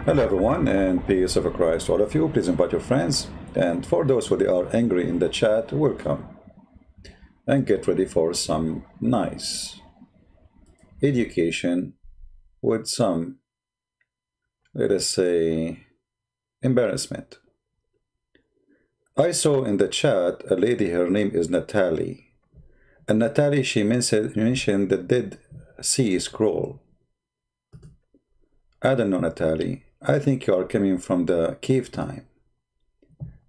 Hello everyone, and peace of Christ to all of you. Please invite your friends, and for those who are angry in the chat, welcome. And get ready for some nice education with some, let us say, embarrassment. I saw in the chat a lady, her name is Natalie. And Natalie, she mentioned the Dead Sea Scroll. I don't know, Natalie. I think you are coming from the cave time.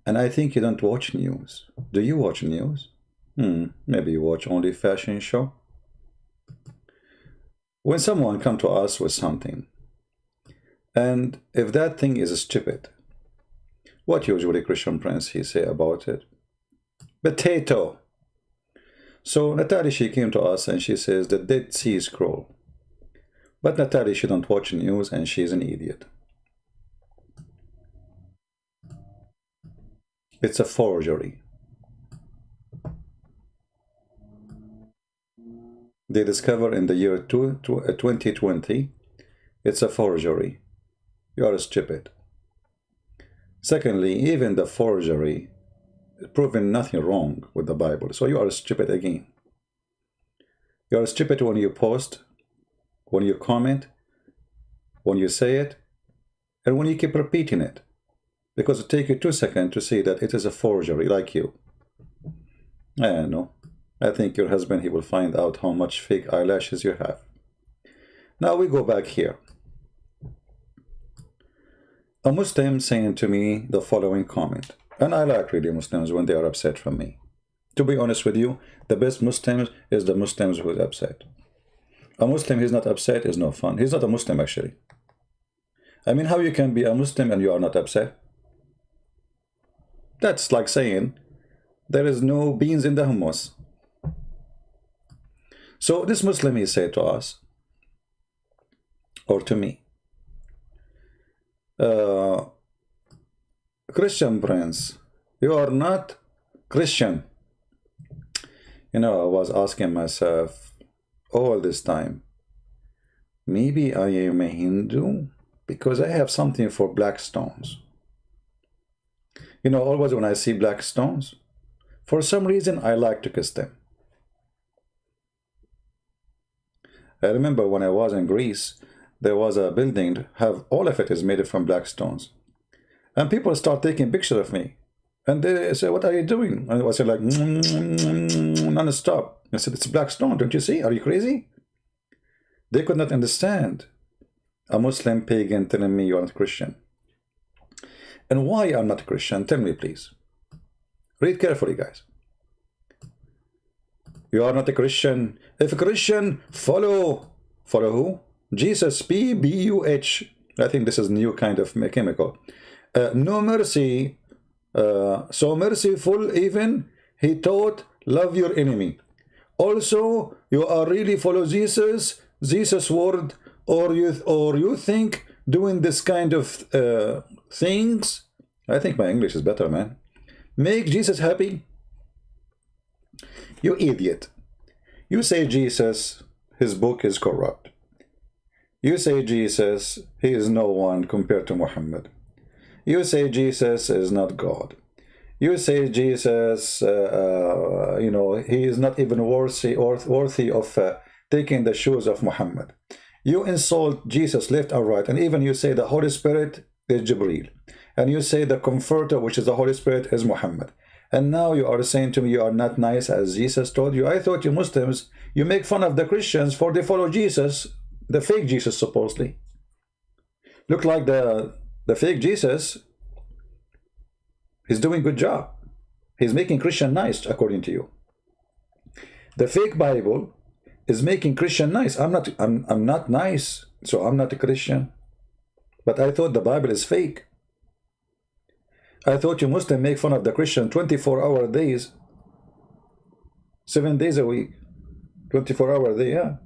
And I think you don't watch news. Do you watch news? Maybe you watch only fashion show. When someone come to us with something, and if that thing is stupid, what usually Christian Prince he say about it? Potato. So Natalie, she came to us and she says the Dead Sea Scroll. But Natalie, she don't watch news and she's an idiot. It's a forgery. They discover in the year 2020, it's a forgery. You are stupid. Secondly, even the forgery is proven nothing wrong with the Bible. So you are stupid again. You are stupid when you post, when you comment, when you say it, and when you keep repeating it. Because it takes you 2 seconds to see that it is a forgery, like you. I don't know. I think your husband, he will find out how much fake eyelashes you have. Now we go back here. A Muslim saying to me the following comment. And I like really Muslims when they are upset from me. To be honest with you, the best Muslims is the Muslims who is upset. A Muslim who's not upset is no fun. He's not a Muslim actually. I mean, how you can be a Muslim and you are not upset? That's like saying there is no beans in the hummus. So this Muslim, he said to us, or to me, Christian Prince, you are not Christian. You know, I was asking myself all this time, maybe I am a Hindu because I have something for black stones. You know, always when I see black stones, for some reason I like to kiss them. I remember when I was in Greece, there was a building, all of it is made from black stones. And people start taking pictures of me. And they say, what are you doing? And I said like, non-stop. I said, it's black stone, don't you see? Are you crazy? They could not understand a Muslim pagan telling me you are not Christian. And why I'm not Christian? Tell me, please. Read carefully, guys. You are not a Christian. If a Christian, follow who? Jesus, P-B-U-H. I think this is new kind of chemical. No mercy. So merciful even, he taught, love your enemy. Also, you are really follow Jesus word, or you think doing this kind of things. I think my English is better, man. Make Jesus happy. You idiot. You say Jesus, his book is corrupt. You say Jesus, he is no one compared to Muhammad. You say Jesus is not God. You say Jesus, you know, he is not even worthy of taking the shoes of Muhammad. You insult Jesus left and right, and even you say the Holy Spirit is Jibreel. And you say the Comforter, which is the Holy Spirit, is Muhammad. And now you are saying to me you are not nice as Jesus told you. I thought you Muslims, you make fun of the Christians for they follow Jesus, the fake Jesus supposedly. Look like the fake Jesus, he's doing a good job. He's making Christian nice according to you. The fake Bible is making Christian nice. I'm not nice, so I'm not a Christian. But I thought the Bible is fake. I thought you Muslim make fun of the Christian 24-hour days, 7 days a week, 24-hour day, yeah.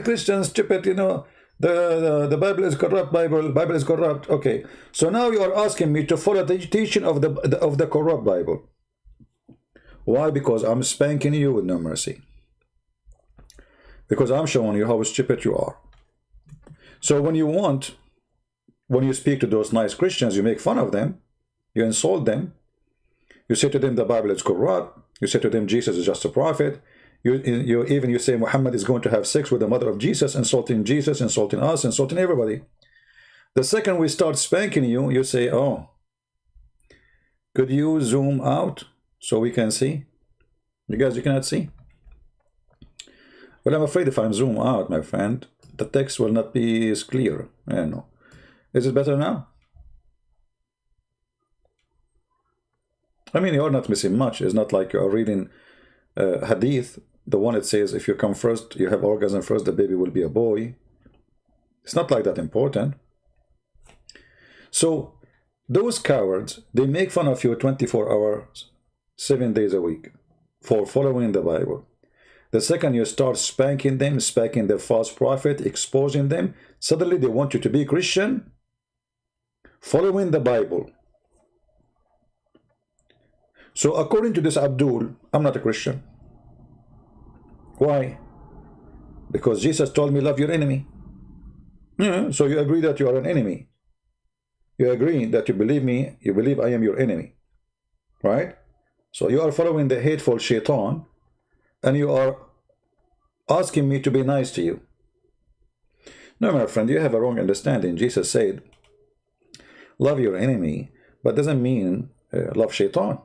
Christians stupid, you know, the Bible is corrupt, Bible is corrupt. Okay, so now you are asking me to follow the teaching of the corrupt Bible. Why? Because I'm spanking you with no mercy. Because I'm showing you how stupid you are. So when you want When you speak to those nice Christians, you make fun of them, you insult them, you say to them the Bible is corrupt, you say to them Jesus is just a prophet, you say Muhammad is going to have sex with the mother of Jesus, insulting Jesus, insulting us, insulting everybody. The second we start spanking you, you say, oh, could you zoom out so we can see? You guys, you cannot see? Well, I'm afraid if I'm zoom out, my friend, the text will not be as clear. I know. Is it better now? I mean, you're not missing much. It's not like you're reading hadith, the one that says if you come first, you have orgasm first, the baby will be a boy. It's not like that important. So those cowards, they make fun of you 24 hours, 7 days a week for following the Bible. The second you start spanking them, spanking the false prophet, exposing them, suddenly they want you to be Christian, following the Bible. So according to this Abdul, I'm not a Christian. Why? Because Jesus told me love your enemy. So you agree that you are an enemy. You agree that you believe me, you believe I am your enemy. Right? So you are following the hateful shaitan, and you are asking me to be nice to you. No, my friend, you have a wrong understanding. Jesus said, love your enemy, but doesn't mean love shaitan.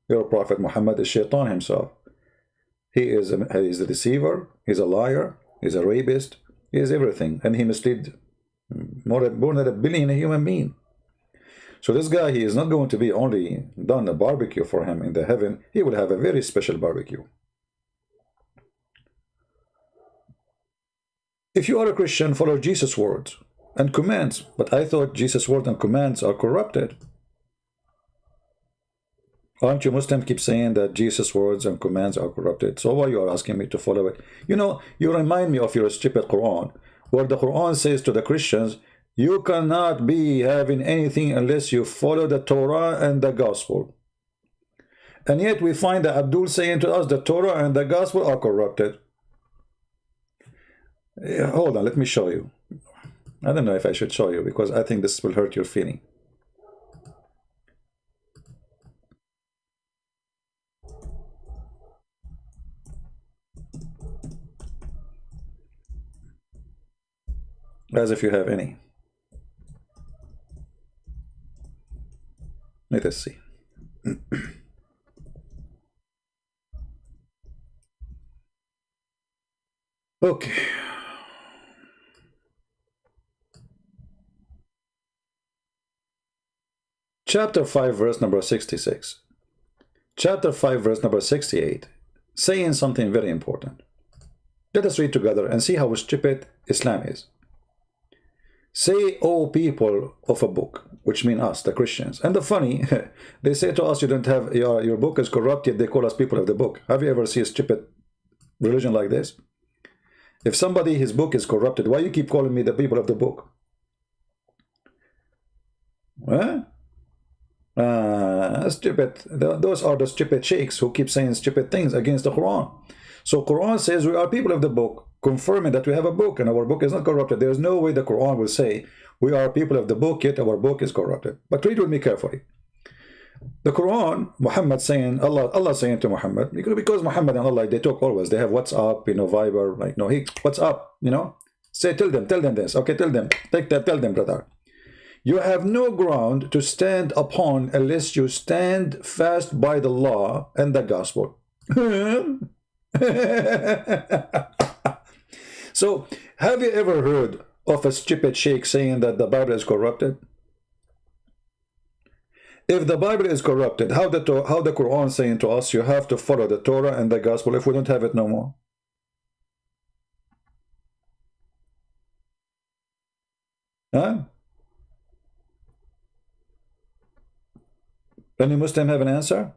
Your Prophet Muhammad is shaitan himself. He is a deceiver, he's a liar, he's a rapist, he is everything, and he misled more than 1 billion human beings. So this guy, he is not going to be only done a barbecue for him in the heaven, he will have a very special barbecue. If you are a Christian, follow Jesus' words and commands. But I thought Jesus' words and commands are corrupted. Aren't you Muslims keep saying that Jesus' words and commands are corrupted? So why you are asking me to follow it? You know, you remind me of your stupid Quran, where the Quran says to the Christians, you cannot be having anything unless you follow the Torah and the Gospel. And yet we find that Abdul saying to us the Torah and the Gospel are corrupted. Hold on, let me show you. I don't know if I should show you, because I think this will hurt your feeling. As if you have any. Let us see. Okay. Chapter 5, verse number 66. Chapter 5, verse number 68, saying something very important. Let us read together and see how stupid Islam is. Say, O people of a book, which mean us, the Christians. And the funny, they say to us, you don't have, your book is corrupted, they call us people of the book. Have you ever seen a stupid religion like this? If somebody, his book is corrupted, why you keep calling me the people of the book? Huh? Stupid. Those are the stupid sheikhs who keep saying stupid things against the Quran. So Quran says we are people of the book, confirming that we have a book and our book is not corrupted. There is no way the Quran will say we are people of the book, yet our book is corrupted. But read with me carefully. The Quran, Muhammad saying, Allah saying to Muhammad, because Muhammad and Allah, they talk always. They have WhatsApp, Viber, like, no, hey, what's up, Say, tell them this. Okay, tell them, tell them, brother. You have no ground to stand upon unless you stand fast by the law and the gospel. So, have you ever heard of a stupid sheikh saying that the Bible is corrupted? If the Bible is corrupted, how the Quran saying to us you have to follow the Torah and the gospel if we don't have it no more? Huh? Any Muslim have an answer?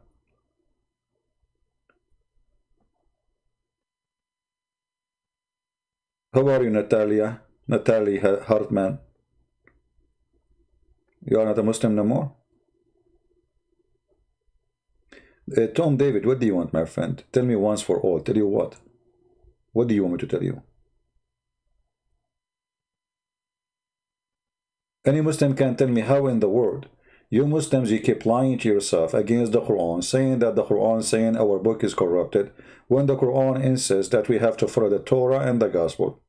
How are you, Natalia? Natalie Hartman. You are not a Muslim no more? Tom David, what do you want, my friend? Tell me once for all. Tell you what? What do you want me to tell you? Any Muslim can tell me how in the world you Muslims, you keep lying to yourself against the Quran, saying that the Quran saying our book is corrupted, when the Quran insists that we have to follow the Torah and the Gospel.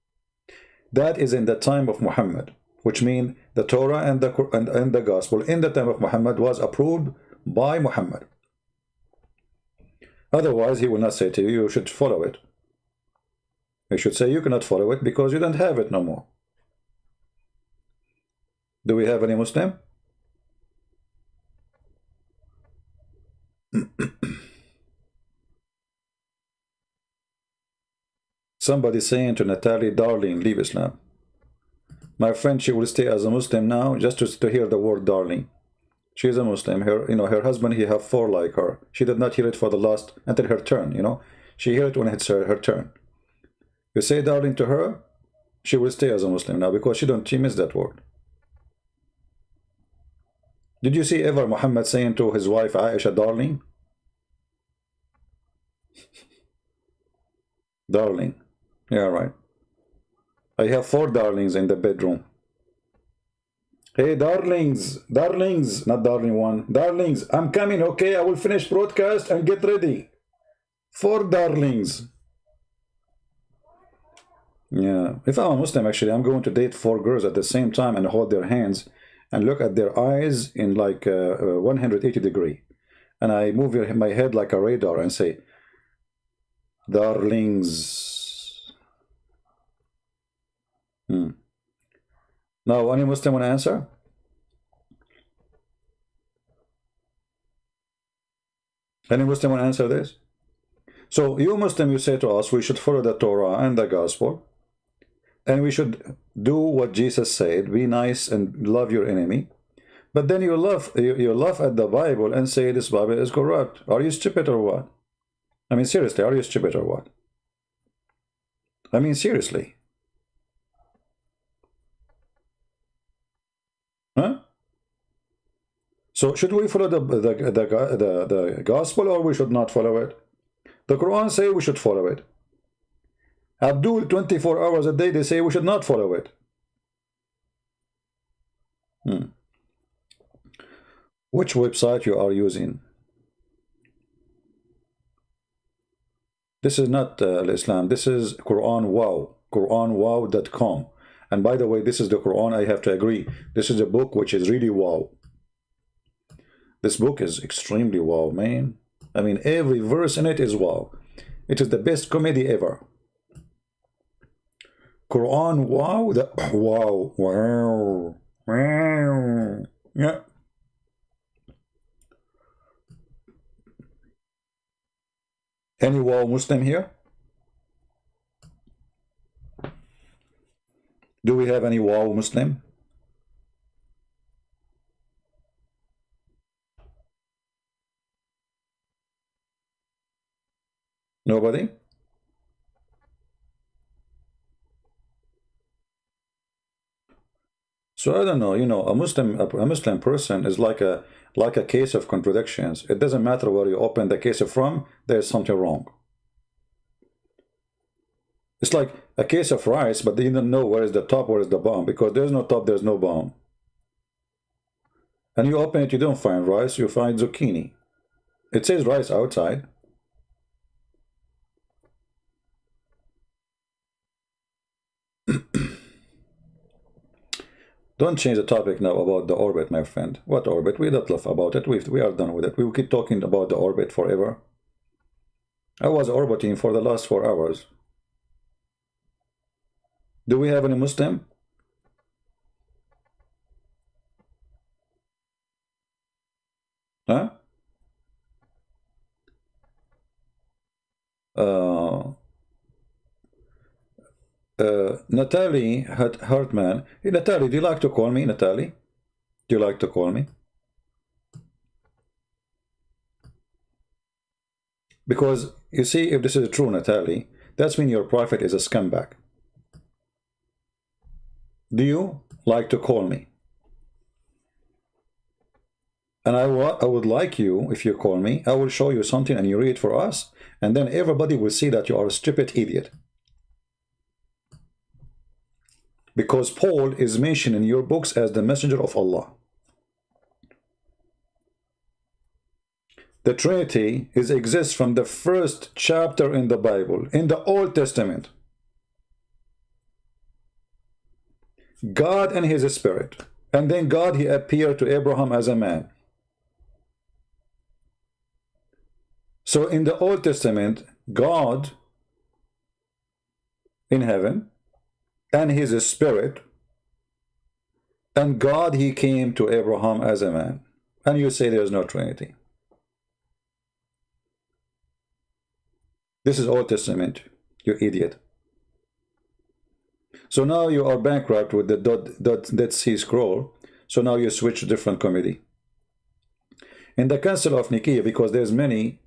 That is in the time of Muhammad, which means the Torah and the Gospel in the time of Muhammad was approved by Muhammad. Otherwise, he will not say to you, you should follow it. He should say you cannot follow it because you don't have it no more. Do we have any Muslim? Somebody saying to Natalie, darling, leave Islam. My friend, she will stay as a Muslim now just to hear the word darling. She is a Muslim. Her husband, he have 4 like her. She did not hear it for the last, until her turn, She hear it when it's her turn. You say darling to her, she will stay as a Muslim now because she missed that word. Did you see ever Muhammad saying to his wife Aisha, darling? Darling. Yeah, right. I have 4 darlings in the bedroom. Hey, darlings, not darling one. Darlings, I'm coming, okay? I will finish broadcast and get ready. 4 darlings. Yeah. If I'm a Muslim, actually, I'm going to date 4 girls at the same time and hold their hands and look at their eyes in like 180 degree. And I move my head like a radar and say, darlings. Now, any Muslim want to answer? Any Muslim want to answer this? So, you Muslim, you say to us, we should follow the Torah and the Gospel, and we should do what Jesus said, be nice and love your enemy. But then you laugh at the Bible and say this Bible is corrupt. Are you stupid or what? I mean, seriously, are you stupid or what? I mean, seriously. Huh? So should we follow the Gospel or we should not follow it? The Quran say we should follow it. Abdul, 24 hours a day, they say we should not follow it. Which website you are using? This is not Islam. This is Quran Wow. QuranWow.com. And by the way, this is the Quran. I have to agree. This is a book which is really wow. This book is extremely wow, man. I mean, every verse in it is wow. It is the best comedy ever. Quran Wow. Wow. Yeah. Any wow Muslim here? Do we have any wow Muslim? Nobody? So I don't know, a Muslim person is like a case of contradictions. It doesn't matter where you open the case from, there's something wrong. It's like a case of rice, but you don't know where is the top, where is the bottom, because there's no top, there's no bottom. And you open it, you don't find rice, you find zucchini. It says rice outside. Don't change the topic now about the orbit, my friend. What orbit? We don't laugh about it. We are done with it. We will keep talking about the orbit forever. I was orbiting for the last 4 hours. Do we have any Muslim? Huh? Natalie Hartman. Hey, Natalie, do you like to call me, Natalie? Do you like to call me? Because, you see, if this is true, Natalie, that's mean your prophet is a scumbag. Do you like to call me? And I would like you, if you call me, I will show you something and you read for us, and then everybody will see that you are a stupid idiot. because Paul is mentioned in your books as the messenger of Allah. The Trinity exists from the first chapter in the Bible, in the Old Testament. God and his spirit. And then God, he appeared to Abraham as a man. So in the Old Testament, God in heaven and his spirit, and God, he came to Abraham as a man. And you say there's no Trinity. This is Old Testament, you idiot. So now you are bankrupt with the Dead Sea Scroll, so now you switch to different committee. In the Council of Nicaea, because there's many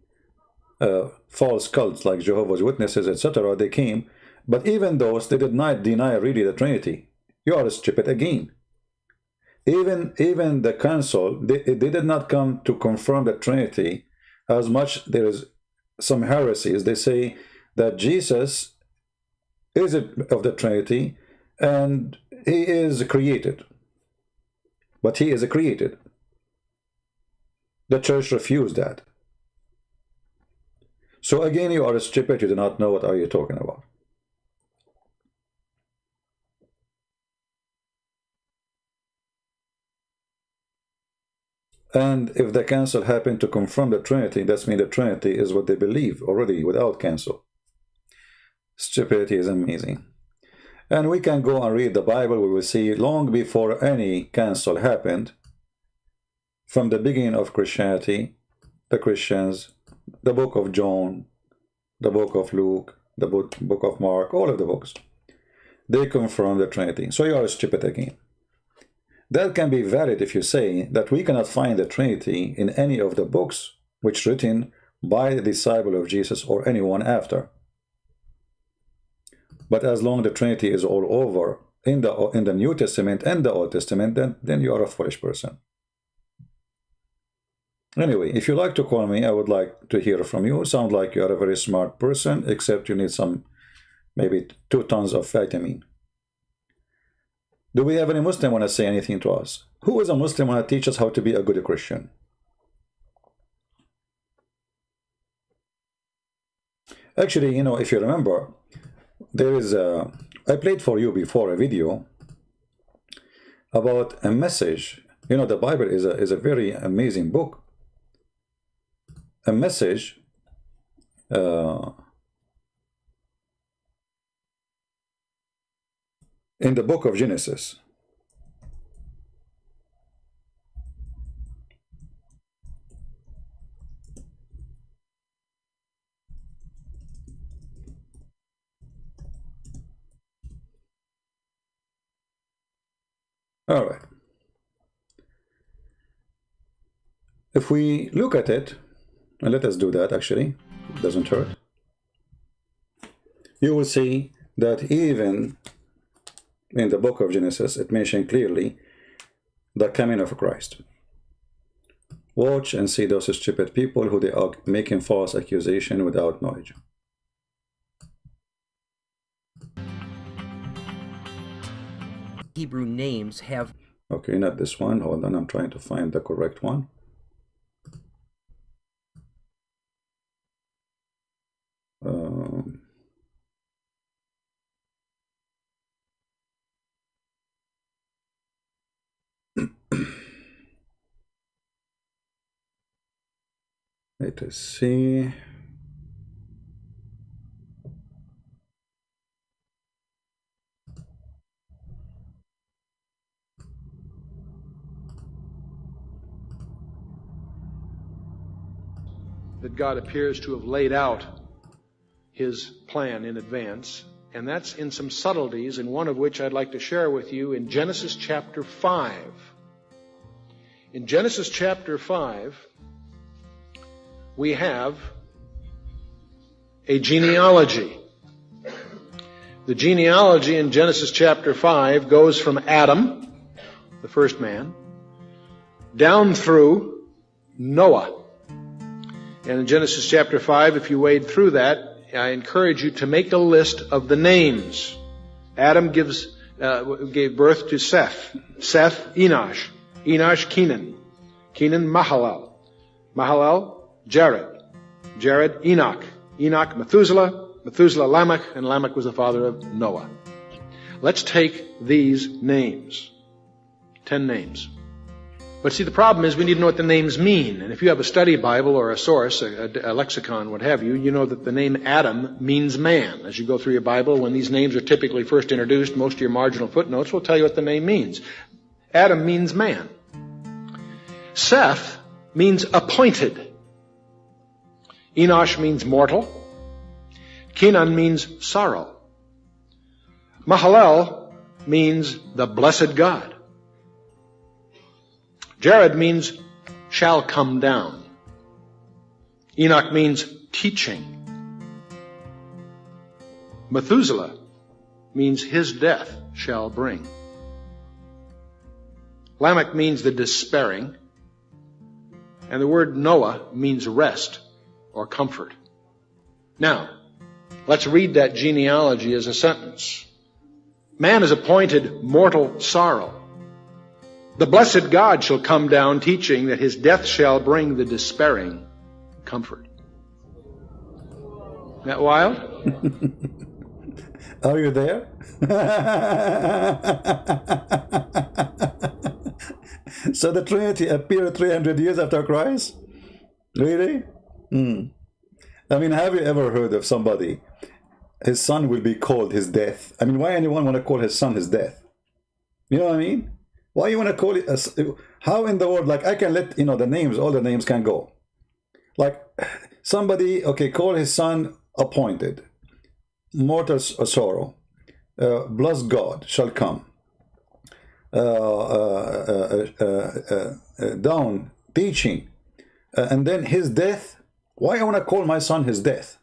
false cults like Jehovah's Witnesses, etc., they came, but even those, they did not deny really the Trinity. You are stupid again. Even the Council, they did not come to confirm the Trinity, as much there is some heresies. They say that Jesus is of the Trinity and he is created, but he is created. The church refused that. So again, you are stupid, you do not know what are you talking about. And if the council happened to confirm the Trinity, that means the Trinity is what they believe already without council. Stupidity is amazing. And we can go and read the Bible. We will see long before any council happened, from the beginning of Christianity, the Christians, the book of John, the book of Luke, the book of Mark, all of the books, they confirm the Trinity. So you are stupid again. That can be valid if you say that we cannot find the Trinity in any of the books which written by the disciple of Jesus or anyone after. But as long as the Trinity is all over in the New Testament and the Old Testament, then you are a foolish person. Anyway, if you like to call me, I would like to hear from you. Sound like you are a very smart person, except you need some, maybe 2 tons of vitamin. Do we have any Muslim want to say anything to us? Who is a Muslim want to teach us how to be a good Christian? Actually, you know, if you remember, there is a, I played for you before a video about a message. You know, the Bible is a very amazing book. A message in the book of Genesis. All right. If we look at it, and let us do that actually, it doesn't hurt. You will see that even in the book of Genesis, it mentioned clearly the coming of Christ. Watch and see those stupid people who they are making false accusation without knowledge. Hebrew names have... Okay, not this one. Hold on, I'm trying to find the correct one. Let us see. That God appears to have laid out his plan in advance, and that's in some subtleties, and one of which I'd like to share with you in Genesis chapter 5. In Genesis chapter 5, we have a genealogy. The genealogy in Genesis chapter 5 goes from Adam, the first man, down through Noah. And in Genesis chapter 5, if you wade through that, I encourage you to make a list of the names. Adam gives gave birth to Seth. Seth, Enosh. Enosh, Kenan. Kenan, Mahalalel. Mahalalel, Jared. Jared, Enoch. Enoch, Methuselah. Methuselah, Lamech. And Lamech was the father of Noah. Let's take these names. 10 names. But see, the problem is we need to know what the names mean. And if you have a study Bible or a source, a lexicon, what have you, you know that the name Adam means man. As you go through your Bible, when these names are typically first introduced, most of your marginal footnotes will tell you what the name means. Adam means man. Seth means appointed. Enosh means mortal. Kenan means sorrow. Mahalalel means the blessed God. Jared means shall come down. Enoch means teaching. Methuselah means his death shall bring. Lamech means the despairing. And the word Noah means rest or comfort. Now, let's read that genealogy as a sentence. Man is appointed mortal sorrow. The blessed God shall come down, teaching that his death shall bring the despairing comfort. Isn't that wild? Are you there? So the Trinity appeared 300 years after Christ? Really? I mean, have you ever heard of somebody, his son will be called his death? I mean, why anyone want to call his son his death? You know what I mean? Why you want to call it? How in the world? Like, I can let, the names, all the names can go. Like, somebody, okay, call his son appointed. Mortal sorrow. Blessed God shall come. Down, teaching. And then his death. Why I want to call my son his death?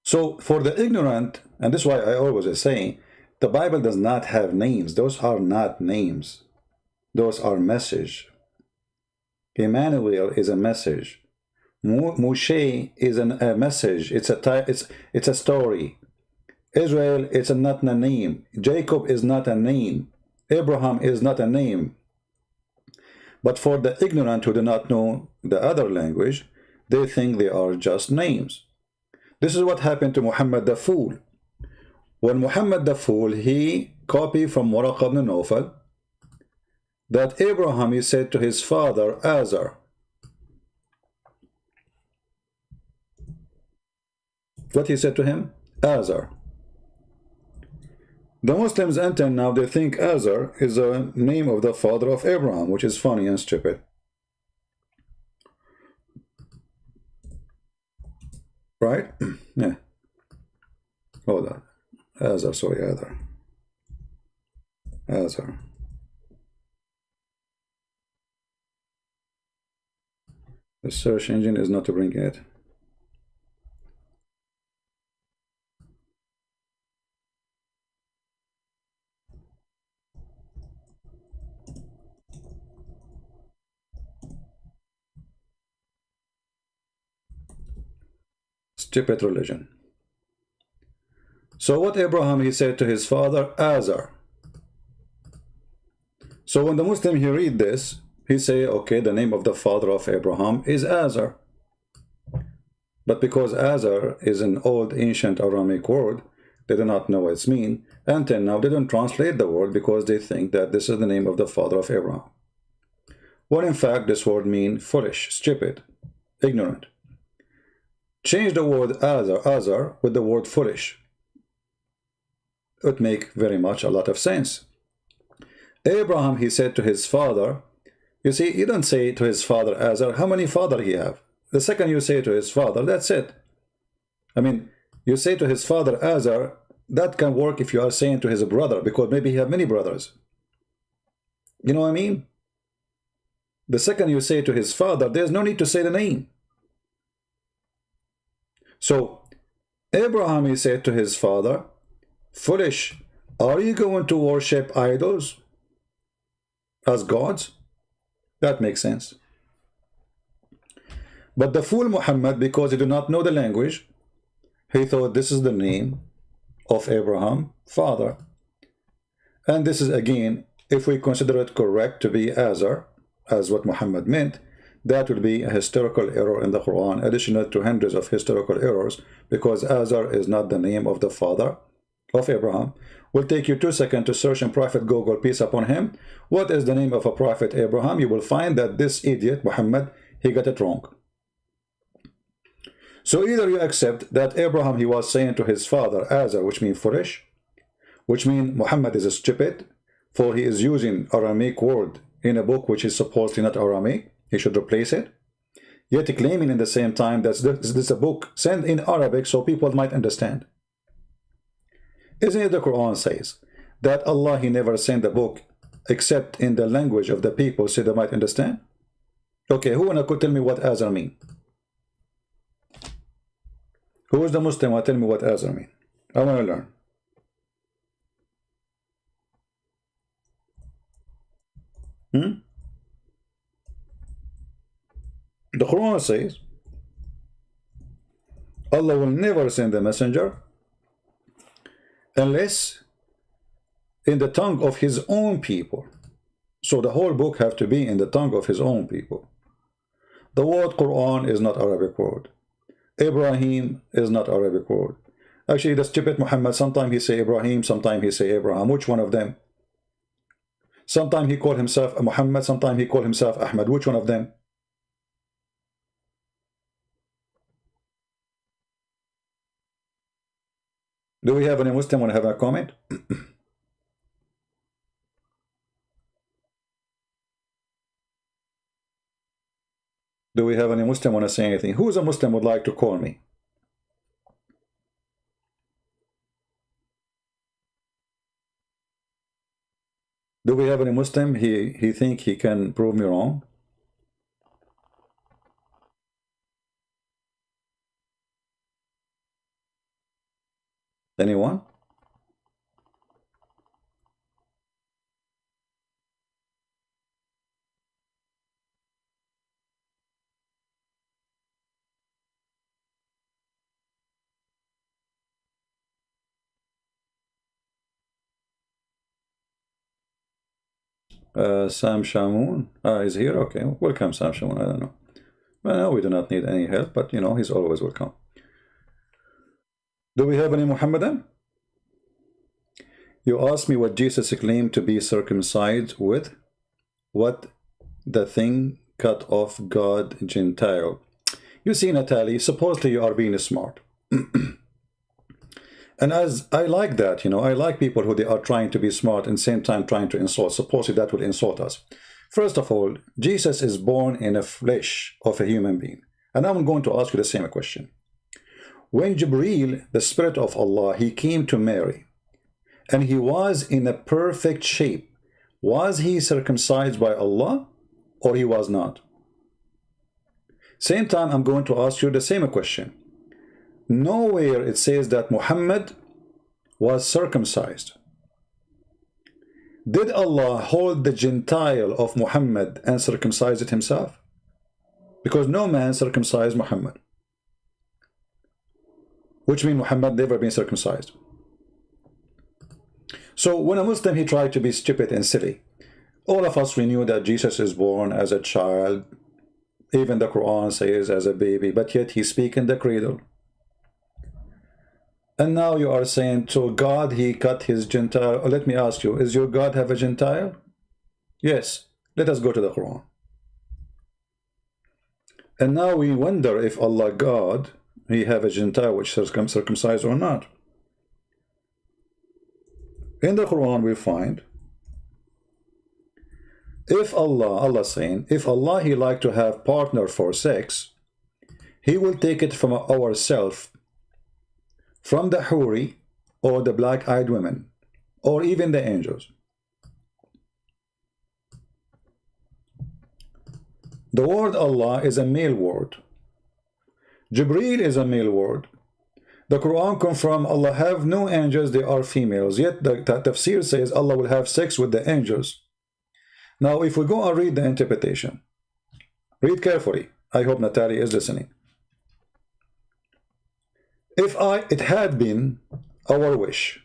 So for the ignorant, and this is why I always say, saying, the Bible does not have names. Those are not names. Those are message. Emmanuel is a message. Moshe is a message. It's a story. Israel, it's not a name. Jacob is not a name. Abraham is not a name. But for the ignorant who do not know the other language, they think they are just names. This is what happened to Muhammad the Fool. When Muhammad the Fool, he copied from Waraq ibn Nawfal that Abraham, he said to his father, Azar. What he said to him? Azar. The Muslims until now, they think Azar is a name of the father of Abraham, which is funny and stupid. Right? Yeah. Hold on. Azar, sorry, Azar. Azar. The search engine is not bringing it. Stupid religion. So what Abraham, he said to his father, Azar. So when the Muslim, he read this, he say, okay, the name of the father of Abraham is Azar. But because Azar is an old ancient Aramic word, they do not know what it means. Until now, they don't translate the word because they think that this is the name of the father of Abraham. When in fact, this word means foolish, stupid, ignorant. Change the word Azar with the word foolish. It would make very much a lot of sense. Abraham, he said to his father, you see, you don't say to his father Azar, how many father he have? The second you say to his father, that's it. I mean, you say to his father Azar, that can work if you are saying to his brother, because maybe he have many brothers. You know what I mean? The second you say to his father, there's no need to say the name. So, Abraham, he said to his father, foolish, are you going to worship idols as gods? That makes sense. But the fool Muhammad, because he did not know the language, He thought this is the name of Abraham, father. And this is, again, if we consider it correct to be Azar, as what Muhammad meant, that would be a historical error in the Quran, additional to hundreds of historical errors, because Azar is not the name of the father of Abraham. Will take you 2 seconds to search in Prophet Google, peace upon him, what is the name of a prophet Abraham. You will find that this idiot Muhammad, he got it wrong. So either you accept that Abraham, he was saying to his father Azar, which means foolish, which means Muhammad is stupid, for he is using Aramaic word in a book which is supposedly not Aramaic. He should replace it, yet claiming in the same time that this is a book sent in Arabic so people might understand. Isn't it the Quran says that Allah, he never sent the book except in the language of the people so they might understand? Okay, who wanna tell me what Azar mean? Who is the Muslim who tell me what Azar mean? I want to learn. The Quran says Allah will never send a messenger unless in the tongue of his own people. So the whole book have to be in the tongue of his own people. The word Quran is not Arabic word. Ibrahim is not Arabic word. Actually, the stupid Muhammad, sometimes he say Ibrahim, sometimes he say Abraham. Which one of them? Sometimes he call himself Muhammad, sometimes he call himself Ahmad. Which one of them? Do we have any Muslim want to have a comment? Do we have any Muslim want to say anything? Who is a Muslim would like to call me? Do we have any Muslim? He think he can prove me wrong? Anyone? Sam Shamoun is here. Okay, welcome, Sam Shamoun. I don't know. Well, no, we do not need any help, but you know, he's always welcome. Do we have any Muhammadan? You asked me what Jesus claimed to be circumcised with. What the thing cut off God Gentile. You see, Natalie, supposedly you are being smart. And as I like that, you know, I like people who they are trying to be smart and same time trying to insult. Supposedly that will insult us. First of all, Jesus is born in the flesh of a human being. And I'm going to ask you the same question. When Jibreel, the Spirit of Allah, he came to Mary, and he was in a perfect shape, was he circumcised by Allah or he was not? Same time, I'm going to ask you the same question. Nowhere it says that Muhammad was circumcised. Did Allah hold the Gentile of Muhammad and circumcise it himself? Because no man circumcised Muhammad. Which means Muhammad never been circumcised. So when a Muslim, he tried to be stupid and silly, all of us, we knew that Jesus is born as a child. Even the Quran says as a baby, but yet he speaks in the cradle. And now you are saying, so God, he cut his Gentile. Let me ask you, is your God have a Gentile? Yes. Let us go to the Quran. And now we wonder if Allah God, he have a Gentile which is circumcised or not. In the Quran we find, if Allah saying, if Allah he like to have partner for sex, he will take it from ourself, from the Huri or the black-eyed women, or even the angels. The word Allah is a male word. Jibreel is a male word. The Quran confirms Allah have no angels, they are females. Yet the tafsir says Allah will have sex with the angels. Now if we go and read the interpretation, read carefully. I hope Natalie is listening. If it had been our wish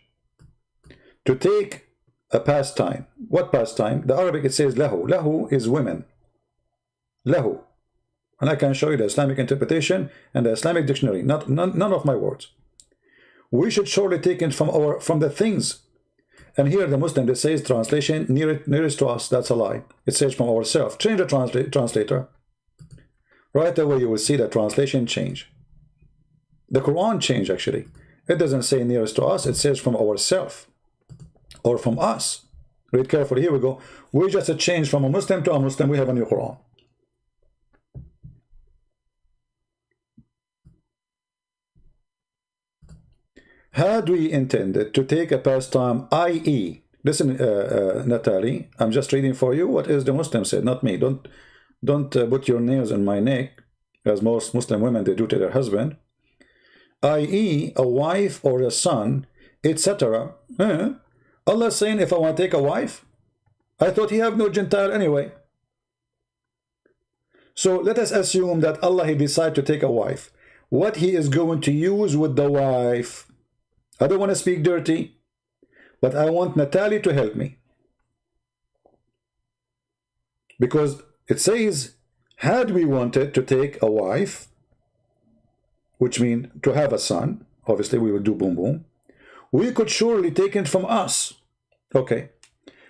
to take a pastime, what pastime? The Arabic it says lahu. Lahu is women. Lahu. And I can show you the Islamic interpretation and the Islamic dictionary. None of my words. We should surely take it from the things. And here the Muslim, that says translation nearest to us, that's a lie. It says from ourselves. Change the translator. Right away you will see the translation change. The Quran changed actually. It doesn't say nearest to us, it says from ourselves. Or from us. Read carefully, here we go. We just changed from a Muslim to a Muslim, we have a new Quran. Had we intended to take a pastime, i.e., listen, Natalie, I'm just reading for you what is the Muslim said, not me. Don't put your nails in my neck, as most Muslim women they do to their husband. I.e., a wife or a son, etc. Allah saying, if I want to take a wife, I thought he have no Gentile anyway. So let us assume that Allah he decide to take a wife. What he is going to use with the wife? I don't want to speak dirty, but I want Natalie to help me. Because it says, had we wanted to take a wife, which means to have a son, obviously we will do boom boom, we could surely take it from us. Okay.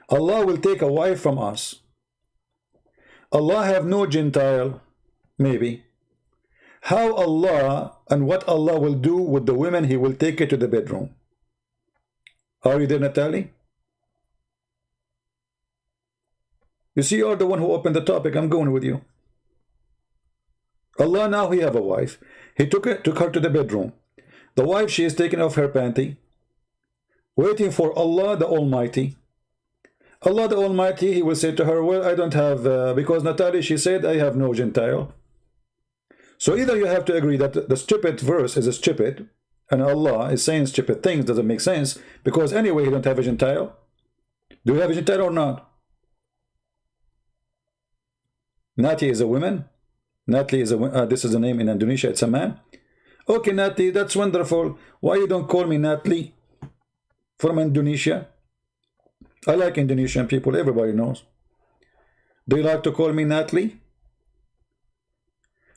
Allah will take a wife from us. Allah have no Gentile, maybe. How Allah and what Allah will do with the women he will take it to the bedroom. Are you there, Natalie? You see, you're the one who opened the topic. I'm going with you. Allah now he have a wife. He took her to the bedroom. The wife, she is taking off her panty, waiting for Allah the Almighty. Allah the Almighty, he will say to her, well, I don't have, because Natalie, she said, I have no Gentile. So either you have to agree that the stupid verse is stupid, and Allah is saying stupid things, doesn't make sense, because anyway you don't have a Gentile. Do you have a Gentile or not? Nati is a woman. Natalie is a this is a name in Indonesia, it's a man. Okay, Natalie, that's wonderful. Why you don't call me Natalie from Indonesia? I like Indonesian people, everybody knows. Do you like to call me Natalie?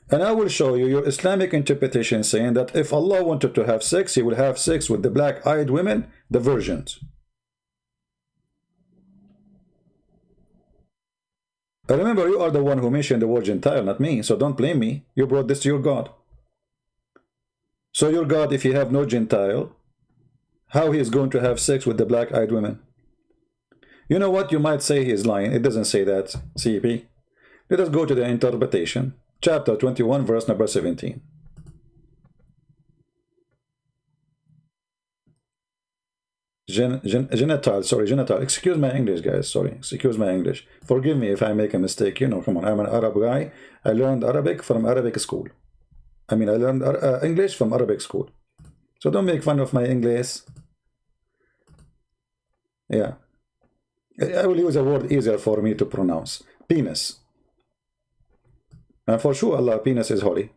And I will show you your Islamic interpretation saying that if Allah wanted to have sex, he will have sex with the black-eyed women, the virgins. I remember you are the one who mentioned the word Gentile, not me, so don't blame me. You brought this to your God. So your God, if he have no Gentile, how he is going to have sex with the black-eyed women? You know what? You might say he is lying. It doesn't say that, CP. Let us go to the interpretation. Chapter 21, verse number 17. Genital. Excuse my English, guys. Sorry. Excuse my English. Forgive me if I make a mistake. You know, come on. I'm an Arab guy. I learned Arabic from Arabic school. I mean, I learned English from Arabic school. So don't make fun of my English. Yeah. I will use a word easier for me to pronounce. Penis. And for sure, Allah, penis is holy.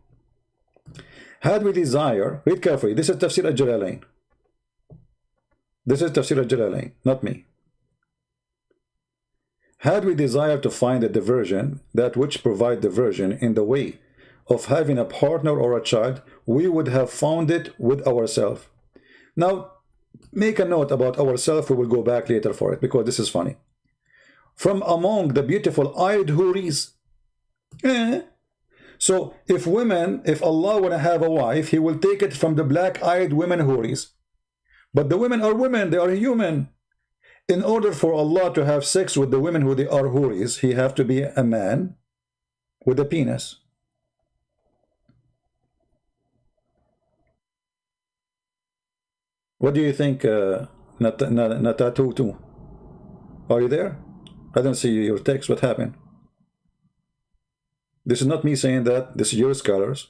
Had we desire, read carefully, this is Tafsir al-Jalalain. This is Tafsir al-Jalalain, not me. Had we desire to find a diversion, that which provide diversion in the way of having a partner or a child, we would have found it with ourselves. Now, make a note about ourselves, we will go back later for it, because this is funny. From among the beautiful eyed houris, so if Allah want to have a wife, he will take it from the black-eyed women houris. But the women are women, they are human. In order for Allah to have sex with the women who they are houris, he have to be a man with a penis. What do you think, Natatutu? Are you there? I don't see your text. What happened? This is not me saying that. This is your scholars.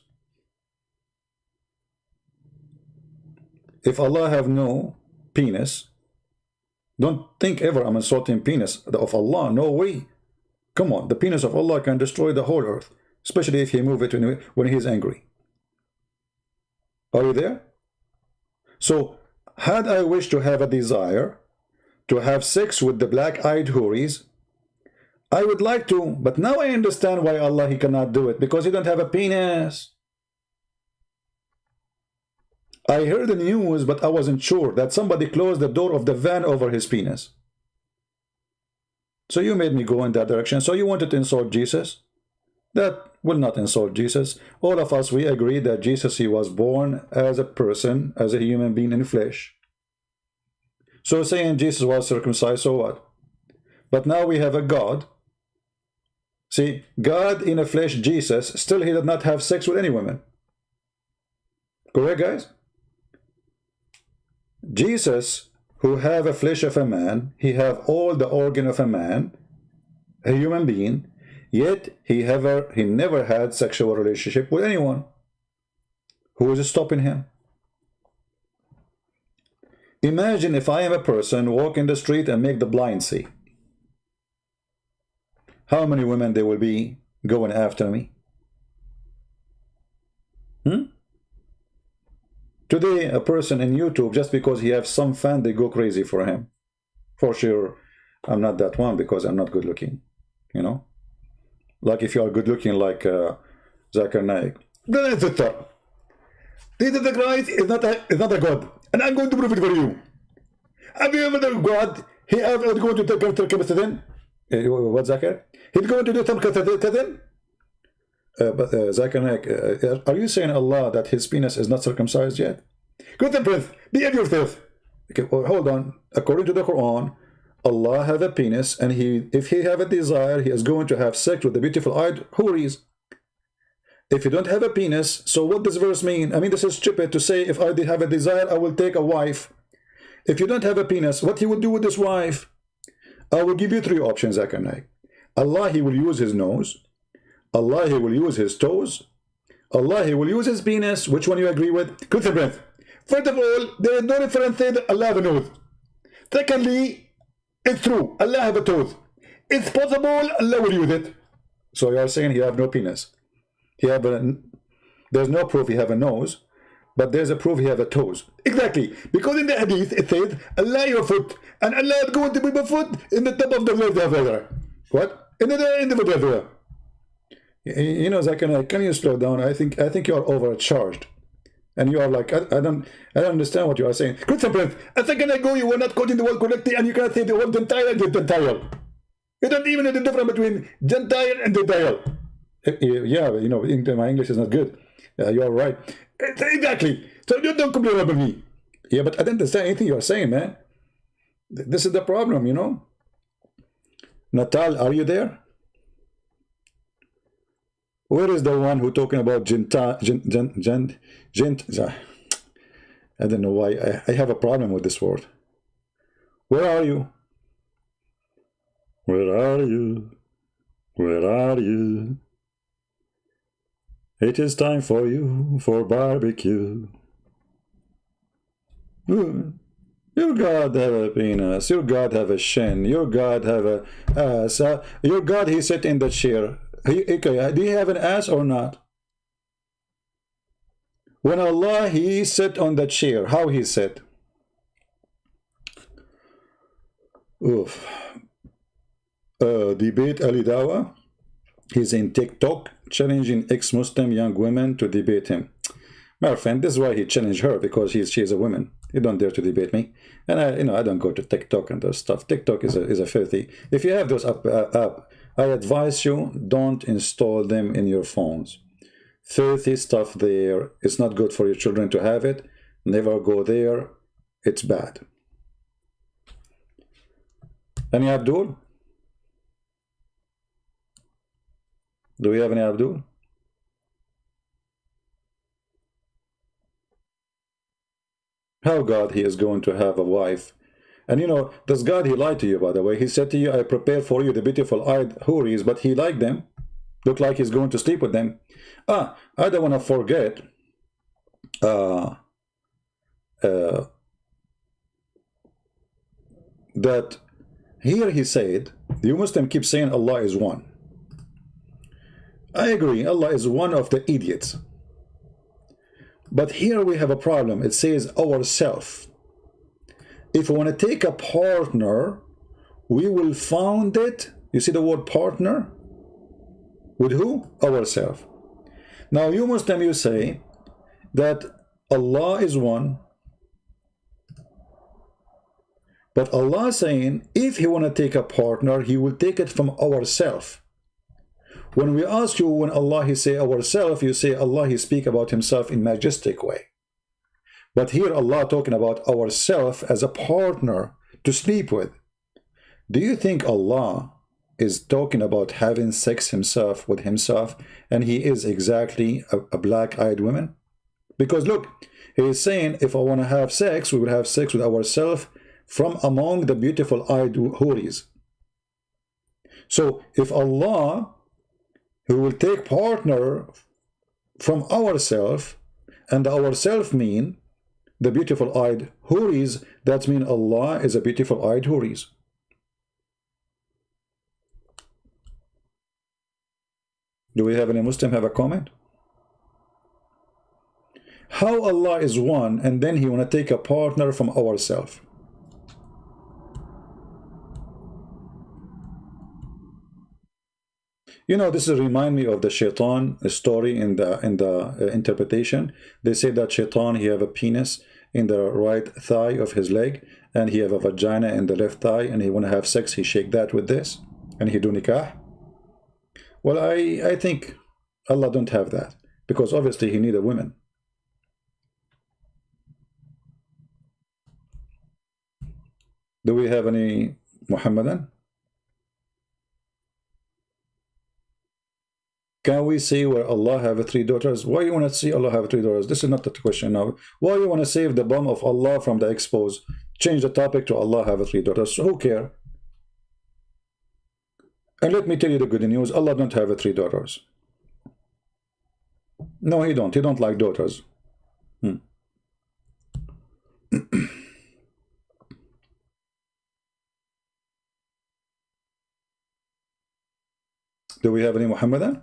If Allah have no penis, don't think ever I'm insulting penis of Allah. No way. Come on. The penis of Allah can destroy the whole earth, especially if he move it when he is angry. Are you there? So, had I wished to have a desire to have sex with the black-eyed houris, I would like to, but now I understand why Allah, He cannot do it, because He don't have a penis. I heard the news, but I wasn't sure that somebody closed the door of the van over his penis. So you made me go in that direction. So you wanted to insult Jesus? That will not insult Jesus. All of us, we agree that Jesus, He was born as a person, as a human being in flesh. So saying Jesus was circumcised, so what? But now we have a God. See, God in a flesh, Jesus, still He did not have sex with any women. Correct, guys? Jesus, who have a flesh of a man, He have all the organ of a man, a human being, yet he never had sexual relationship with anyone. Who is stopping Him? Imagine if I am a person, walk in the street and make the blind see. How many women there will be going after me? Today, a person in YouTube, just because he has some fan, they go crazy for him. For sure, I'm not that one because I'm not good looking. You know? Like if you are good looking like Zakir Naik. Then it's a thought. Jesus Christ is not a God. And I'm going to prove it for you. Have you ever done God? He ever going to take Kirtan? What, Zakir? He's going to do some Kirtan? But Zakir Naik, are you saying Allah that His penis is not circumcised yet? Good Prince, behave yourself. Okay, well, hold on. According to the Quran, Allah have a penis, and if He have a desire, He is going to have sex with the beautiful-eyed houris. If you don't have a penis, so what does verse mean? I mean, this is stupid to say, if I have a desire, I will take a wife. If you don't have a penis, what He will do with this wife? I will give you three options, Zakir Naik. Allah, He will use His nose. Allah, He will use His toes. Allah, He will use His penis. Which one you agree with? Good breath. First of all, there is no reference saying that Allah have a nose. Secondly, it's true. Allah have a toes. It's possible Allah will use it. So you are saying He have no penis. There's no proof He have a nose, but there's a proof He have a toes. Exactly. Because in the hadith it says, Allah your foot. And Allah is going to be the foot in the top of the world. What? In the world. You know, Zakir, can you slow down? I think you are overcharged, and you are like, I don't understand what you are saying. Christian, a second ago you were not quoting the word correctly, and you can't say the word Gentile and Gentile. You don't even know the difference between Gentile and Gentile. Yeah, you know, my English is not good. You are right. Exactly. So you don't complain about me. Yeah, but I don't understand anything you are saying, man. This is the problem, you know. Natal, are you there? Where is the one who talking about gent? I don't know why I have a problem with this word. Where are you? Where are you? Where are you? It is time for you for barbecue. Your God have a penis. Your God have a shin. Your God have a ass. Your God, He sit in the chair. Okay, do you have an ass or not? When Allah, He sit on the chair, how He sit? Oof. Debate Ali Dawah. He's in TikTok challenging ex-Muslim young women to debate him. My friend, this is why he challenged her, because she is a woman. You don't dare to debate me. And I don't go to TikTok and those stuff. TikTok is a filthy. If you have those app, I advise you, don't install them in your phones. Filthy stuff there. It's not good for your children to have it. Never go there. It's bad. Any Abdul? Do we have any Abdul? How God, He is going to have a wife? And you know, this God, He lied to you, by the way. He said to you, I prepared for you the beautiful-eyed houris, but He liked them. Looked like He's going to sleep with them. I don't want to forget that here He said, you Muslim keep saying Allah is one. I agree, Allah is one of the idiots. But here we have a problem. It says ourself. If we want to take a partner, we will found it. You see the word partner? With who? Ourself. Now you Muslim, you say that Allah is one. But Allah is saying, if He want to take a partner, He will take it from ourself. When we ask you, when Allah He say ourself, you say Allah He speak about Himself in majestic way. But here Allah talking about ourself as a partner to sleep with. Do you think Allah is talking about having sex Himself with Himself, and He is exactly a black-eyed woman? Because look, He is saying, if I want to have sex, we will have sex with ourselves from among the beautiful-eyed houris. So if Allah, who will take partner from ourself, and ourself mean the beautiful-eyed houris, that means Allah is a beautiful-eyed houris. Do we have any Muslim have a comment? How Allah is one, and then He want to take a partner from ourselves? You know, this remind me of the shaitan story in the interpretation. They say that shaitan, he have a penis in the right thigh of his leg, and he have a vagina in the left thigh, and he want to have sex, he shake that with this, and he do nikah. Well, I think Allah don't have that, because obviously He need a woman. Do we have any Muhammadan? Can we see where Allah have 3 daughters? Why you want to see Allah have 3 daughters? This is not the question now. Why you want to save the bum of Allah from the expose? Change the topic to Allah have 3 daughters. So who care? And let me tell you the good news. Allah don't have 3 daughters. No, He don't. He don't like daughters. Do we have any Muhammadan?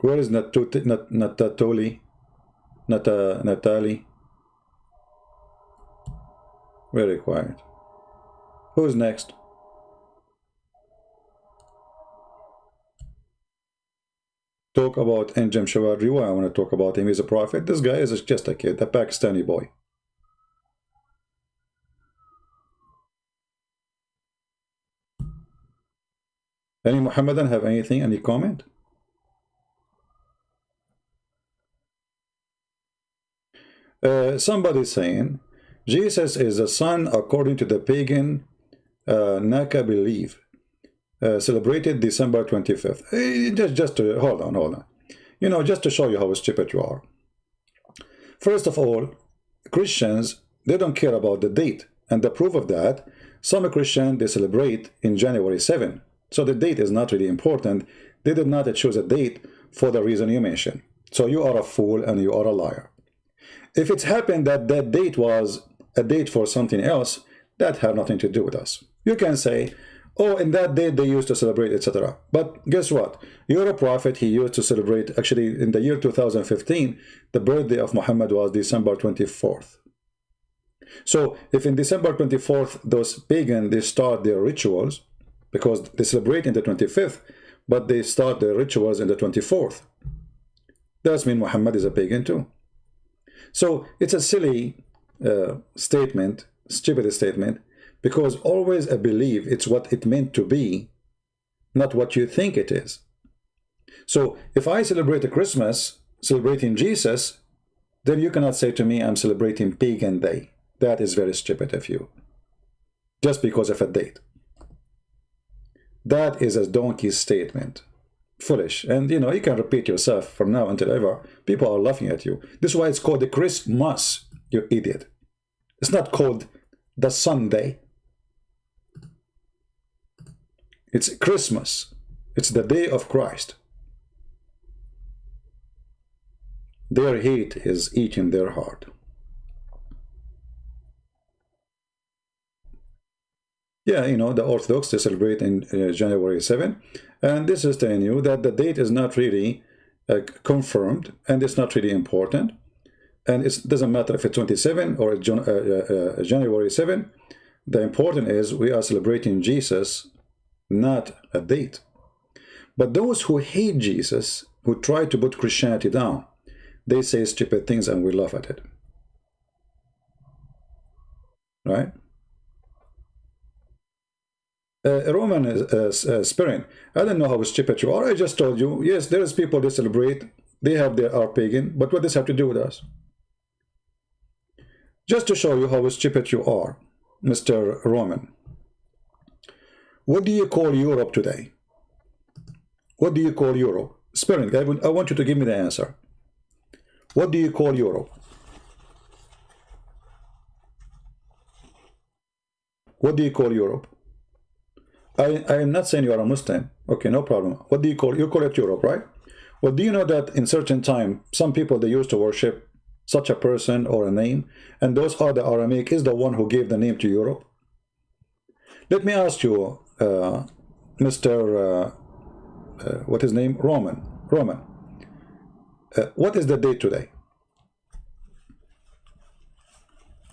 Where is Natali? Natali? Very quiet. Who's next? Talk about Anjem Shawadri. Why I want to talk about him? He's a prophet. This guy is just a kid, a Pakistani boy. Any Muhammadan have anything? Any comment? Somebody saying Jesus is the son according to the pagan Naka belief, celebrated December 25th. Hold on. You know, just to show you how stupid you are. First of all, Christians, they don't care about the date, and the proof of that, some Christians, they celebrate in January 7. So the date is not really important. They did not choose a date for the reason you mentioned. So you are a fool and you are a liar. If it's happened that that date was a date for something else, that had nothing to do with us. You can say, oh, in that date they used to celebrate, etc. But guess what? You're a prophet. He used to celebrate, actually in the year 2015, the birthday of Muhammad was December 24th. So if in December 24th, those pagan, they start their rituals, because they celebrate in the 25th, but they start their rituals in the 24th. That means Muhammad is a pagan too. So it's a silly statement, stupid statement, because always a belief, it's what it meant to be, not what you think it is. So if I celebrate a Christmas, celebrating Jesus, then you cannot say to me, I'm celebrating pagan day. That is very stupid of you, just because of a date. That is a donkey statement. Foolish. And you know, you can repeat yourself from now until ever. People are laughing at you. This is why it's called the Christmas, you idiot. It's not called the Sunday. It's Christmas. It's the day of Christ. Their hate is eating their heart. Yeah, you know, the Orthodox, they celebrate in January 7. And this is telling you that the date is not really confirmed, and it's not really important. And it doesn't matter if it's 27 or January 7. The important is we are celebrating Jesus, not a date. But those who hate Jesus, who try to put Christianity down, they say stupid things and we laugh at it. Right? Roman Spirit, I don't know how stupid you are. I just told you, yes, there's people they celebrate, they have their are pagan, but what does this have to do with us? Just to show you how stupid you are, Mr. Roman. What do you call Europe today? What do you call Europe? Spirit, I want you to give me the answer. What do you call Europe? What do you call Europe? I am not saying you are a Muslim. Okay, no problem. What do you call it Europe, right? Well, do you know that in certain time, some people, they used to worship such a person or a name, and those are the Aramaic is the one who gave the name to Europe? Let me ask you, Mr. What is his name? Roman. What is the date today?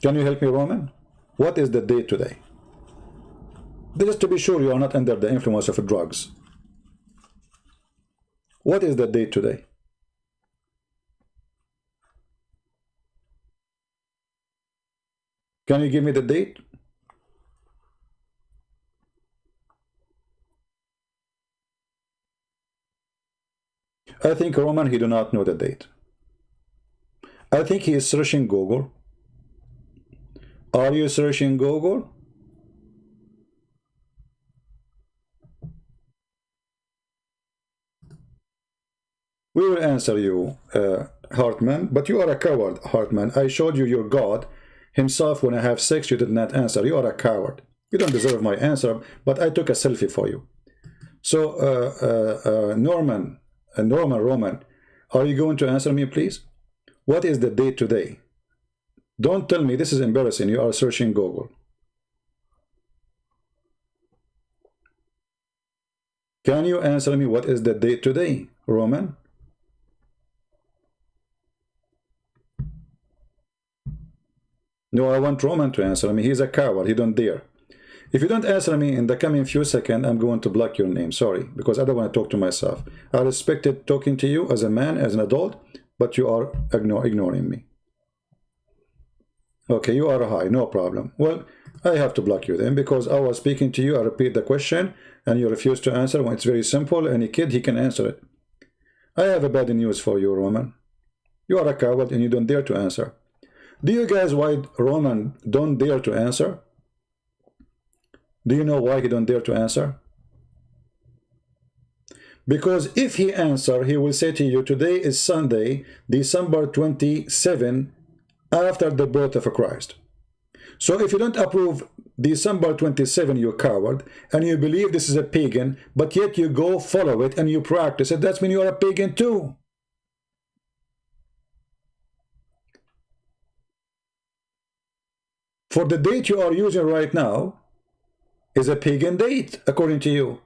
Can you help me, Roman? What is the date today? Just to be sure you are not under the influence of drugs. What is the date today? Can you give me the date? I think Roman, he do not know the date. I think he is searching Google. Are you searching Google? We will answer you, Hartman, but you are a coward, Hartman. I showed you your God himself when I have sex. You did not answer. You are a coward. You don't deserve my answer, but I took a selfie for you. So, Roman, are you going to answer me, please? What is the date today? Don't tell me this is embarrassing. You are searching Google. Can you answer me what is the date today, Roman? No, I want Roman to answer me. He's a coward. He don't dare. If you don't answer me in the coming few seconds, I'm going to block your name. Sorry, because I don't want to talk to myself. I respected talking to you as a man, as an adult, but you are ignoring me. Okay, you are high, no problem. Well, I have to block you then because I was speaking to you. I repeat the question and you refuse to answer when it's very simple. Any kid, he can answer it. I have a bad news for you, Roman. You are a coward and you don't dare to answer. Do you guys why Roman don't dare to answer? Do you know why he don't dare to answer? Because if he answer, he will say to you, today is Sunday, December 27, after the birth of Christ. So if you don't approve December 27, you coward, and you believe this is a pagan, but yet you go follow it and you practice it, that means you are a pagan too. For the date you are using right now is a pagan date, according to you.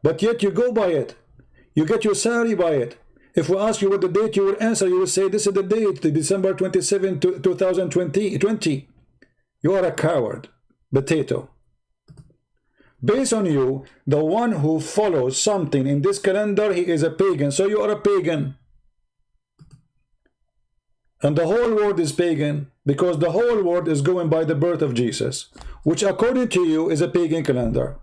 But yet you go by it. You get your salary by it. If we ask you what the date, you will answer. You will say, this is the date, December 27, 2020. You are a coward. Potato. Based on you, the one who follows something in this calendar, he is a pagan. So you are a pagan. And the whole world is pagan because the whole world is going by the birth of Jesus, which according to you is a pagan calendar.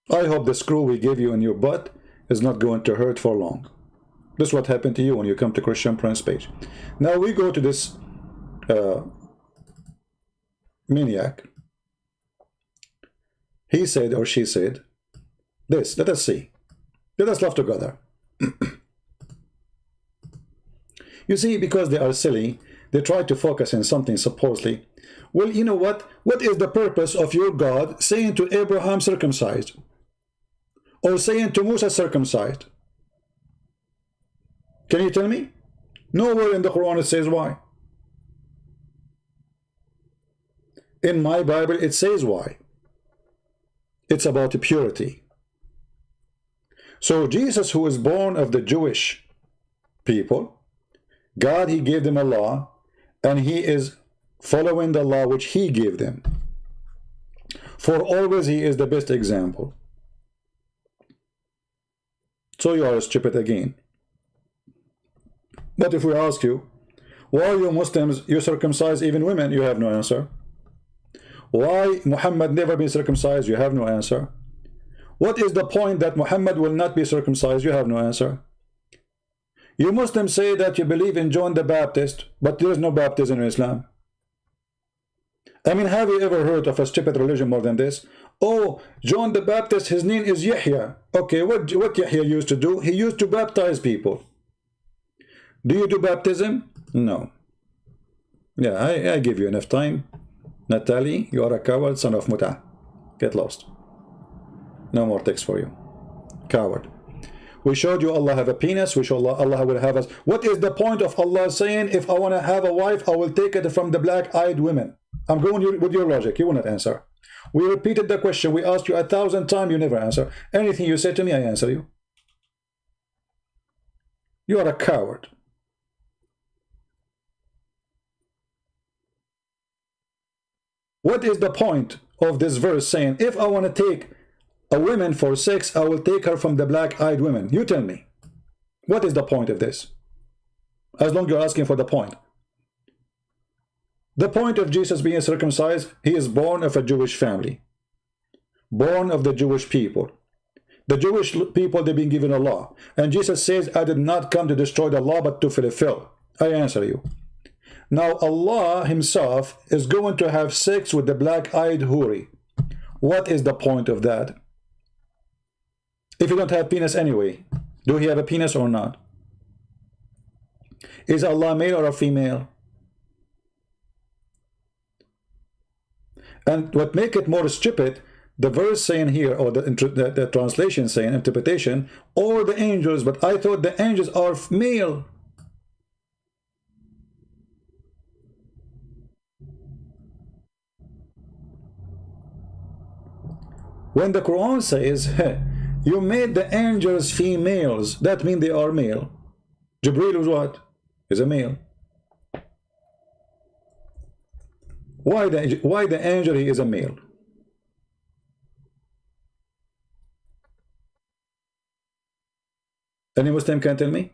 I hope the screw we gave you in your butt is not going to hurt for long. This is what happened to you when you come to Christian Prince page. Now we go to this maniac. He said or she said this. Let us see. Let us laugh together. You see, because they are silly, they try to focus on something supposedly. Well, you know what? What is the purpose of your God saying to Abraham circumcised? Or saying to Musa circumcised? Can you tell me? Nowhere in the Quran it says why. In my Bible, it says why. It's about purity. So Jesus, who is born of the Jewish people, God, he gave them a law, and he is following the law which he gave them. For always he is the best example. So you are stupid again. But if we ask you, why you Muslims, you circumcise even women, you have no answer. Why Muhammad never been circumcised, you have no answer. What is the point that Muhammad will not be circumcised, you have no answer. You Muslims say that you believe in John the Baptist, but there is no baptism in Islam. I mean, have you ever heard of a stupid religion more than this? Oh, John the Baptist, his name is Yahya. Okay, what Yahya used to do? He used to baptize people. Do you do baptism? No. Yeah, I give you enough time. Natalie, you are a coward, son of Muta. Get lost. No more text for you. Coward. We showed you Allah have a penis. We showed Allah will have us. What is the point of Allah saying, if I want to have a wife, I will take it from the black-eyed women? I'm going with your logic. You will not answer. We repeated the question. We asked you 1,000 times. You never answer. Anything you say to me, I answer you. You are a coward. What is the point of this verse saying, if I want to take a woman for sex, I will take her from the black-eyed women? You tell me. What is the point of this? As long as you're asking for the point. The point of Jesus being circumcised, he is born of a Jewish family. Born of the Jewish people. The Jewish people, they've been given a law. And Jesus says, I did not come to destroy the law, but to fulfill. I answer you. Now Allah himself is going to have sex with the black-eyed houri. What is the point of that? If you don't have penis anyway, do he have a penis or not? Is Allah male or a female? And what make it more stupid, the verse saying here, or the translation saying, interpretation, or the angels, but I thought the angels are male. When the Quran says, hey, you made the angels females, that means they are male. Jibreel was what? Is a male. Why the angel he is a male? Any Muslim can tell me?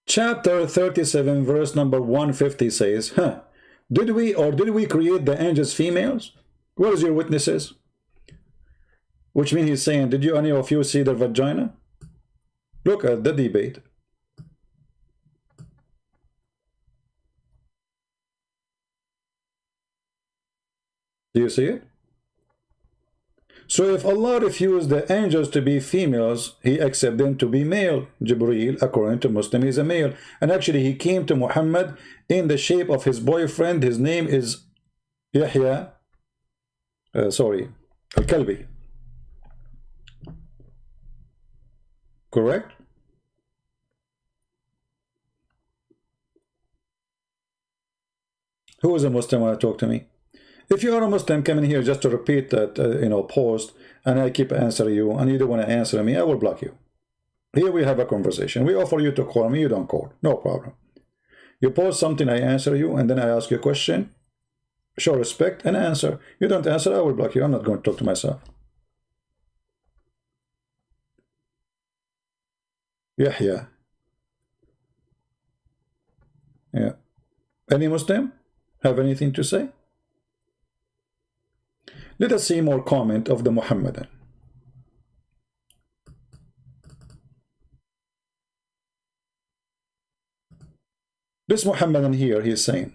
Chapter 37, verse number 150 says, did we create the angels females? What is your witnesses? Which means he's saying, did you any of you see their vagina? Look at the debate. Do you see it? So if Allah refused the angels to be females, he accepted them to be male. Jibreel, according to Muslim, is a male. And actually he came to Muhammad in the shape of his boyfriend. His name is Yahya, Al-Kalbi. Correct? Who is a Muslim when I talk to me? If you are a Muslim coming here just to repeat that post, and I keep answering you, and you don't want to answer me, I will block you. Here we have a conversation. We offer you to call me, you don't call. No problem. You post something, I answer you, and then I ask you a question. Show respect and answer. You don't answer, I will block you. I'm not going to talk to myself. Yahya. Yeah. Any Muslim have anything to say? Let us see more comment of the Muhammadan. This Muhammadan here, he is saying,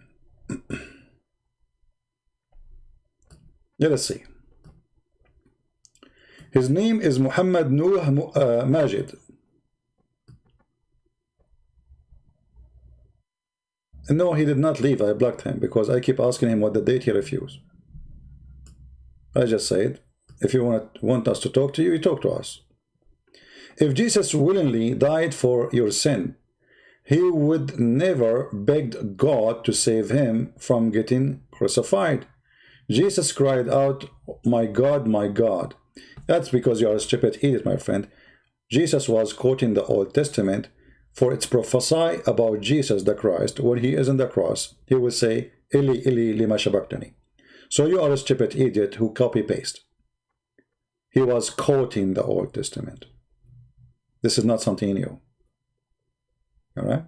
let us see. His name is Muhammad Nur Majid. No, he did not leave. I blocked him because I keep asking him what the date he refused. I just said, if you want us to talk to you, you talk to us. If Jesus willingly died for your sin, he would never begged God to save him from getting crucified. Jesus cried out, my God, That's because you are a stupid idiot, my friend. Jesus was quoting the Old Testament, for it's prophesy about Jesus the Christ. When he is on the cross, he will say, Eli, Eli, lima sabachthani. So you are a stupid idiot who copy-paste. He was quoting the Old Testament. This is not something new. All right?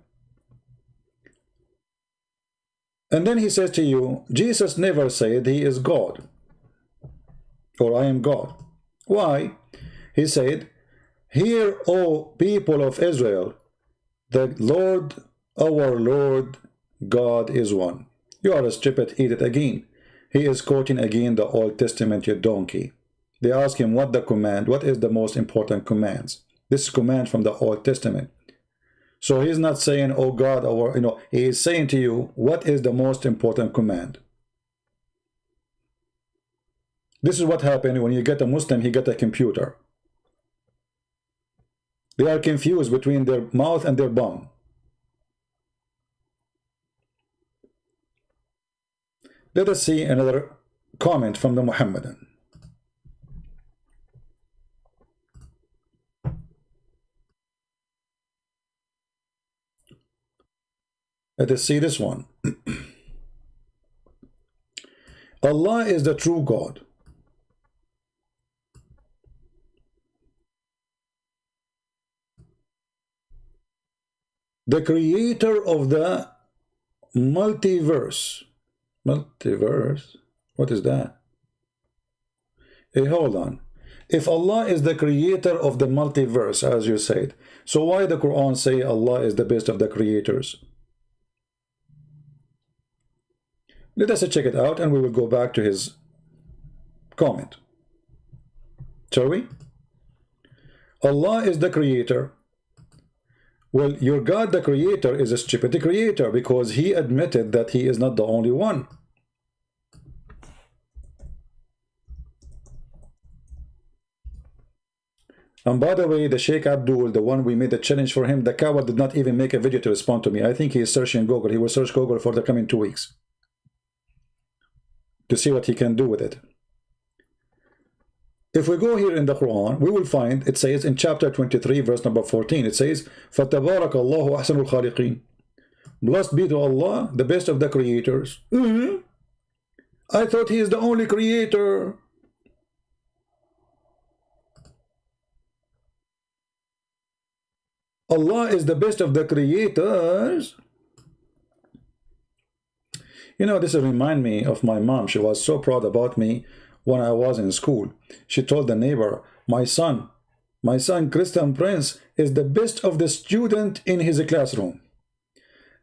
And then he says to you, Jesus never said he is God, or I am God. Why? He said, hear, O people of Israel, the Lord, our Lord, God is one. You are a stupid idiot again. He is quoting again the Old Testament, you donkey. They ask him what is the most important commands. This command from the Old Testament. So he's not saying, oh God, or he is saying to you, what is the most important command? This is what happened when you get a Muslim, he get a computer. They are confused between their mouth and their bum. Let us see another comment from the Muhammadan. Let us see this one. Allah is the true God. The creator of the multiverse. Multiverse? What is that? Hey, hold on. If Allah is the creator of the multiverse, as you said, so why the Quran say Allah is the best of the creators? Let us check it out and we will go back to his comment. Shall we? Allah is the creator. Well, your God, the creator, is a stupid creator because he admitted that he is not the only one. And by the way, the Sheikh Abdul, the one we made a challenge for him, the coward did not even make a video to respond to me. I think he is searching Google. He will search Google for the coming 2 weeks to see what he can do with it. If we go here in the Quran, we will find, it says in chapter 23, verse number 14, it says, فَتَبَارَكَ اللَّهُ أَحْسَنُ الْخَالِقِينَ. Blessed be to Allah, the best of the creators. I thought he is the only creator. Allah is the best of the creators. You know, this reminds me of my mom. She was so proud about me when I was in school. She told the neighbor, my son Christian Prince is the best of the student in his classroom.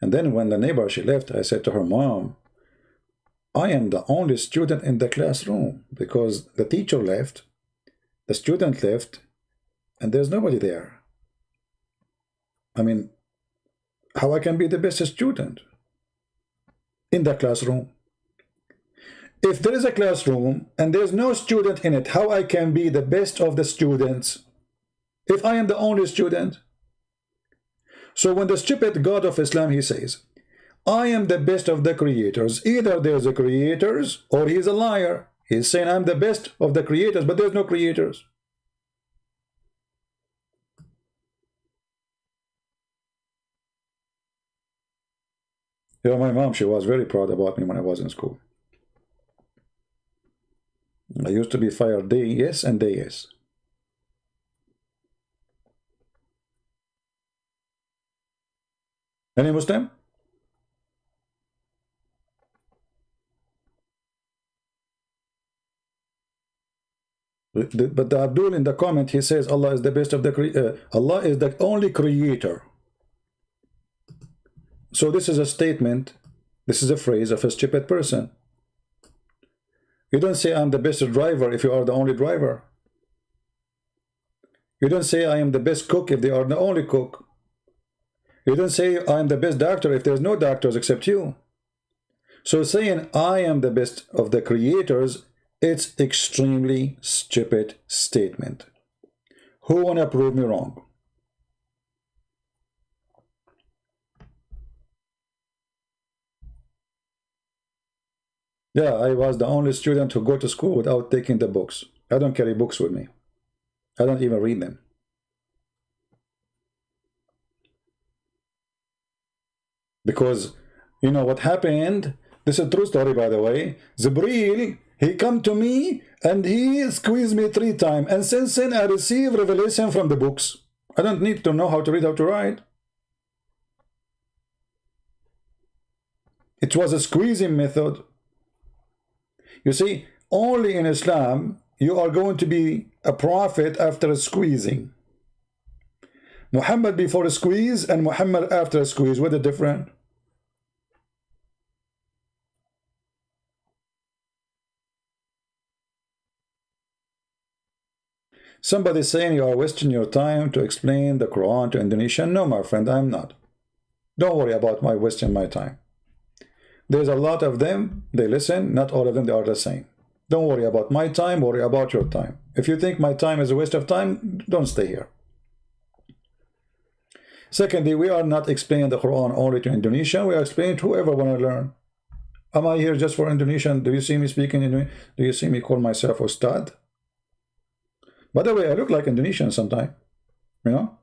And then when the neighbor, she left, I said to her, Mom, I am the only student in the classroom because the teacher left, the student left, and there's nobody there. I mean, how I can be the best student in the classroom? If there is a classroom and there's no student in it, how I can be the best of the students if I am the only student? So when the stupid God of Islam, he says, I am the best of the creators, either there's a creators or he's a liar. He's saying I'm the best of the creators, but there's no creators. Yeah, my mom, she was very proud about me when I was in school. I used to be fired day yes and day yes. Any Muslim? But the Abdul in the comment, he says Allah is the best of the Allah is the only creator. So this is a statement, this is a phrase of a stupid person. You don't say I'm the best driver if you are the only driver. You don't say I am the best cook if they are the only cook. You don't say I am the best doctor if there's no doctors except you. So saying I am the best of the creators, it's extremely stupid statement. Who wanna prove me wrong? Yeah, I was the only student to go to school without taking the books. I don't carry books with me. I don't even read them. Because, you know what happened? This is a true story, by the way. Jibreel, he come to me and he squeezed me 3 times. And since then, I receive revelation from the books. I don't need to know how to read, how to write. It was a squeezing method. You see, only in Islam, you are going to be a prophet after a squeezing. Muhammad before a squeeze and Muhammad after a squeeze, what the difference? Somebody saying you are wasting your time to explain the Quran to Indonesian. No, my friend, I'm not. Don't worry about my wasting my time. There's a lot of them, they listen, not all of them, they are the same. Don't worry about my time, worry about your time. If you think my time is a waste of time, don't stay here. Secondly, we are not explaining the Quran only to Indonesian, we are explaining to whoever want to learn. Am I here just for Indonesian? Do you see me speaking Indonesian? Do you see me call myself Ustad? By the way, I look like Indonesian sometimes, you know?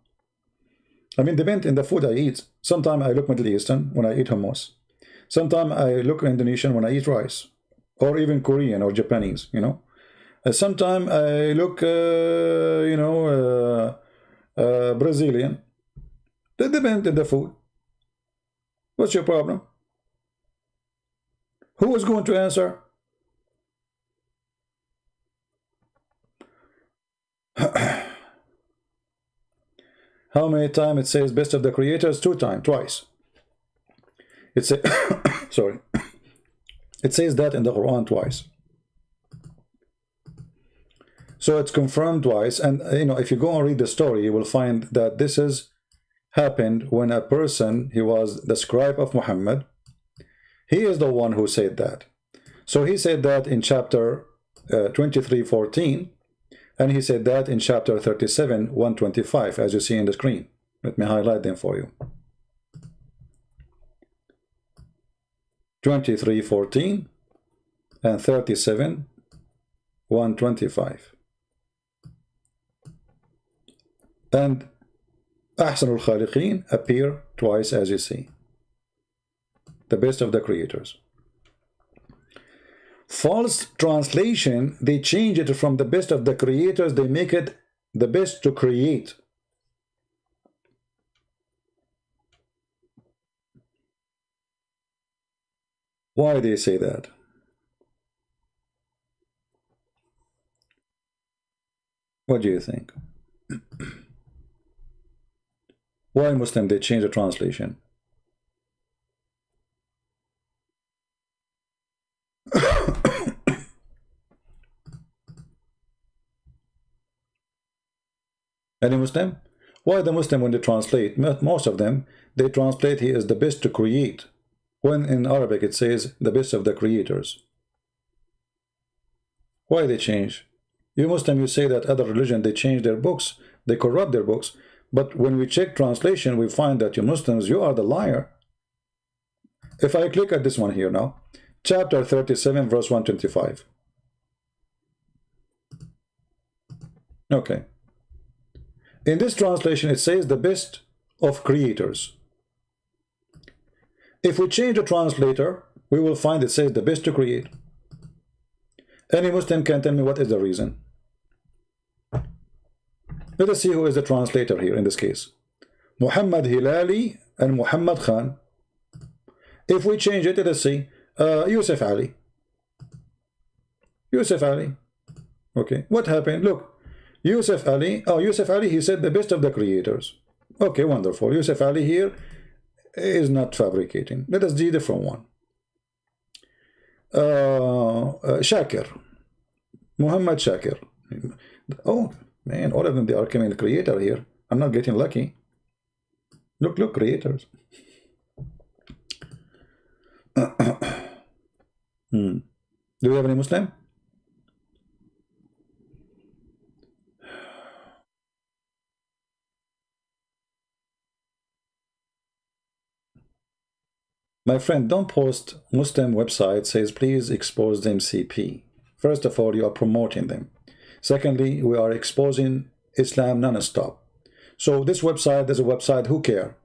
I mean, depends in the food I eat. Sometimes I look Middle Eastern when I eat hummus. Sometimes I look Indonesian when I eat rice, or even Korean or Japanese, you know. Sometimes I look, Brazilian. That depends on the food. What's your problem? Who is going to answer? How many times it says best of the creators? 2 times, twice. It says, sorry, it says that in the Quran twice. So it's confirmed twice, and you know, if you go and read the story, you will find that this is happened when a person, he was the scribe of Muhammad. He is the one who said that. So he said that in chapter 23:14, and he said that in chapter 37:125, as you see in the screen. Let me highlight them for you. 23:14 and 37:125. And Ahsanul Khaliqeen appear twice, as you see. The best of the creators. False translation, they change it from the best of the creators, they make it the best to create. Why they say that? What do you think? Why Muslim they change the translation? Any Muslim? Why the Muslim when they translate, most of them, they translate he is the best to create, when in Arabic it says the best of the creators. Why they change? You Muslim, you say that other religion, they change their books, they corrupt their books, but when we check translation, we find that you Muslims, you are the liar. If I click at this one here now, chapter 37, verse 125. Okay. In this translation, it says the best of creators. If we change the translator, we will find it says the best to create. Any Muslim can tell me what is the reason. Let us see who is the translator here in this case. Muhammad Hilali and Muhammad Khan. If we change it, let us see. Yusuf Ali. Yusuf Ali. Okay, what happened? Look. Yusuf Ali, Yusuf Ali, he said the best of the creators. Okay, wonderful. Yusuf Ali here is not fabricating. Let us do a different one. Shakir. Muhammad Shakir. Oh, man, all of them, they are coming the creator here. I'm not getting lucky. Look, creators. Do we have any Muslim? My friend, don't post Muslim website says please expose them CP. First of all, you are promoting them. Secondly, we are exposing Islam non-stop. So this website, there's a website, who care?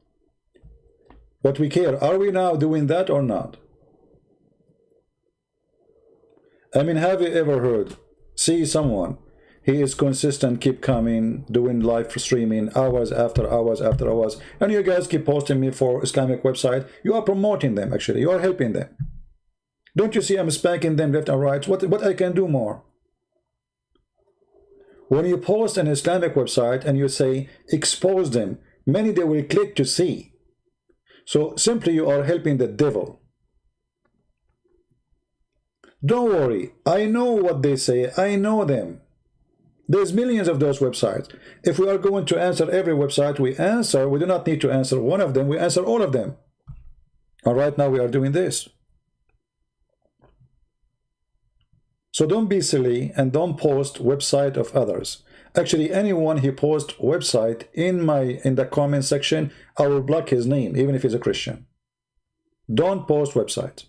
What we care, are we now doing that or not? I mean, have you ever heard, see someone, he is consistent, keep coming, doing live streaming hours after hours after hours, and you guys keep posting me for Islamic website. You are promoting them, actually. You are helping them. Don't you see I'm spanking them left and right? What I can do more? When you post an Islamic website and you say, expose them, many they will click to see. So simply you are helping the devil. Don't worry, I know what they say, I know them. There's millions of those websites. If we are going to answer every website we answer, we do not need to answer one of them, we answer all of them. And right now we are doing this. So don't be silly and don't post website of others. Actually, anyone who posts website in the comment section, I will block his name, even if he's a Christian. Don't post websites.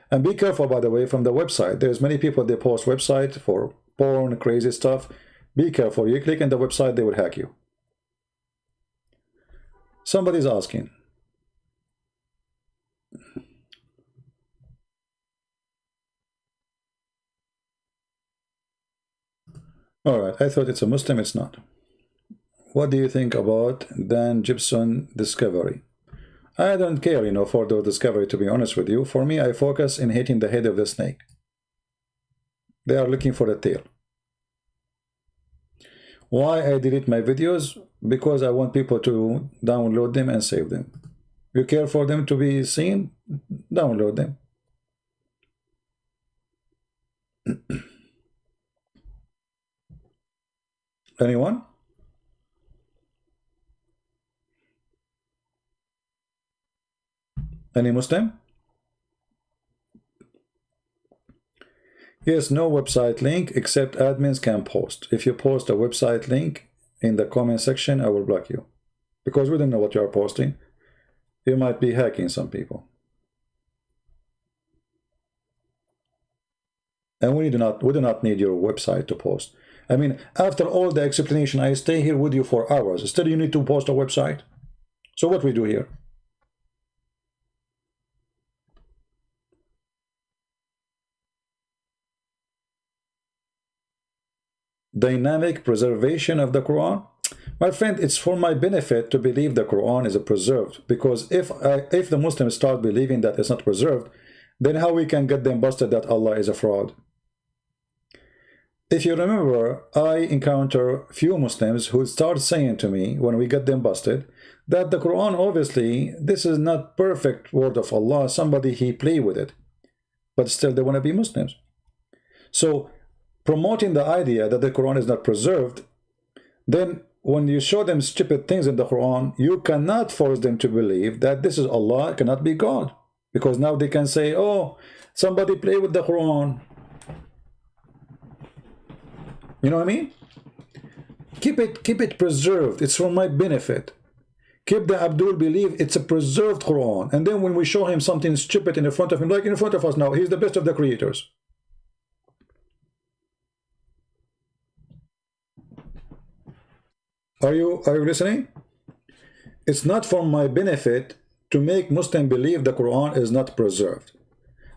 And be careful, by the way, from the website. There's many people, they post website for porn, crazy stuff. Be careful. You click on the website, they will hack you. Somebody's asking. All right, I thought it's a Muslim, it's not. What do you think about Dan Gibson discovery? I don't care, you know, for the discovery, to be honest with you. For me, I focus in hitting the head of the snake. They are looking for the tail. Why I delete my videos? Because I want people to download them and save them. You care for them to be seen? Download them. Anyone? Any Muslim? Yes, no website link except admins can post. If you post a website link in the comment section, I will block you. Because we don't know what you are posting. You might be hacking some people. And we do not need your website to post. I mean, after all the explanation, I stay here with you for hours. Still, you need to post a website. So what we do here? Dynamic preservation of the Quran. My friend, it's for my benefit to believe the Quran is preserved. Because if the Muslims start believing that it's not preserved, then how we can get them busted that Allah is a fraud? If you remember, I encounter few Muslims who start saying to me when we get them busted that the Quran, obviously, this is not perfect word of Allah. Somebody he play with it, but still they want to be Muslims. So promoting the idea that the Quran is not preserved, then when you show them stupid things in the Quran, you cannot force them to believe that this is Allah, it cannot be God, because now they can say, oh, somebody play with the Quran. You know what I mean? Keep it preserved. It's for my benefit. Keep the Abdul believe it's a preserved Quran. And then when we show him something stupid in front of him, like in front of us now, he's the best of the creators. Are you listening? It's not for my benefit to make Muslim believe the Quran is not preserved.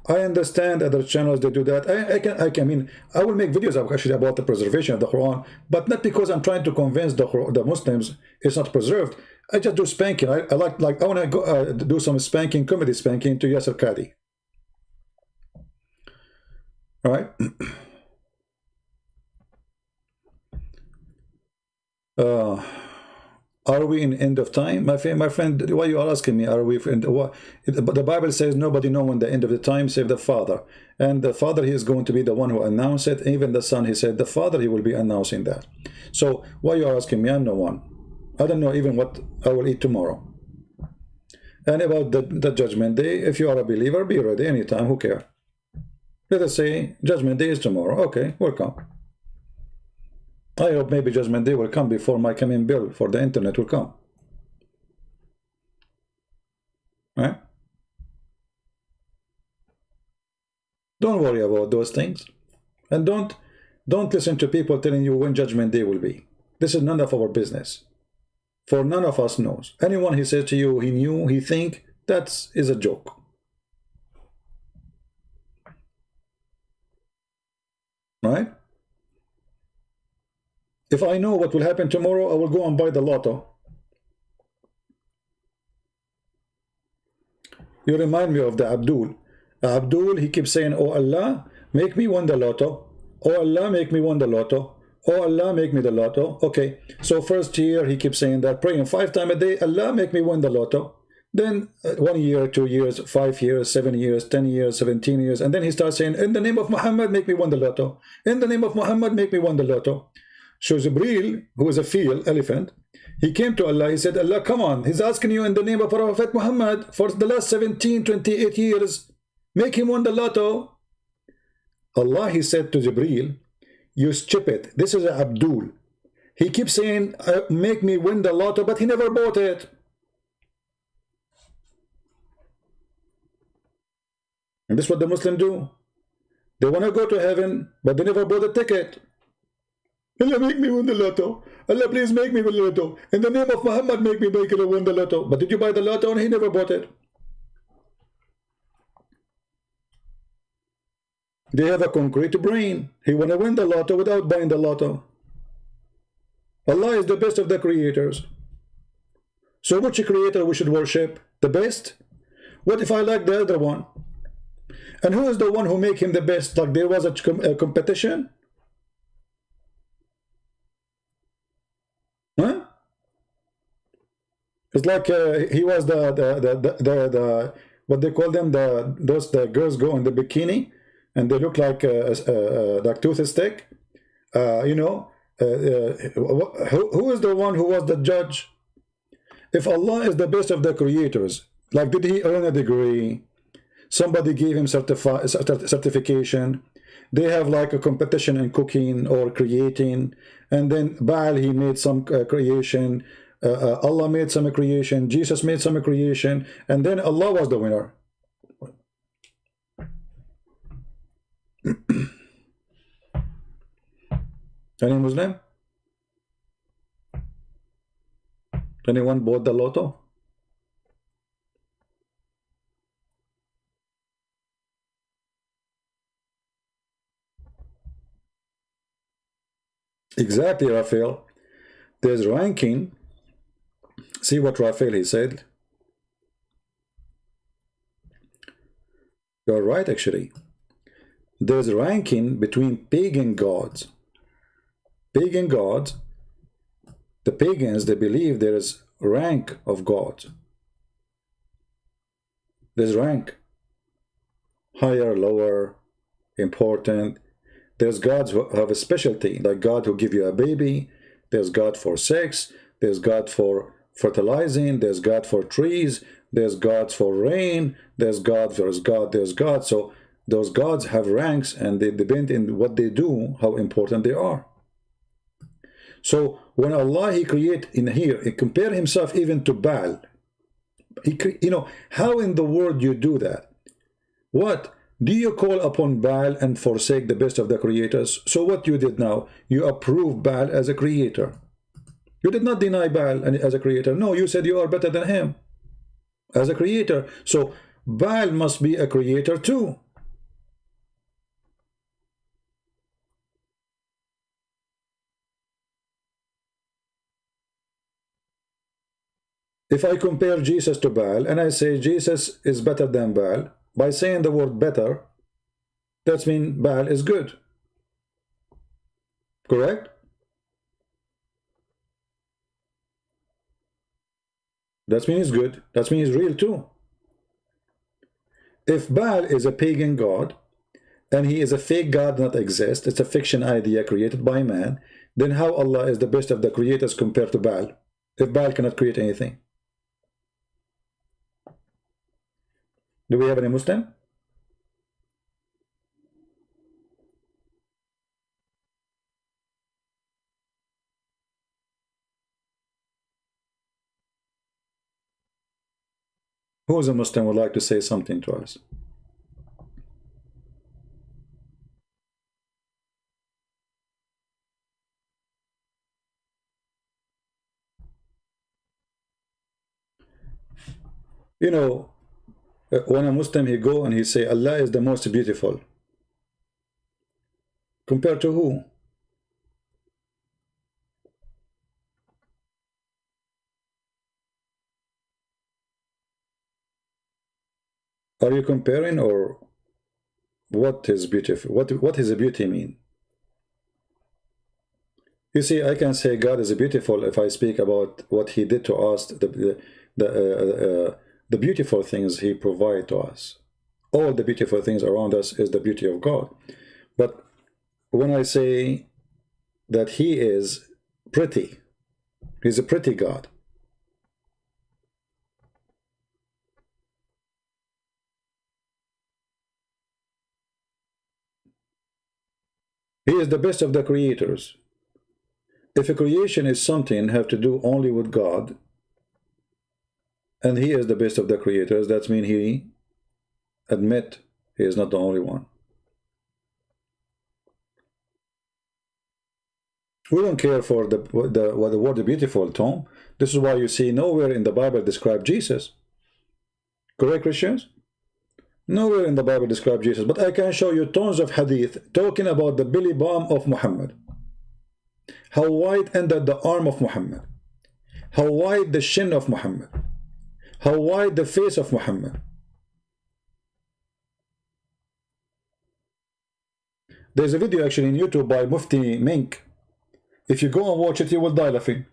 I understand other channels, they do that. I mean, I will make videos actually about the preservation of the Quran, but not because I'm trying to convince the Muslims it's not preserved. I just do spanking. I want to go do some spanking, comedy spanking to Yasser Qadi. All right? Are we in end of time? My friend, why you are asking me, are we in what? The Bible says nobody knows when the end of the time save the Father. And the Father, he is going to be the one who announced it. Even the Son, he said, the Father, he will be announcing that. So why you are asking me? I'm no one. I don't know even what I will eat tomorrow. And about the judgment day, if you are a believer, be ready anytime, who cares? Let us say judgment day is tomorrow. Okay, welcome. I hope maybe judgment day will come before my coming bill for the internet will come. Right? Don't worry about those things. And don't listen to people telling you when judgment day will be. This is none of our business. For none of us knows. Anyone he says to you he knew, he think, that is a joke. Right? If I know what will happen tomorrow, I will go and buy the lotto. You remind me of the Abdul. Abdul, he keeps saying, oh Allah, make me win the lotto. Oh Allah, make me win the lotto. Oh Allah, make me the lotto. Okay, so first year he keeps saying that, praying 5 times a day, Allah, make me win the lotto. Then 1 year, 2 years, 5 years, 7 years, 10 years, 17 years, and then he starts saying, in the name of Muhammad, make me win the lotto. In the name of Muhammad, make me win the lotto. So Jibreel, who is a field elephant, he came to Allah, he said, Allah, come on, he's asking you in the name of Prophet Muhammad for the last 17, 28 years, make him win the lotto. Allah, he said to Jibreel, you stupid, this is Abdul. He keeps saying, make me win the lotto, but he never bought it. And this is what the Muslims do. They want to go to heaven, but they never bought a ticket. Allah, make me win the lotto. Allah, please make me win the lotto. In the name of Muhammad, make me win the lotto. But did you buy the lotto? And he never bought it. They have a concrete brain. He want to win the lotto without buying the lotto. Allah is the best of the creators. So which creator we should worship? The best? What if I like the other one? And who is the one who make him the best? Like there was a competition? Huh? It's like he was the what they call them, the girls go in the bikini and they look like toothstick. You know, who is the one who was the judge? If Allah is the best of the creators, like did he earn a degree? Somebody gave him certification. They have like a competition in cooking or creating, and then Baal, he made some creation, Allah made some creation, Jesus made some creation, and then Allah was the winner. Any Muslim? Anyone bought the lotto? Exactly, Raphael. There's ranking. See what Raphael he said. You're right, actually. There's ranking between pagan gods. Pagan gods, the pagans, they believe there is rank of gods. There's rank. Higher, lower, important. There's gods who have a specialty, like God who give you a baby. There's God for sex. There's God for fertilizing. There's God for trees. There's gods for rain. There's God, there's God, there's God. So those gods have ranks, and they depend in what they do, how important they are. So when Allah, he create in here, he compare himself even to Baal. You know, how in the world you do that? What? Do you call upon Baal and forsake the best of the creators? So what you did now, you approve Baal as a creator. You did not deny Baal as a creator. No, you said you are better than him as a creator. So Baal must be a creator too. If I compare Jesus to Baal and I say Jesus is better than Baal, by saying the word better, that means Baal is good. Correct? That means he's good. That means he's real too. If Baal is a pagan god, and he is a fake god, not exist, it's a fiction idea created by man, then how Allah is the best of the creators compared to Baal, if Baal cannot create anything? Do we have any Muslim? Who is a Muslim would like to say something to us? You know, when a Muslim, he go and he say Allah is the most beautiful. Compared to who? Are you comparing, or what is beautiful? What is a beauty mean? You see, I can say God is beautiful if I speak about what He did to us, the beautiful things He provide to us. All the beautiful things around us is the beauty of God. But when I say that He is pretty, He's a pretty God. He is the best of the creators. If a creation is something have to do only with God, and He is the best of the creators, that means He admit He is not the only one. We don't care for the word beautiful, Tom. This is why you see nowhere in the Bible describe Jesus. Correct, Christians? Nowhere in the Bible describe Jesus, but I can show you tons of hadith talking about the belly bump of Muhammad. How wide ended the arm of Muhammad. How wide the shin of Muhammad. How wide the face of Muhammad. There's a video actually in YouTube by Mufti Mink. If you go and watch it, you will die laughing.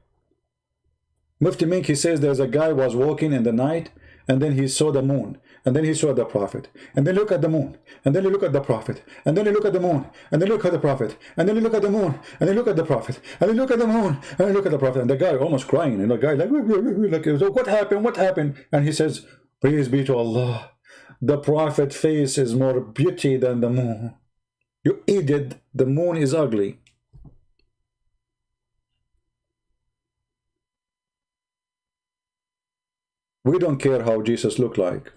Mufti Mink, he says there's a guy was walking in the night, and then he saw the moon, and then he saw the prophet, and then look at the moon, and then he look at the prophet, and then he look at the moon, and then look at the prophet, and then he look at the moon, and then look at the prophet, and then look at the moon, and then look at the prophet, and the guy almost crying, and the guy like so what happened, what happened? And he says, praise be to Allah, the prophet's face is more beauty than the moon. You idiot, the moon is ugly. We don't care how Jesus looked like.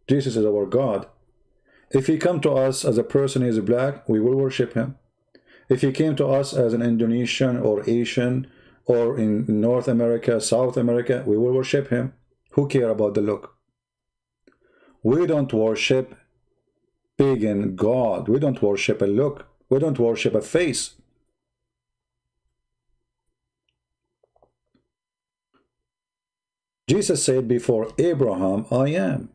Jesus is our God. If He come to us as a person who is black, we will worship Him. If He came to us as an Indonesian or Asian or in North America, South America, we will worship Him. Who care about the look? We don't worship pagan God. We don't worship a look. We don't worship a face. Jesus said, before Abraham, I am.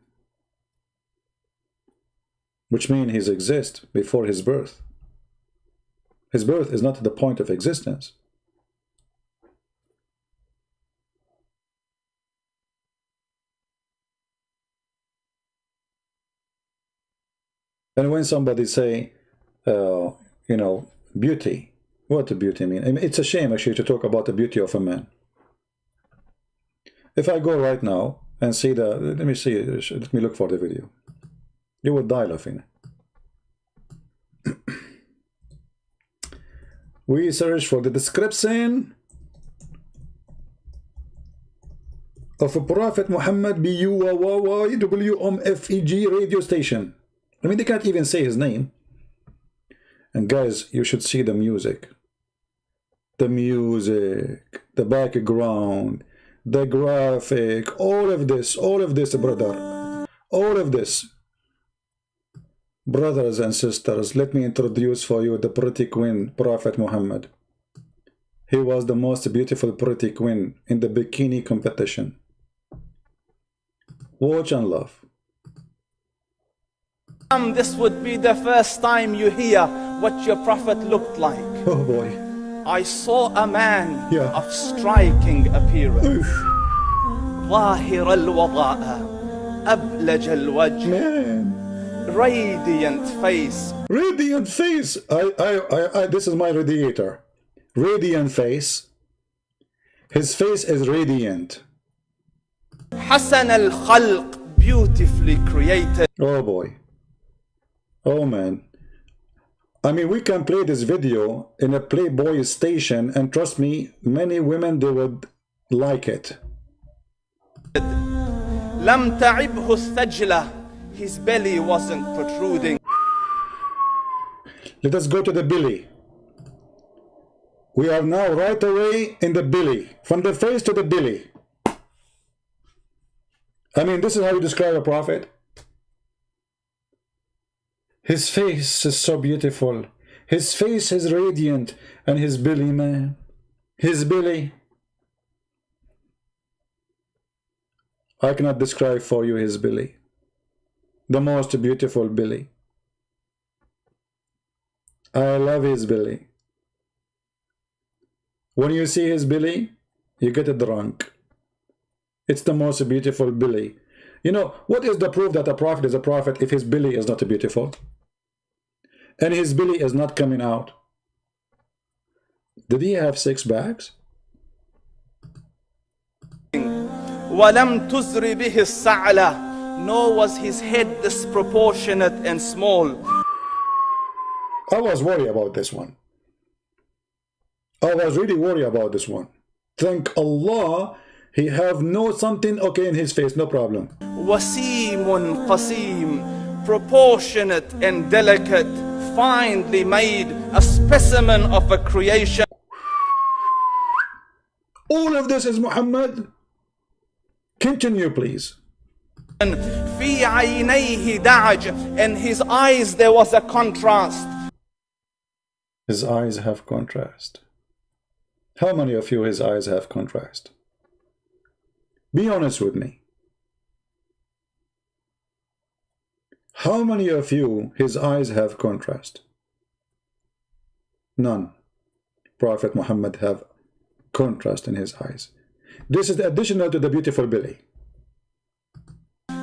Which means He exists before His birth. His birth is not the point of existence. And when somebody say, you know, beauty, what does beauty mean? I mean, it's a shame actually to talk about the beauty of a man. If I go right now and see the, let me see, let me look for the video. You would die laughing. We search for the description of a Prophet Muhammad BUWWFEG radio station. I mean, they can't even say his name. And guys, you should see the music. The music, the background, the graphic, all of this, brother. All of this. Brothers and sisters, let me introduce for you the pretty queen, Prophet Muhammad. He was the most beautiful pretty queen in the bikini competition. Watch and laugh. This would be the first time you hear what your prophet looked like. Oh boy. I saw a man Yeah. of striking appearance. ظاهر الوضاء أبلج الوجه. Man. Radiant face. Radiant face. This is my radiator. Radiant face. His face is radiant. حسن الخلق. Beautifully created. Oh boy. Oh man. I mean, we can play this video in a Playboy station, and trust me, many women, they would like it. لم تعبه الثجلة. His belly wasn't protruding. Let us go to the belly. We are now right away in the belly. From the face to the belly. I mean, this is how you describe a prophet? His face is so beautiful. His face is radiant. And his belly, man. His belly. I cannot describe for you his belly. The most beautiful belly. I love his belly. When you see his belly, you get drunk. It's the most beautiful belly. You know, what is the proof that a prophet is a prophet if his belly is not beautiful? And his belly is not coming out? Did he have 6 bags? وَلَمْ تُزْرِ بِهِ السَّعْلَةِ, nor was his head disproportionate and small. I was worried about this one. I was really worried about this one. Thank Allah, he have no something okay in his face, no problem. وَسِيمٌ قَسِيم, proportionate and delicate, finely made, a specimen of a creation. All of this is Muhammad. Continue, please. فِي عَيْنَيْهِ دَعَجْ, in his eyes there was a contrast. His eyes have contrast. How many of you his eyes have contrast? Be honest with me. How many of you his eyes have contrast? None. Prophet Muhammad have contrast in his eyes. This is additional to the beautiful belly.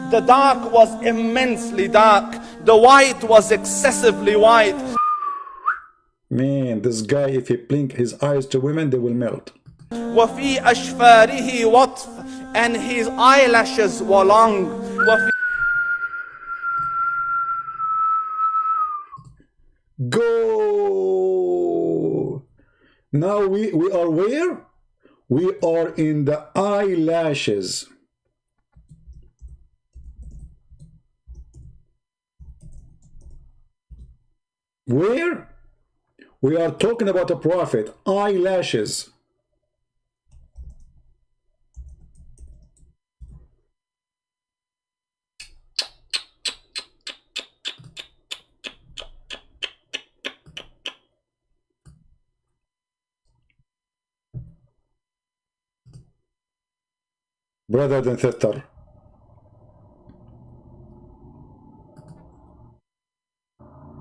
The dark was immensely dark. The white was excessively white. Man, this guy, if he blink his eyes to women, they will melt. وَفِي أَشْفَارِهِ وَطْفٌ, and his eyelashes were long. Go! Now we are where? We are in the eyelashes. Where? We are talking about a prophet, eyelashes. Brother and sister,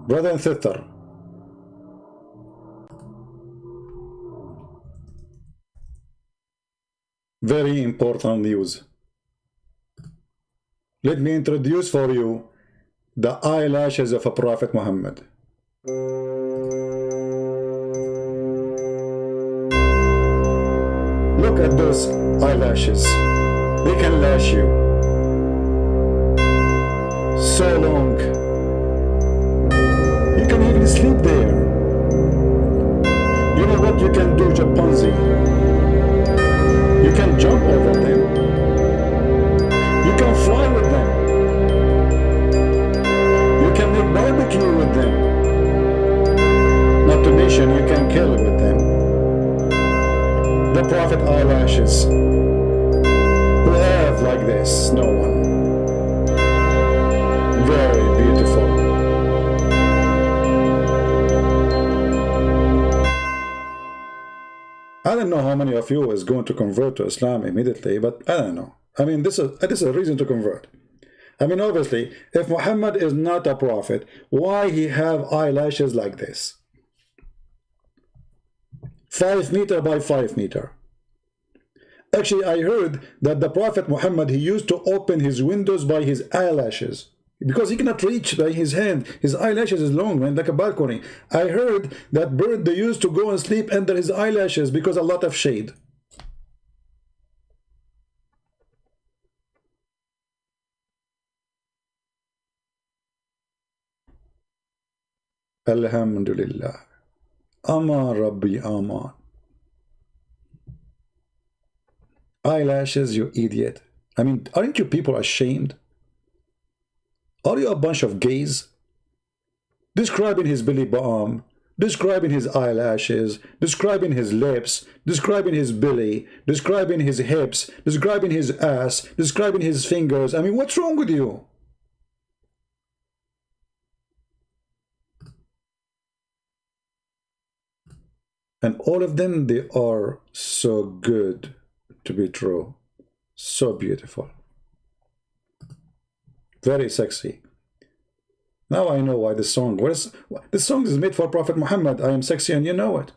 brother and sister, very important news. Let me introduce for you the eyelashes of a Prophet Muhammad. Look at those eyelashes. They can lash you so long. You can even sleep there. You know what you can do, Japanzi? You can jump over them. You can fly with them. You can make barbecue with them. Not to mention you can kill with them. The Prophet eyelashes. Who have like this? No one. Very beautiful. I don't know how many of you is going to convert to Islam immediately, but I don't know. I mean, this is a reason to convert. I mean, obviously, if Muhammad is not a prophet, why he have eyelashes like this? 5 meter by 5 meter. Actually, I heard that the Prophet Muhammad, he used to open his windows by his eyelashes. Because he cannot reach by his hand. His eyelashes is long, man, like a balcony. I heard that bird, they used to go and sleep under his eyelashes because a lot of shade. Alhamdulillah. Aman Rabbi Aman. Eyelashes, you idiot. I mean, aren't you people ashamed? Are you a bunch of gays? Describing his belly bottom, describing his eyelashes, describing his lips, describing his belly, describing his hips, describing his ass, describing his fingers. I mean, what's wrong with you? And all of them, they are so good to be true. So beautiful. Very sexy. Now I know why this song, this song is made for Prophet Muhammad. I am sexy and you know it.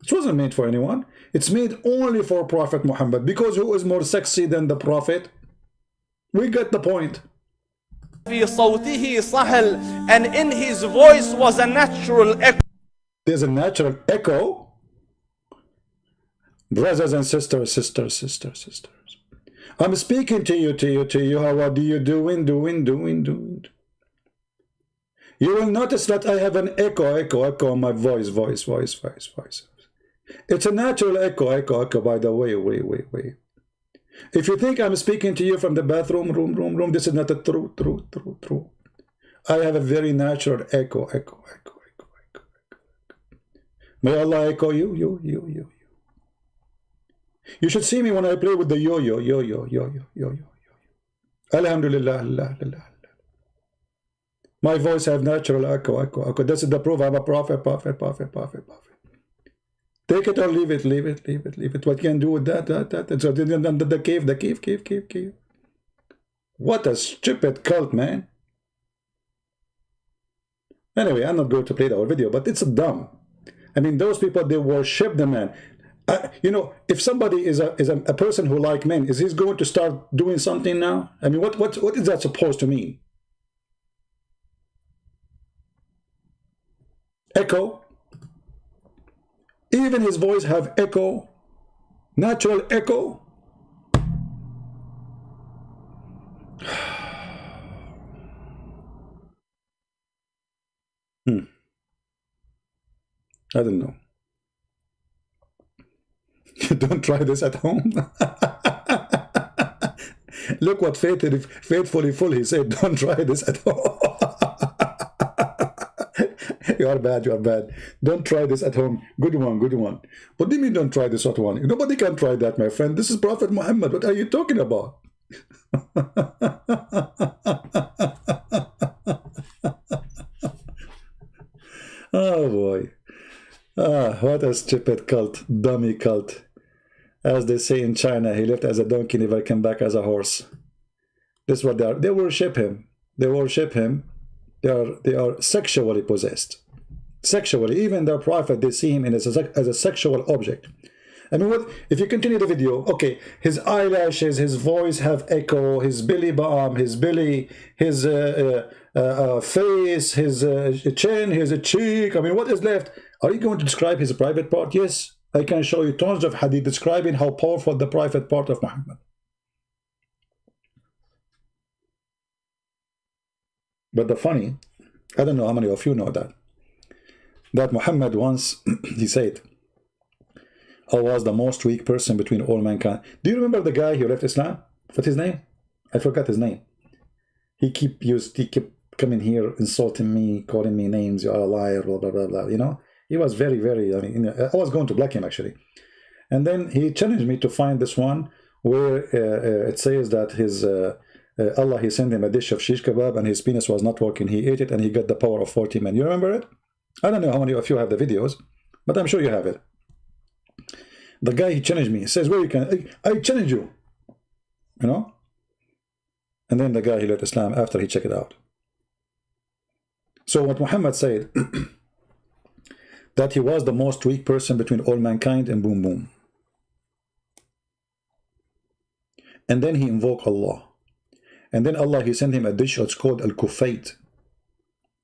It wasn't made for anyone. It's made only for Prophet Muhammad, because who is more sexy than the Prophet? We get the point. في صوته صهل, and in his voice was a natural echo. There's a natural echo. Brothers and sisters. I'm speaking to you. How are you doing? You will notice that I have an echo on my voice. It's a natural echo, by the way. If you think I'm speaking to you from the bathroom, room, this is not a true. I have a very natural echo. May Allah echo you. You should see me when I play with the yo-yo. Alhamdulillah. My voice have natural echo. This is the proof I'm a prophet. Take it or leave it. What can you do with that? So the cave. What a stupid cult, man. Anyway, I'm not going to play the whole video, but it's dumb. I mean, those people, they worship the man. You know, if somebody is a person who like men, is he going to start doing something now? I mean, what is that supposed to mean? Echo. Even his voice have echo. Natural echo. I don't know. Don't try this at home. Look what faithfully full he said. Don't try this at home. You are bad. Don't try this at home. Good one. What do you mean don't try this at home? Nobody can try that, my friend. This is Prophet Muhammad. What are you talking about? Oh boy. What a stupid cult. Dummy cult. As they say in China, he left as a donkey, never came back as a horse. This is what they are. They worship him. They are sexually possessed. Sexually. Even their prophet, they see him as a sexual object. I mean, what if you continue the video? Okay, his eyelashes, his voice have echo, his belly bump, his belly, his face, his chin, his cheek. I mean, what is left? Are you going to describe his private part? Yes, I can show you tons of hadith describing how powerful the private part of Muhammad. But the funny, I don't know how many of you know that Muhammad once, he said, I was the most weak person between all mankind. Do you remember the guy who left Islam? What's his name? I forgot his name. He kept coming here, insulting me, calling me names, you are a liar, blah, blah, blah, blah. You know, he was very, very, I mean, I was going to block him actually. And then he challenged me to find this one where it says that his, Allah, he sent him a dish of shish kebab and his penis was not working. He ate it and he got the power of 40 men. You remember it? I don't know how many of you have the videos, but I'm sure you have it. The guy, he challenged me. He says, well, you can, I challenge you. You know? And then the guy, he left Islam after he checked it out. So what Muhammad said, that he was the most weak person between all mankind, and boom, boom. And then he invoked Allah. And then Allah, he sent him a dish, it's called Al-Kufayt.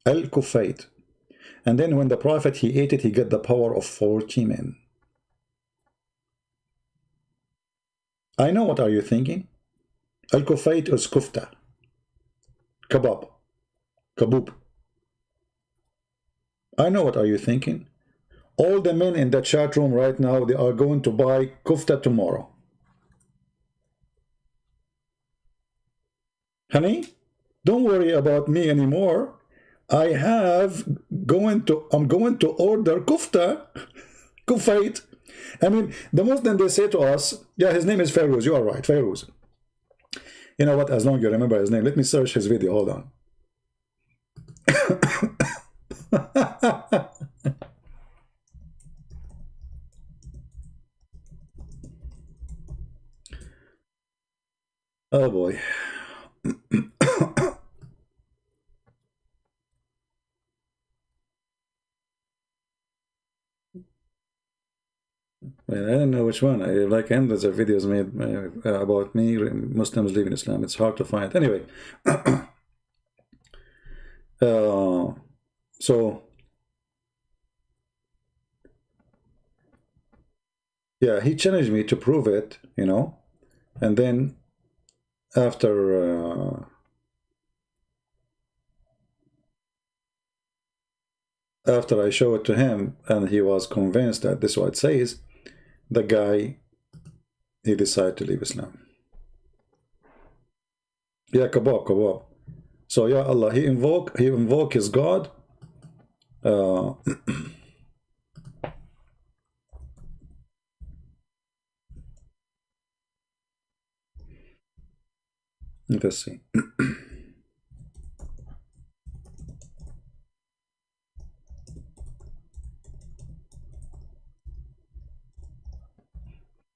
Al-Kufayt. And then when the Prophet, he ate it, he got the power of 40 men. I know what are you thinking. Al-Kufayt is kufta. Kebab. Kaboob. I know what are you thinking. All the men in the chat room right now, they are going to buy kufta tomorrow. Honey, don't worry about me anymore. I have going to order kufta, kufait. I mean, the Muslim, they say to us, yeah, his name is Fairuz. You are right, Fairuz. You know what? As long as you remember his name, let me search his video. Hold on. Oh boy. I don't know which one. I like hundreds of videos made about me, Muslims leaving Islam. It's hard to find. Anyway, so yeah, he challenged me to prove it, you know, and then after I show it to him, and he was convinced that this is what it says, the guy, he decided to leave Islam. Yeah, kebab. So yeah, Allah, he invoke his God. Let's see.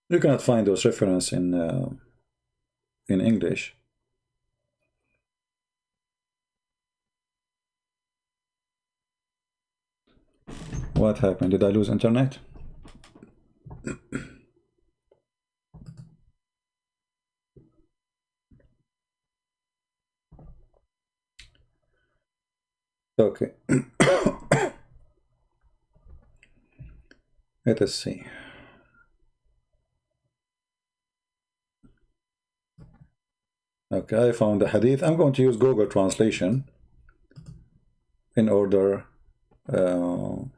You cannot find those references in English. What happened? Did I lose internet? Okay. Let us see. Okay, I found the hadith. I'm going to use Google Translation in order the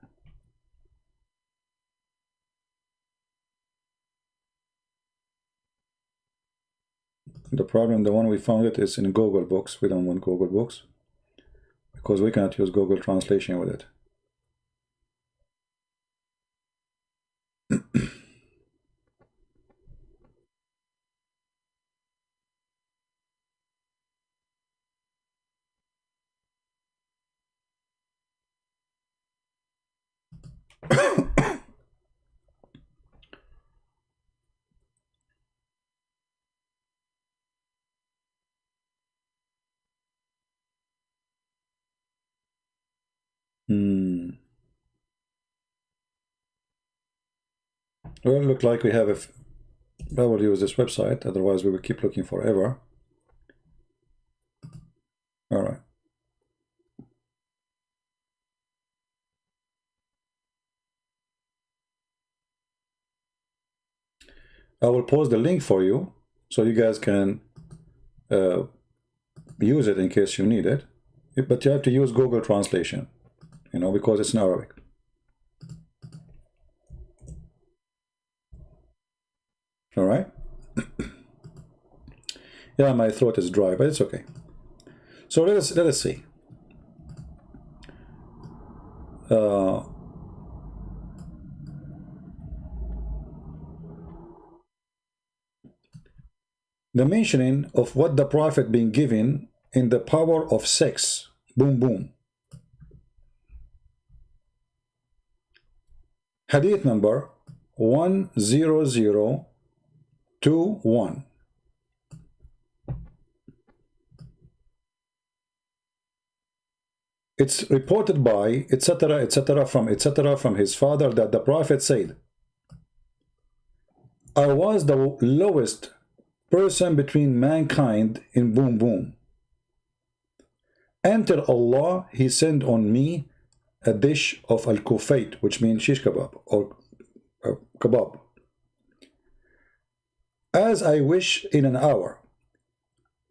problem, the one we found it is in Google Books. We don't want Google Books because we cannot use Google Translation with it. Well, look like we have I will use this website, otherwise we will keep looking forever. All right. I will post the link for you so you guys can use it in case you need it. But you have to use Google Translation, you know, because it's in Arabic. All right. Yeah, my throat is dry, but it's okay. So let us see. The mentioning of what the Prophet been given in the power of sex. Boom, boom. Hadith number 10021. It's reported by etc. from his father that the Prophet said, I was the lowest person between mankind in boom boom. Until Allah, he sent on me a dish of al-kufait, which means shish kebab or kebab. As I wish in an hour,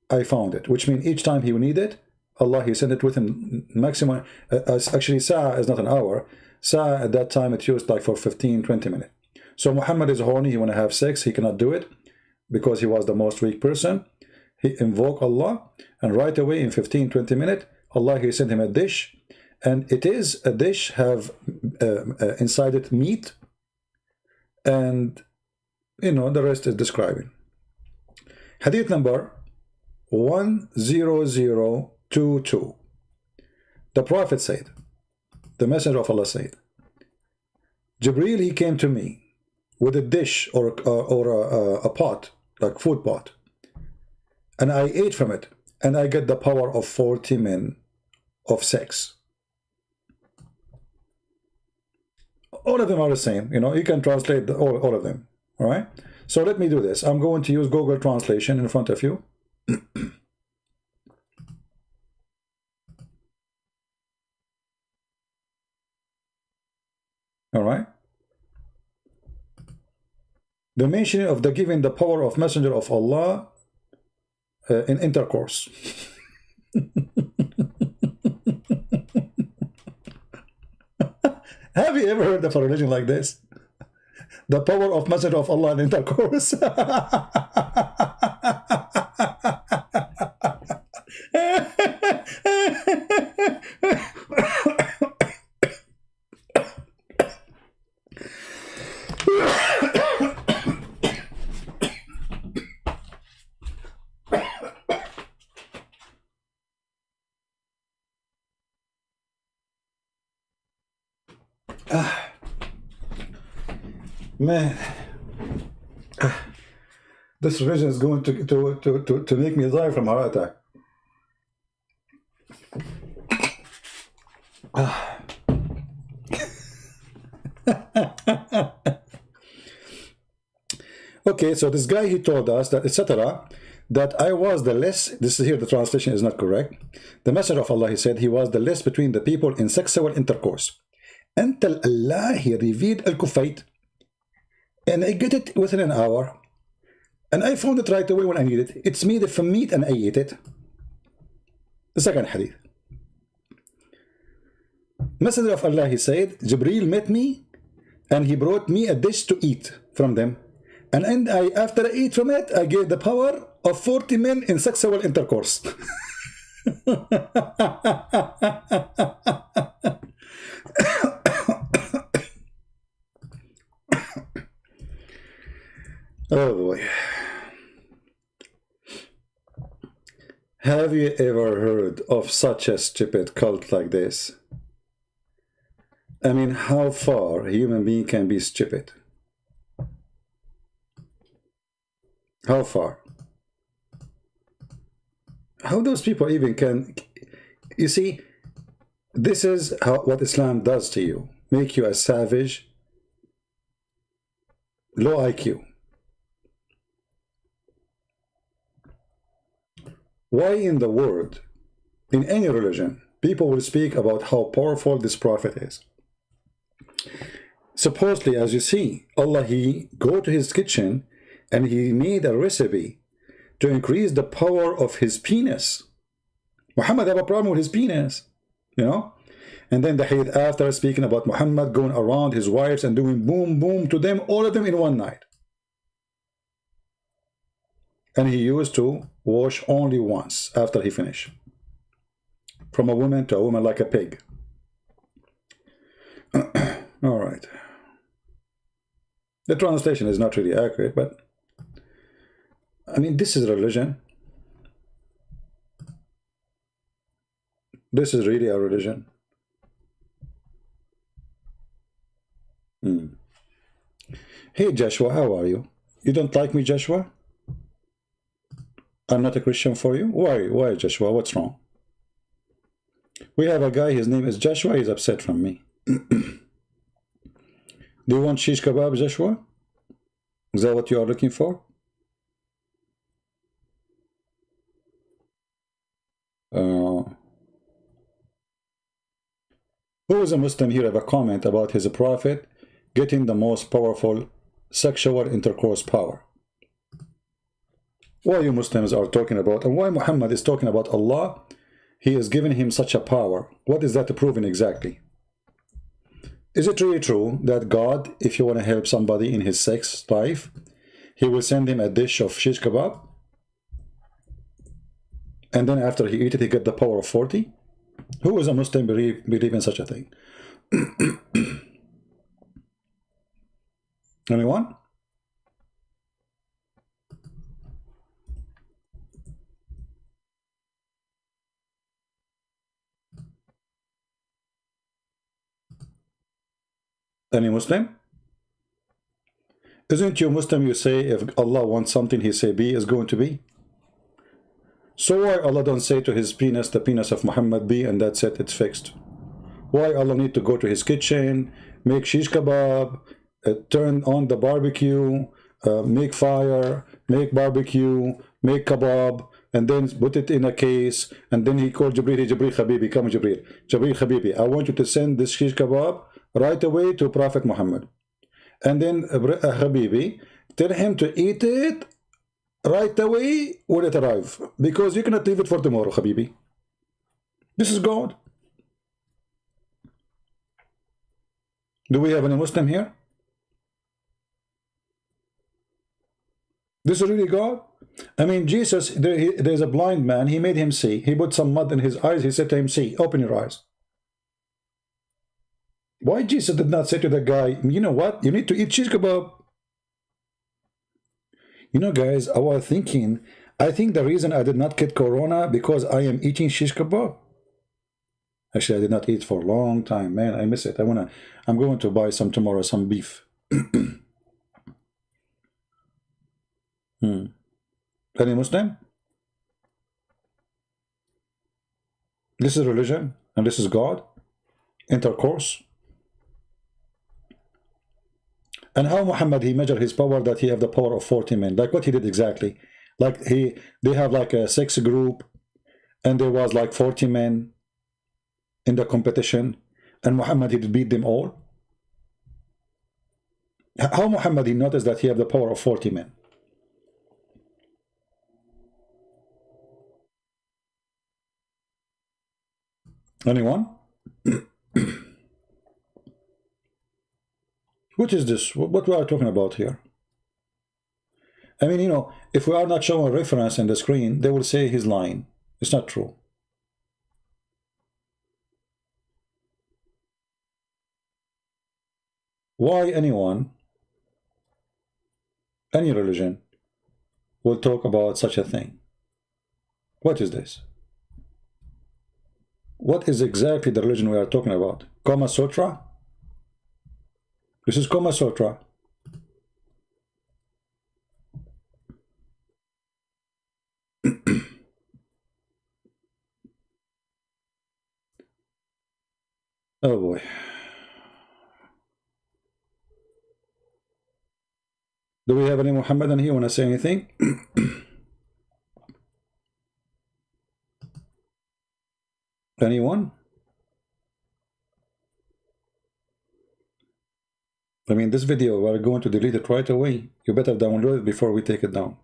I found it, which means each time he would need it, Allah, he sent it with him maximum. Actually, sa'a is not an hour. Sa'a at that time, it used like for 15-20 minutes. So Muhammad is horny, he want to have sex, he cannot do it because he was the most weak person. He invoked Allah, and right away in 15-20 minutes, Allah, he sent him a dish, and it is a dish have inside it meat, and the rest is describing. Hadith number 10022. The Prophet said, the Messenger of Allah said, Jibreel, he came to me with a dish or a pot, like food pot, and I ate from it, and I get the power of 40 men of sex. All of them are the same. You can translate all of them. All right. So let me do this. I'm going to use Google Translation in front of you. All right. The mention of the giving the power of Messenger of Allah in intercourse. Have you ever heard of a religion like this? The power of Messenger of Allah in intercourse. Man, this religion is going to make me die from heart attack. Okay, so this guy, he told us that etc. that I was the less. This is here, the translation is not correct. The Messenger of Allah, he said, he was the less between the people in sexual intercourse until Allah, he revealed al-kufayt. And I get it within an hour. And I found it right away when I need it. It's made from meat and I ate it. The second hadith. Messenger of Allah, he said, Jibreel met me and he brought me a dish to eat from them. And after I ate from it, I gave the power of 40 men in sexual intercourse. Oh boy. Have you ever heard of such a stupid cult like this? I mean, how far a human being can be stupid? How far? How those people even can... You see, this is what Islam does to you. Make you a savage, low IQ. Why in the world, in any religion, people will speak about how powerful this prophet is? Supposedly, as you see, Allah, he go to his kitchen and he made a recipe to increase the power of his penis. Muhammad have a problem with his penis, And then the hadith after, speaking about Muhammad going around his wives and doing boom, boom to them, all of them in one night. And he used to wash only once after he finished. From a woman to a woman like a pig. All right. The translation is not really accurate, but I mean, this is religion. This is really a religion. Hey, Joshua, how are you? You don't like me, Joshua? I'm not a Christian for you? Why, Joshua? What's wrong? We have a guy, his name is Joshua, he's upset from me. Do you want shish kebab, Joshua? Is that what you are looking for? Who is a Muslim here have a comment about his prophet getting the most powerful sexual intercourse power? Why you Muslims are talking about, and why Muhammad is talking about Allah, he is giving him such a power. What is that proving exactly? Is it really true that God, if you want to help somebody in his sex life, he will send him a dish of shish kebab? And then after he eat it, he get the power of 40? Who is a Muslim believe in such a thing? Anyone? Any Muslim? Isn't you Muslim, you say if Allah wants something, he say be is going to be? So why Allah don't say to his penis, the penis of Muhammad, be, and that's it, it's fixed? Why Allah need to go to his kitchen, make shish kebab, turn on the barbecue, make fire, make barbecue, make kebab, and then put it in a case, and then he called Jibreel, hey, Jibreel Habibi, come Jibreel. Jibreel Habibi, I want you to send this shish kebab right away to Prophet Muhammad. And then Habibi, tell him to eat it right away when it arrives, because you cannot leave it for tomorrow, Habibi. This is God. Do we have any Muslim here? This is really God? I mean, Jesus, there's a blind man, he made him see. He put some mud in his eyes, he said to him, see, open your eyes. Why Jesus did not say to the guy, you know what, you need to eat shish kebab? You know, guys, I was thinking, I think the reason I did not get corona because I am eating shish kebab. Actually, I did not eat for a long time, man. I miss it. I'm going to buy some tomorrow, some beef. Any Muslim? This is religion, and this is God. Intercourse. And how Muhammad, he measured his power, that he have the power of 40 men. Like what he did exactly. Like they have like a 6 group, and there was like 40 men in the competition, and Muhammad, he beat them all. How Muhammad, he noticed that he have the power of 40 men? Anyone? What is this? What we are talking about here? I mean, you know, if we are not showing a reference in the screen, they will say he's lying. It's not true. Why anyone, any religion, will talk about such a thing? What is this? What is exactly the religion we are talking about? Kama Sutra? This is Kama Sutra. Oh boy. Do we have any Muhammadan here? Want to say anything? Anyone? I mean, this video, we're going to delete it right away. You better download it before we take it down.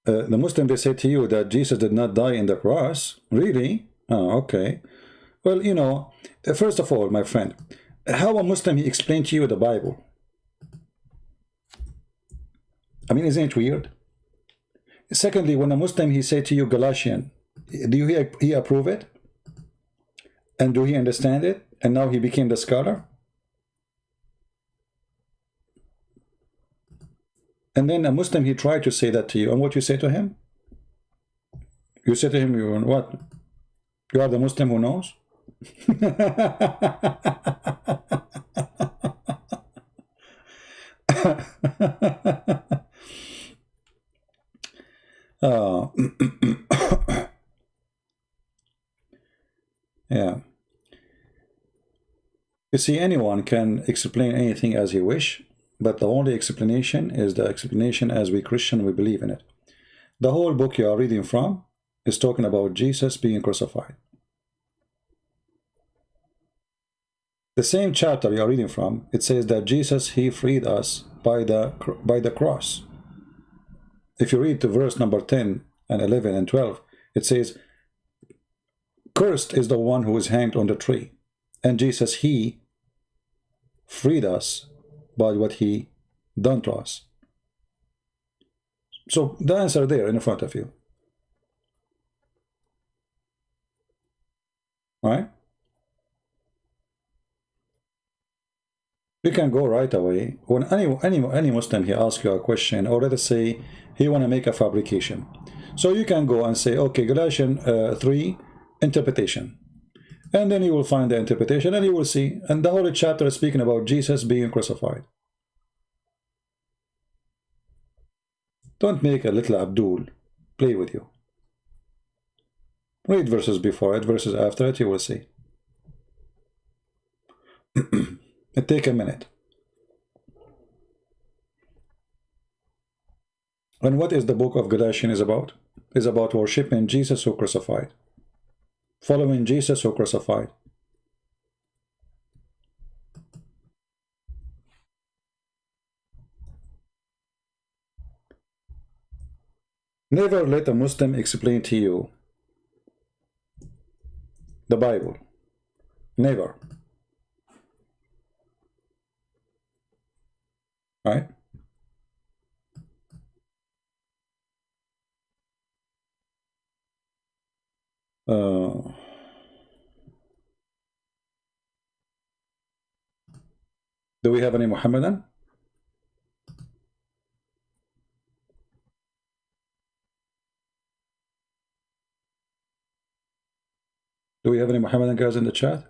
The Muslim, they say to you that Jesus did not die in the cross. Really? Oh, okay. Well, you know, first of all, my friend, how a Muslim, he explained to you the Bible? I mean, isn't it weird? Secondly, when a Muslim, he say to you Galatian, do he approve it? And do he understand it? And now he became the scholar? And then a Muslim, he tried to say that to you. And what you say to him? You say to him, you what? You are the Muslim who knows? Yeah. You see, anyone can explain anything as he wish, but the only explanation is the explanation as we Christian, we believe in it. The whole book you are reading from is talking about Jesus being crucified. The same chapter you are reading from, it says that Jesus, he freed us by the cross. If you read to verse number 10 and 11 and 12, it says, cursed is the one who is hanged on the tree. And Jesus, he freed us by what he done to us. So the answer there in front of you. Right? You can go right away. When any Muslim, he asks you a question, or let us say he want to make a fabrication. So you can go and say, okay, Galatians 3, interpretation. And then you will find the interpretation and you will see. And the whole chapter is speaking about Jesus being crucified. Don't make a little Abdul play with you. Read verses before it, verses after it, you will see. It take a minute. And what is the book of Galatians is about? It's about worshiping Jesus who crucified. Following Jesus who crucified. Never let a Muslim explain to you the Bible. Never. Right? Do we have any Muhammadan? Do we have any Muhammadan guys in the chat?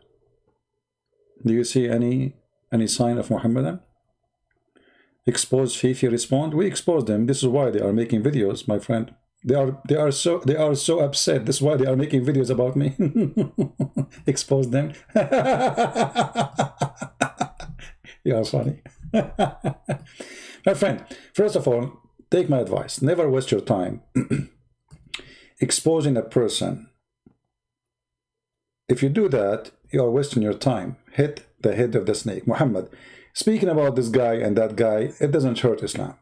Do you see any sign of Muhammadan? Expose Fifi respond. We expose them. This is why they are making videos, my friend. They are so upset. This is why they are making videos about me. Expose them. You are funny. My friend, first of all, take my advice. Never waste your time exposing a person. If you do that, you are wasting your time. Hit the head of the snake. Muhammad, speaking about this guy and that guy, it doesn't hurt Islam.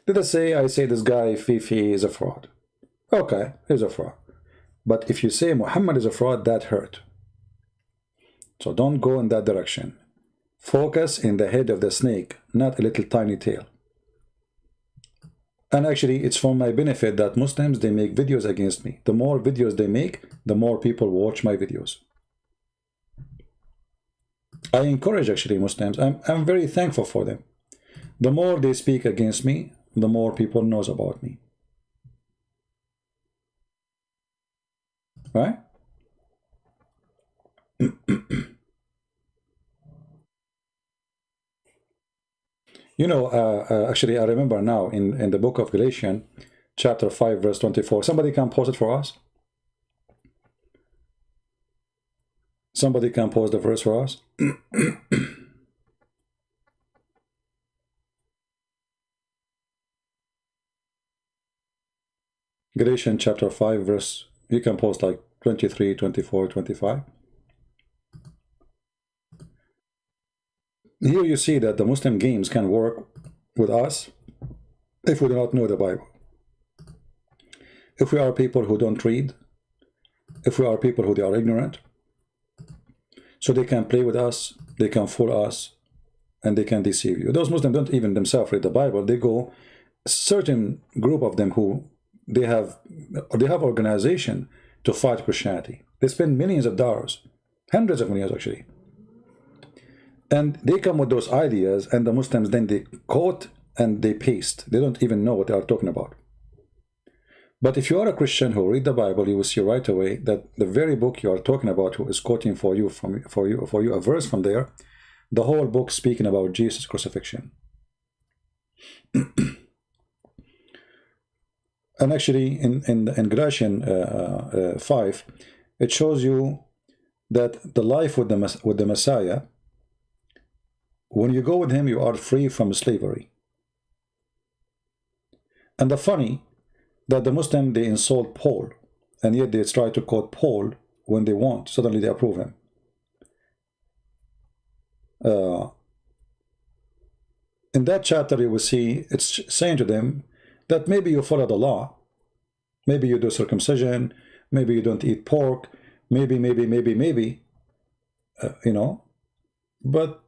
Let us say I say this guy, Fifi, is a fraud. Okay, he's a fraud. But if you say Muhammad is a fraud, that hurt. So don't go in that direction. Focus in the head of the snake, not a little tiny tail. And actually, it's for my benefit that Muslims, they make videos against me. The more videos they make, the more people watch my videos. I encourage actually Muslims. I'm very thankful for them. The more they speak against me, the more people knows about me. Right? You know, actually, I remember now in the book of Galatians, chapter 5, verse 24. Somebody can post it for us? Somebody can post the verse for us? Galatians chapter 5, verse, you can post like 23, 24, 25. Here you see that the Muslim games can work with us if we do not know the Bible. If we are people who don't read, if we are people who they are ignorant, so they can play with us, they can fool us, and they can deceive you. Those Muslims don't even themselves read the Bible. They go, a certain group of them who they have organization to fight Christianity. They spend millions of dollars, hundreds of millions actually. And they come with those ideas, and the Muslims then they quote and they paste. They don't even know what they are talking about. But if you are a Christian who read the Bible, you will see right away that the very book you are talking about, who is quoting for you a verse from there, the whole book speaking about Jesus' crucifixion. And actually, in Galatians 5, it shows you that the life with the Messiah, when you go with him, you are free from slavery. And the funny that the Muslim, they insult Paul, and yet they try to quote Paul when they want. Suddenly they approve him. In that chapter, you will see it's saying to them that maybe you follow the law, maybe you do circumcision, maybe you don't eat pork, maybe, you know, but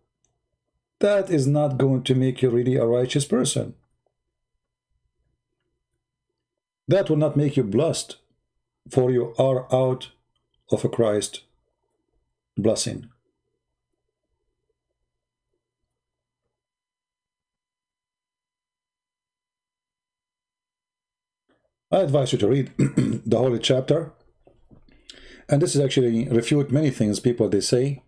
that is not going to make you really a righteous person. that will not make you blessed, for you are out of a Christ blessing. I advise you to read the holy chapter, and this is actually refute many things people they say,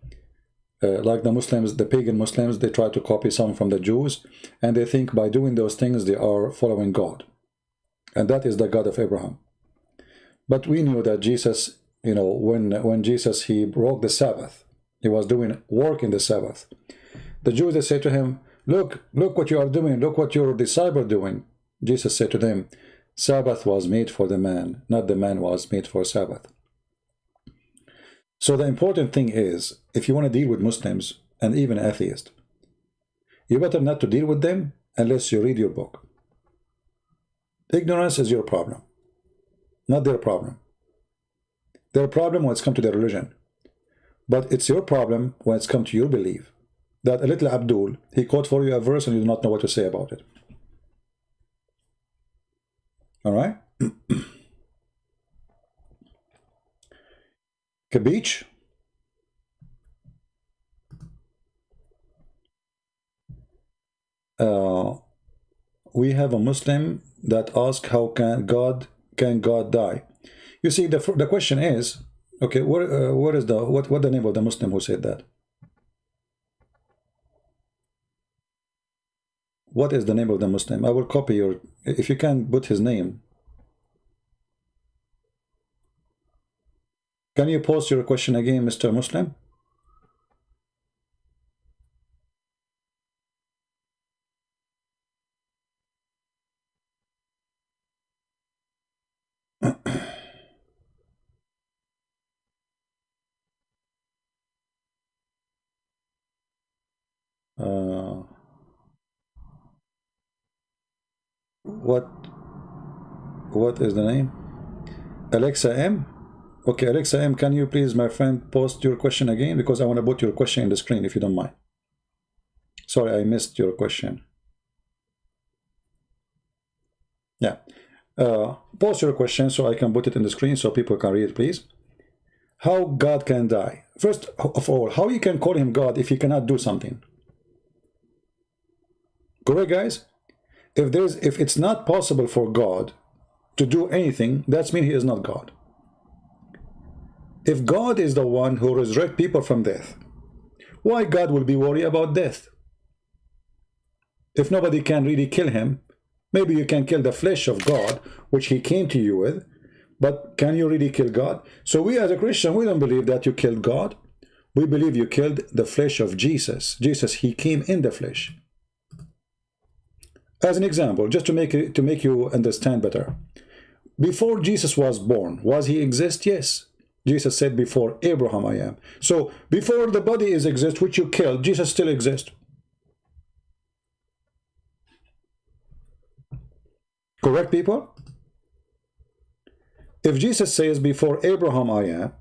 like the Muslims, the pagan Muslims, they try to copy some from the Jews, and they think by doing those things they are following God, and that is the God of Abraham. But we knew that Jesus, you know, when Jesus, he broke the Sabbath, he was doing work in the Sabbath. The Jews, they say to him, look what you are doing, look what your disciple doing. Jesus said to them, Sabbath was made for the man, not the man was made for Sabbath. So the important thing is, if you want to deal with Muslims and even atheists, you better not to deal with them unless you read your book. Ignorance is your problem, not their problem. Their problem when it's come to their religion. But it's your problem when it's come to your belief. That a little Abdul, he quote for you a verse and you do not know what to say about it. All right? Kabich? We have a Muslim that asks, how can God die? You see, the question is, okay, what is the name of the Muslim who said that? What is the name of the Muslim? I will copy your, if you can put his name. Can you post your question again, Mr. Muslim? What is the name? Alexa M? Okay, Alexa M, can you please, my friend, post your question again? Because I want to put your question in the screen, if you don't mind. Sorry, I missed your question. Yeah. Post your question so I can put it in the screen so people can read it, please. How God can die? First of all, how you can call him God if he cannot do something? Correct, guys? If it's not possible for God to do anything, that means he is not God. If God is the one who resurrects people from death, why God will be worried about death? If nobody can really kill him, maybe you can kill the flesh of God, which he came to you with, but can you really kill God? So we as a Christian, we don't believe that you killed God. We believe you killed the flesh of Jesus. Jesus, he came in the flesh. As an example, just to make you understand better, before Jesus was born, was he exist? Yes. Jesus said, before Abraham I am. So before the body is exist, which you killed, Jesus still exists. Correct, people? If Jesus says, before Abraham I am,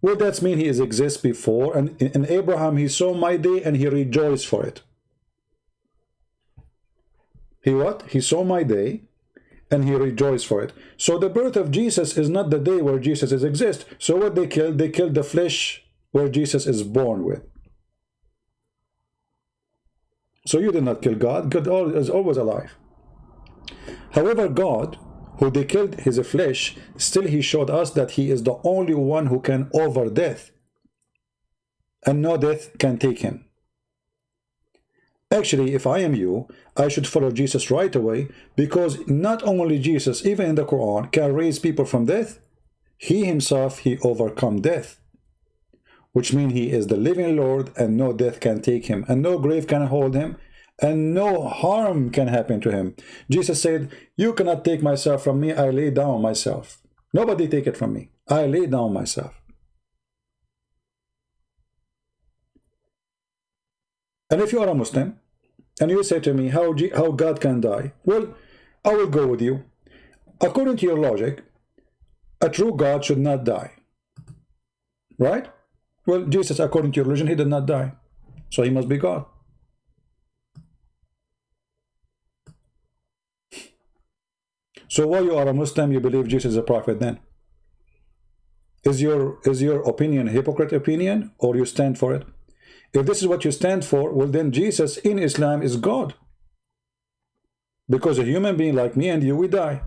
well, that means he exists before, and in Abraham he saw my day and he rejoiced for it. He what? He saw my day and he rejoiced for it. So the birth of Jesus is not the day where Jesus exists. So what they killed the flesh where Jesus is born with. So you did not kill God. God is always alive. However, God, who they killed his flesh, still he showed us that he is the only one who can over death. And no death can take him. Actually, if I am you, I should follow Jesus right away, because not only Jesus, even in the Quran, can raise people from death, he himself, he overcome death, which means he is the living Lord and no death can take him and no grave can hold him and no harm can happen to him. Jesus said, you cannot take myself from me, I lay down myself. Nobody take it from me, I lay down myself. And if you are a Muslim, and you say to me, how God can die? Well, I will go with you. According to your logic, a true God should not die. Right? Well, Jesus, according to your religion, he did not die. So he must be God. So why you are a Muslim, you believe Jesus is a prophet then? Is your opinion a hypocrite opinion, or you stand for it? If this is what you stand for, well then Jesus in Islam is God. Because a human being like me and you, we die.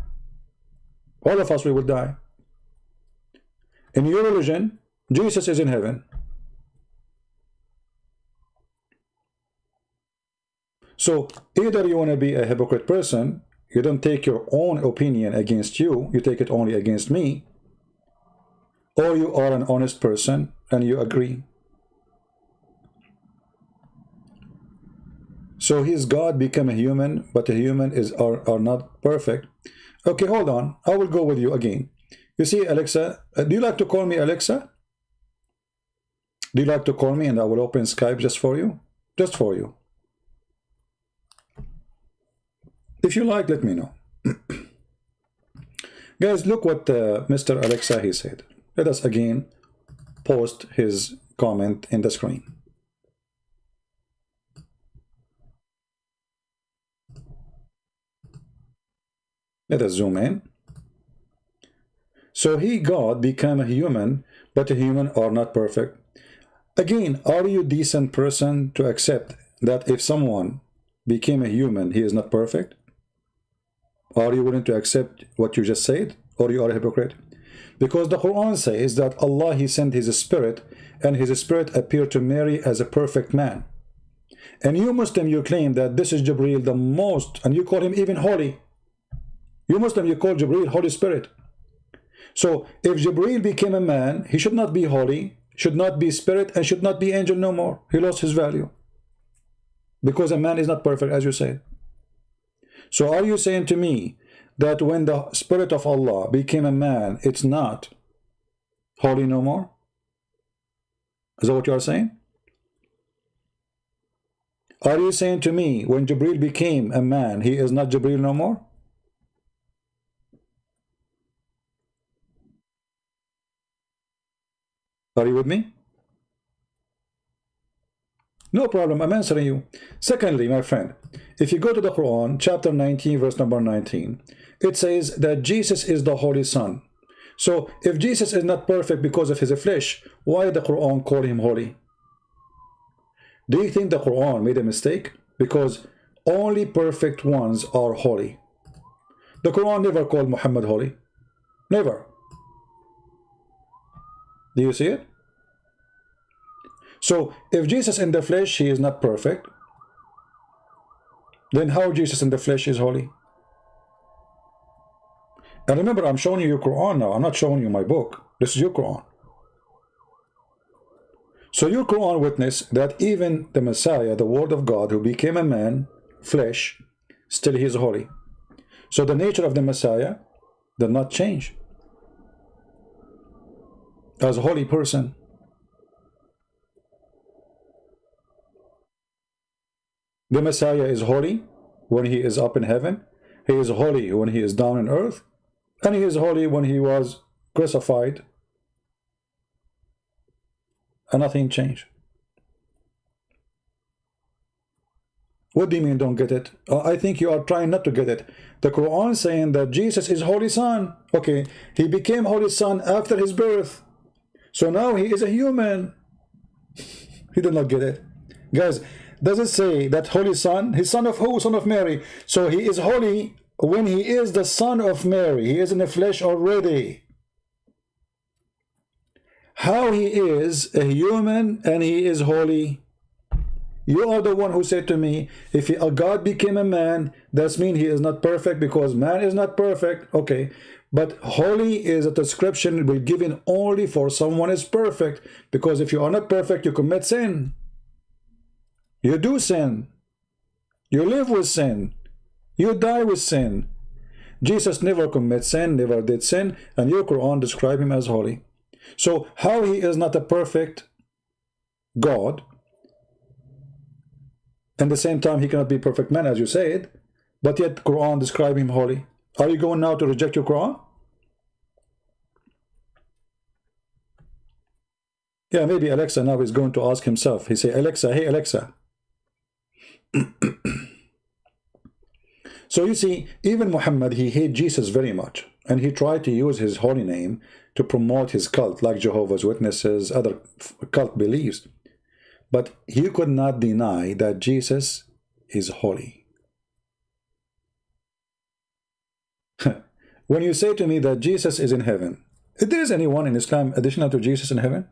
All of us, we will die. In your religion, Jesus is in heaven. So either you want to be a hypocrite person, you don't take your own opinion against you, you take it only against me, or you are an honest person and you agree. So his God become a human, but a human are not perfect. Okay, hold on. I will go with you again. You see, Alexa, do you like to call me Alexa? Do you like to call me and I will open Skype just for you? Just for you. If you like, let me know. Guys, look what Mr. Alexa, he said. Let us again post his comment in the screen. Let us zoom in. So he, God, became a human, but a human are not perfect. Again, are you a decent person to accept that if someone became a human, he is not perfect? Are you willing to accept what you just said, or you are a hypocrite? Because the Quran says that Allah, he sent his spirit, and his spirit appeared to Mary as a perfect man. And you Muslim, you claim that this is Jibreel the most, and you call him even holy. You Muslim, you call Jibreel Holy Spirit. So if Jibreel became a man, he should not be holy, should not be spirit, and should not be angel no more. He lost his value. Because a man is not perfect, as you said. So are you saying to me that when the spirit of Allah became a man, it's not holy no more? Is that what you are saying? Are you saying to me when Jibreel became a man, he is not Jibreel no more? Are you with me? No problem, I'm answering you. Secondly, my friend, if you go to the Quran, chapter 19, verse number 19, it says that Jesus is the Holy Son. So, if Jesus is not perfect because of his flesh, why did the Quran call him holy? Do you think the Quran made a mistake? Because only perfect ones are holy. The Quran never called Muhammad holy. Never. Do you see it? So, if Jesus in the flesh, he is not perfect, then how Jesus in the flesh is holy? And remember, I'm showing you your Quran now. I'm not showing you my book. This is your Quran. So your Quran witness that even the Messiah, the Word of God, who became a man, flesh, still he is holy. So the nature of the Messiah did not change. As a holy person. The Messiah is holy when he is up in heaven. He is holy when he is down on earth. And he is holy when he was crucified. And nothing changed. What do you mean don't get it? I think you are trying not to get it. The Quran is saying that Jesus is Holy Son. Okay, he became Holy Son after his birth. So now he is a human. He did not get it. Guys, does it say that Holy Son? He's son of who? Son of Mary. So he is holy when he is the son of Mary. He is in the flesh already. How he is a human and he is holy? You are the one who said to me, if a God became a man, that means he is not perfect because man is not perfect. Okay, but holy is a description will given only for someone is perfect, because if you are not perfect, you commit sin. You do sin. You live with sin. You die with sin. Jesus never commit sin, never did sin, and your Quran describe him as holy. So how he is not a perfect God, at the same time he cannot be perfect man as you said, but yet Quran describe him holy. Are you going now to reject your Quran? Yeah, maybe Alexa now is going to ask himself. He say, Alexa, hey Alexa. So you see, even Muhammad, he hated Jesus very much. And he tried to use his holy name to promote his cult, like Jehovah's Witnesses, other cult beliefs. But he could not deny that Jesus is holy. When you say to me that Jesus is in heaven, if there is anyone in Islam additional to Jesus in heaven?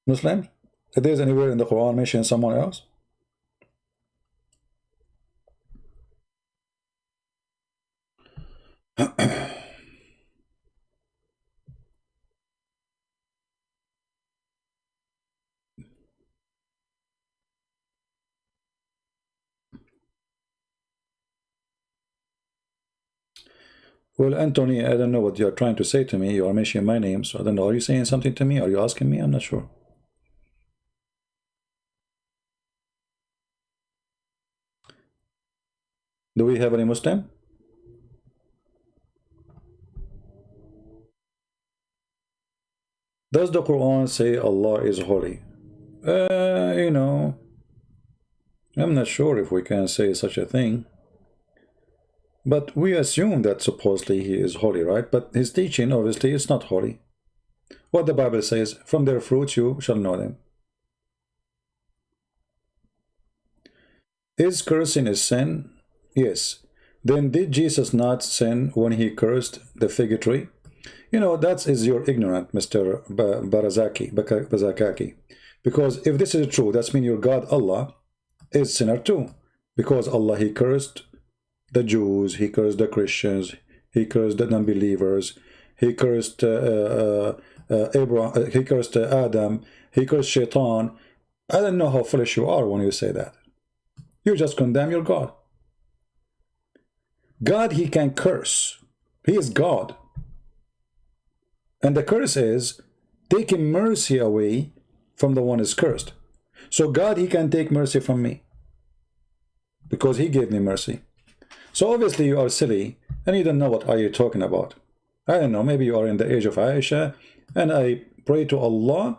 Muslims? If there is anywhere in the Quran mention someone else? Well, Anthony, I don't know what you're trying to say to me. You are mentioning my name, so I don't know. Are you saying something to me? Are you asking me? I'm not sure. Do we have any Muslim? Does the Quran say Allah is holy? You know, I'm not sure if we can say such a thing. But we assume that supposedly he is holy, right? But his teaching, obviously, is not holy. What the Bible says, from their fruits you shall know them. Is cursing a sin? Yes. Then did Jesus not sin when he cursed the fig tree? You know, that is your ignorant, Mr. Barazaki. Because if this is true, that means your God, Allah, is sinner too. Because Allah, he cursed the Jews, he cursed the Christians, he cursed the non-believers, he cursed Abraham, he cursed Adam, he cursed Shaitan. I don't know how foolish you are when you say that. You just condemn your God. God, he can curse. He is God. And the curse is taking mercy away from the one who is cursed. So God, he can take mercy from me because he gave me mercy. So obviously you are silly and you don't know what are you talking about. I don't know, maybe you are in the age of Aisha, and I pray to Allah,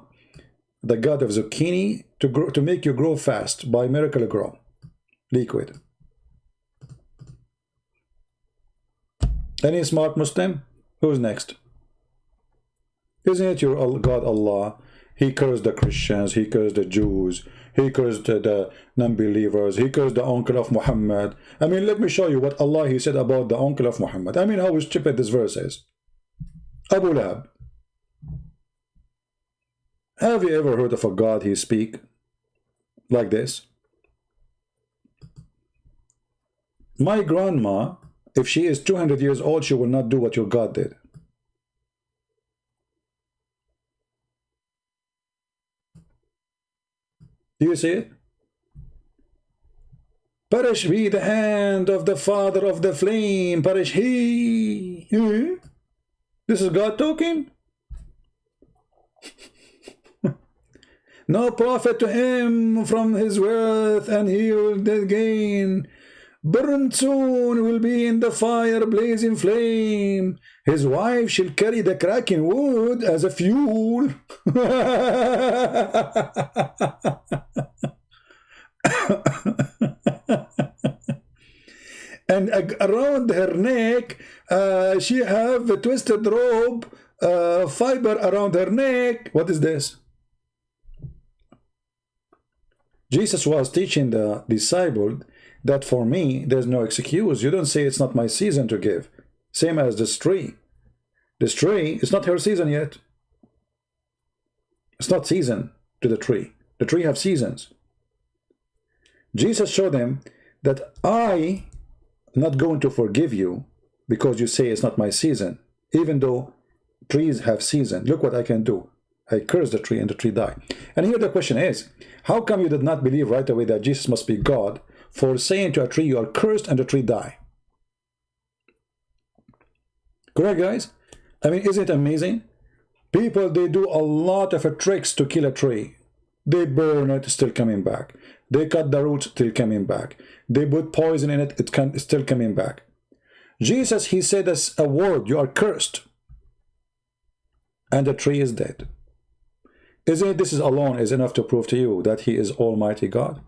the God of zucchini, to make you grow fast by miracle grow liquid. Any smart Muslim? Who's next? Isn't it your God Allah? He cursed the Christians, he cursed the Jews, he cursed the non-believers, he cursed the uncle of Muhammad. I mean, let me show you what Allah, he said about the uncle of Muhammad. I mean, how stupid this verse is. Abu Lahab. Have you ever heard of a God he speak like this? My grandma, if she is 200 years old, she will not do what your God did. Do you see it? Perish be the hand of the father of the flame, perish he. This is God talking? No profit to him from his wealth, and he will gain. Burned soon will be in the fire, blazing flame. His wife shall carry the cracking wood as a fuel. And around her neck, she have a twisted rope, fiber around her neck. What is this? Jesus was teaching the disciple that for me, there's no excuse. You don't say it's not my season to give. Same as this tree. This tree, it's not her season yet. It's not season to the tree. The tree have seasons. Jesus showed them that I'm not going to forgive you because you say it's not my season, even though trees have season. Look what I can do. I curse the tree and the tree die. And here the question is, how come you did not believe right away that Jesus must be God for saying to a tree you are cursed and the tree die? Correct, guys? I mean, isn't it amazing? People, they do a lot of tricks to kill a tree. They burn it, still coming back. They cut the roots, still coming back. They put poison in it, it's still coming back. Jesus, he said as a word, you are cursed. And the tree is dead. Isn't it this is alone is enough to prove to you that he is Almighty God?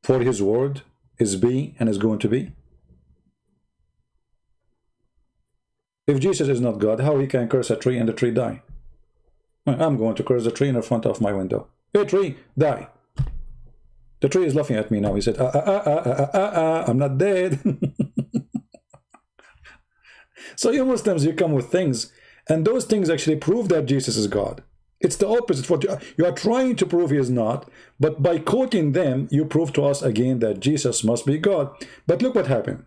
for his word is be and is going to be? If Jesus is not God, how he can curse a tree and the tree die? I'm going to curse the tree in the front of my window. Hey tree, die. The tree is laughing at me now. He said, I'm not dead. So you Muslims, you come with things, and those things actually prove that Jesus is God. It's the opposite. What you are trying to prove he is not, but by quoting them, you prove to us again that Jesus must be God. But look what happened.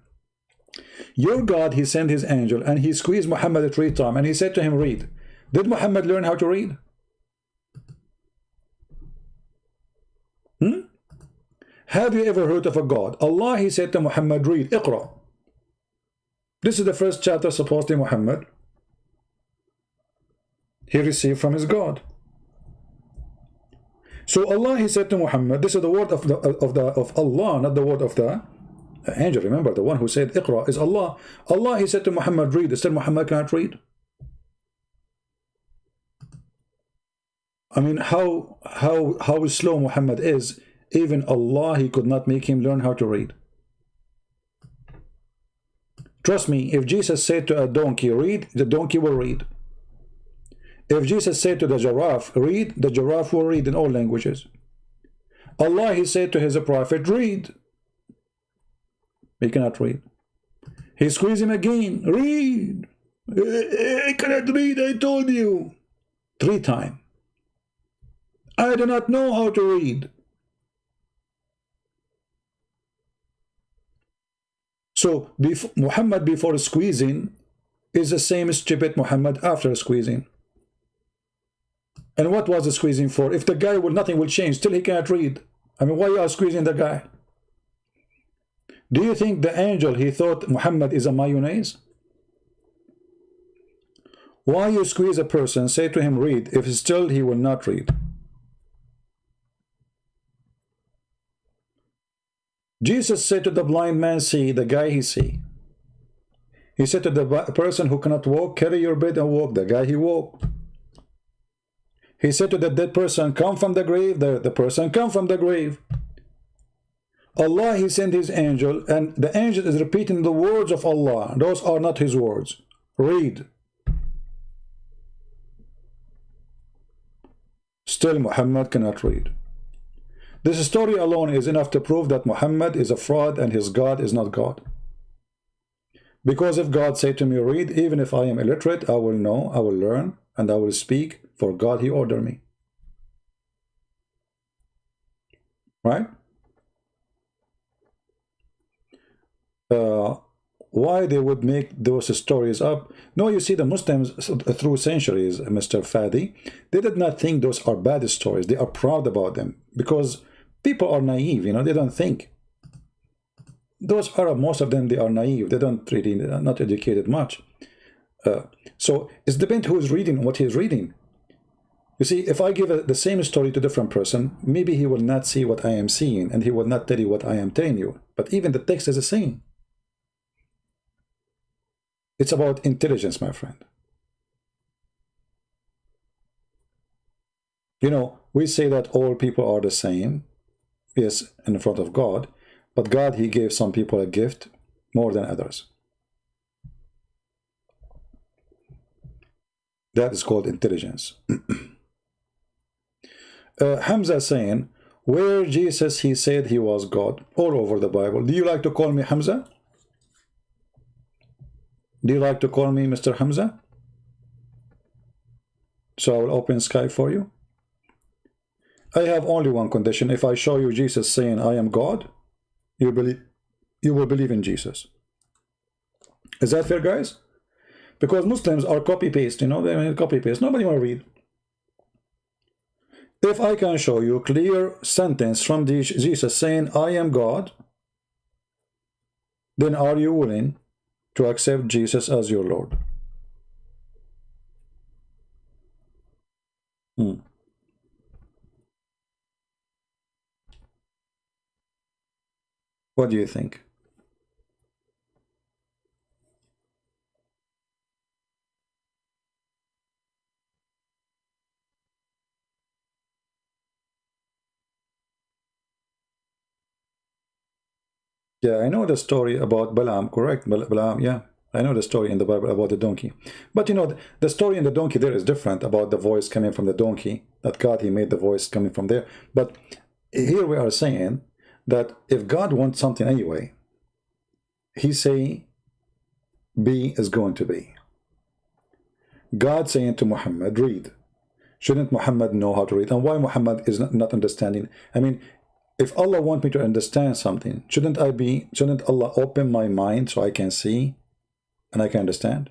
Your God, he sent his angel, and he squeezed Muhammad 3 times, and he said to him, read. Did Muhammad learn how to read? Have you ever heard of a God? Allah, he said to Muhammad, read, Iqra. This is the first chapter supposedly Muhammad he received from his God. So Allah, he said to Muhammad, this is the word of Allah, not the word of the angel. Remember, the one who said Iqra is Allah. Allah, he said to Muhammad, read. Still Muhammad cannot read. I mean, how slow Muhammad is. Even Allah, he could not make him learn how to read. Trust me, if Jesus said to a donkey, read, the donkey will read. If Jesus said to the giraffe, read, the giraffe will read in all languages. Allah, he said to his prophet, read. He cannot read. He squeezed him again, read. I cannot read, I told you. 3 times. I do not know how to read. So Muhammad before squeezing is the same stupid Muhammad after squeezing. And what was the squeezing for? If the guy will, nothing will change, still he cannot read. I mean, why you are squeezing the guy? Do you think the angel, he thought Muhammad is a mayonnaise? Why you squeeze a person, say to him read, if still he will not read? Jesus said to the blind man, see, the guy he see. He said to the person who cannot walk, carry your bed and walk, the guy he walked. He said to the dead person, come from the grave, the person come from the grave. Allah, he sent his angel, and the angel is repeating the words of Allah. Those are not his words. Read. Still Muhammad cannot read. This story alone is enough to prove that Muhammad is a fraud and his God is not God. Because if God said to me, read, even if I am illiterate, I will know, I will learn, and I will speak, for God he ordered me. Right? Why they would make those stories up? No, you see, the Muslims through centuries, Mr. Fadi, they did not think those are bad stories. They are proud about them because people are naive, you know, they don't think. Those are, most of them, they are naive. They don't really, they're not educated much. So it depends who is reading, what he is reading. You see, if I give the same story to a different person, maybe he will not see what I am seeing, and he will not tell you what I am telling you. But even the text is the same. It's about intelligence, my friend. You know, we say that all people are the same, yes, in front of God, but God, he gave some people a gift more than others. That is called intelligence. Hamza saying, where Jesus, he said he was God, all over the Bible. Do you like to call me Hamza? Do you like to call me Mr. Hamza? So I will open Skype for you. I have only one condition. If I show you Jesus saying, I am God, you will believe in Jesus. Is that fair, guys? Because Muslims are copy-paste, you know, they copy-paste. Nobody will read. If I can show you a clear sentence from Jesus saying, I am God, then are you willing to accept Jesus as your Lord? What do you think? Yeah, I know the story about Balaam, correct? Balaam, yeah. I know the story in the Bible about the donkey. But you know, the story in the donkey there is different about the voice coming from the donkey. That God, he made the voice coming from there. But here we are saying that if God wants something anyway, he say, be is going to be. God saying to Muhammad, read. Shouldn't Muhammad know how to read? And why Muhammad is not understanding? I mean, if Allah wants me to understand something, shouldn't Allah open my mind so I can see and I can understand?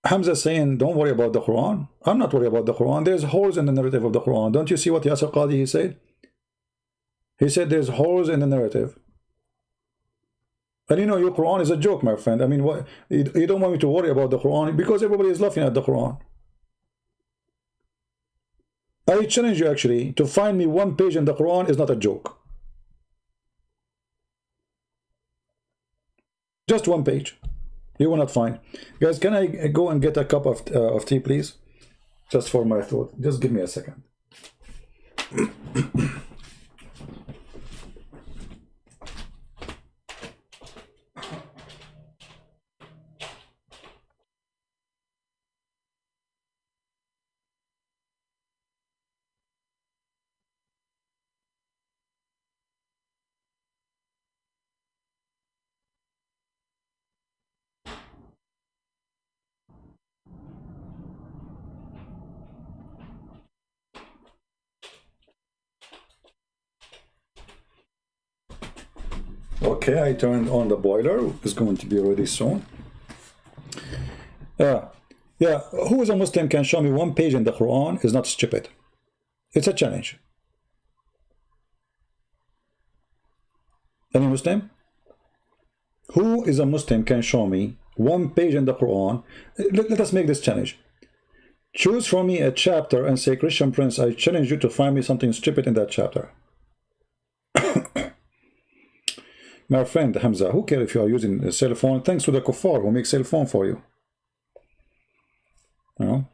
Hamza saying, don't worry about the Quran. I'm not worried about the Quran. There's holes in the narrative of the Quran. Don't you see what Yasir Qadi he said? He said there's holes in the narrative. And you know, your Quran is a joke, my friend. I mean, what, you don't want me to worry about the Quran because everybody is laughing at the Quran. I challenge you actually to find me one page in the Quran is not a joke. Just one page. You will not find. Guys, can I go and get a cup of tea, please? Just for my thought. Just give me a second. Okay, I turned on the boiler. It's going to be ready soon. Yeah, who is a Muslim can show me one page in the Quran is not stupid. It's a challenge. Any Muslim? Who is a Muslim can show me one page in the Quran? Let us make this challenge. Choose for me a chapter and say, Christian Prince, I challenge you to find me something stupid in that chapter. My friend Hamza, who cares if you are using a cell phone? Thanks to the kuffar who make cell phone for you. You know?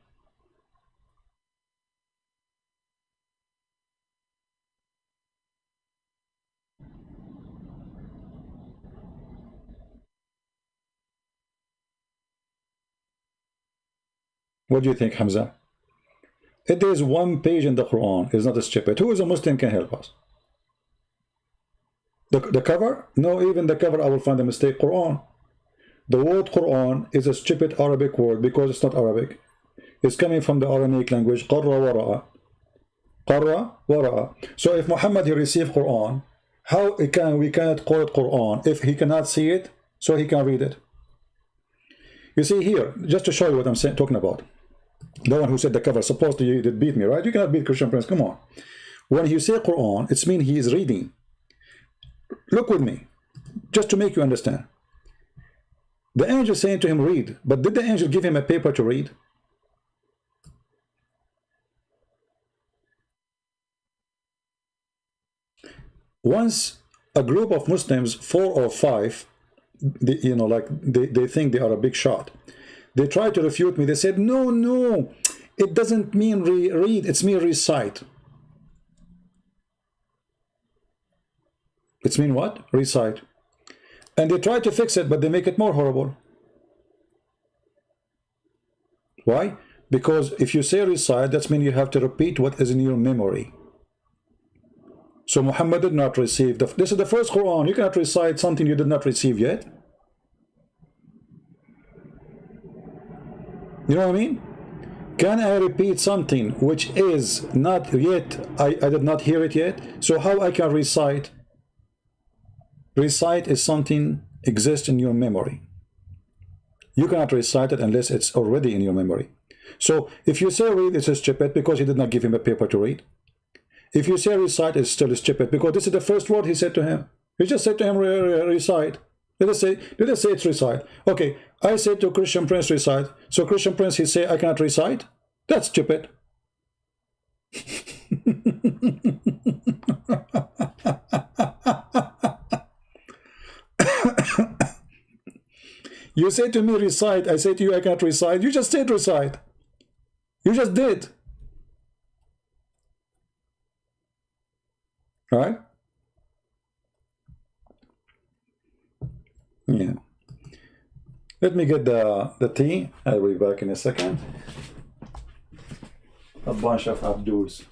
What do you think, Hamza? If there is one page in the Quran, it's not a stupid. Who is a Muslim can help us? The cover? No, even the cover I will find a mistake. Quran. The word Quran is a stupid Arabic word because it's not Arabic. It's coming from the Aramaic language. Qarra wara'a. Qarra wara'a. So if Muhammad he received Quran, how we cannot call it Quran if he cannot see it, so he can read it? You see here, just to show you what I'm talking about. The one who said the cover, supposedly you did beat me, right? You cannot beat Christian Prince, come on. When you say Quran, it means he is reading. Look with me, just to make you understand. The angel saying to him, read. But did the angel give him a paper to read? Once a group of Muslims, 4 or 5, they think they are a big shot. They tried to refute me. They said, no, it doesn't mean read, it's mean recite. It's mean what? Recite. And they try to fix it, but they make it more horrible. Why? Because if you say recite, that means you have to repeat what is in your memory. So Muhammad did not receive. This is the first Quran. You cannot recite something you did not receive yet. You know what I mean? Can I repeat something which is not yet, I did not hear it yet? So how I can recite? Recite is something exists in your memory. You cannot recite it unless it's already in your memory. So if you say read, it's stupid because he did not give him a paper to read. If you say recite, it's still stupid because this is the first word he said to him. He just said to him recite. Let us say it's recite. Okay, I said to Christian Prince recite. So Christian Prince, he say I cannot recite. That's stupid. You say to me recite, I say to you I can't recite. You just said recite. You just did. Right? Yeah. Let me get the tea. I'll be back in a second. A bunch of Abduls.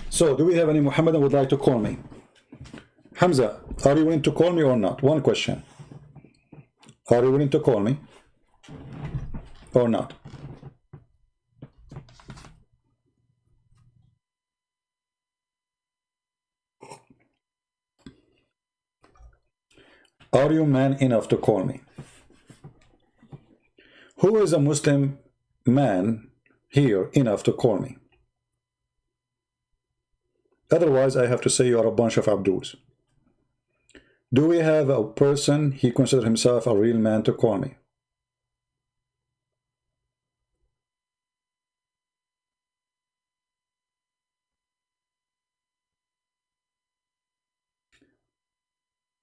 So, do we have any Muhammadan who would like to call me? Hamza, are you willing to call me or not? One question. Are you willing to call me or not? Are you man enough to call me? Who is a Muslim man here enough to call me? Otherwise, I have to say you are a bunch of Abduls. Do we have a person, he considers himself a real man, to call me?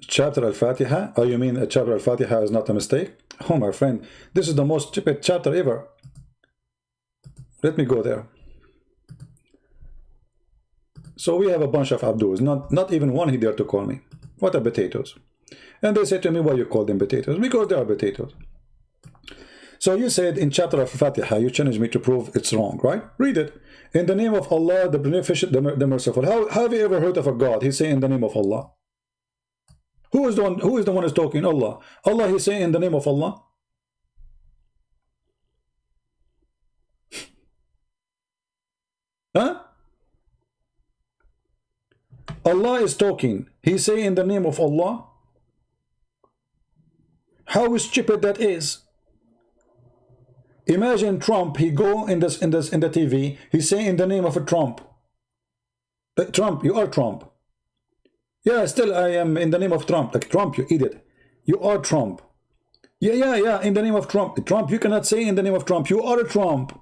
Chapter Al-Fatiha? Oh, you mean chapter Al-Fatiha is not a mistake? Oh, my friend, this is the most stupid chapter ever. Let me go there. So we have a bunch of Abduls, not even one he dared to call me. What are potatoes? And they said to me, why you call them potatoes? Because they are potatoes. So you said in chapter of Fatiha, you challenged me to prove it's wrong, right? Read it. In the name of Allah, the beneficent, the merciful. How have you ever heard of a God? He's saying in the name of Allah. Who is the one who's talking? Allah. Allah, he's saying in the name of Allah. Huh? Allah is talking. He's saying in the name of Allah. How stupid that is. Imagine Trump, he go in the TV, he's saying in the name of a Trump. Trump, you are Trump. Yeah, still I am in the name of Trump. Like Trump, you idiot. You are Trump. Yeah, in the name of Trump. Trump, you cannot say in the name of Trump. You are a Trump.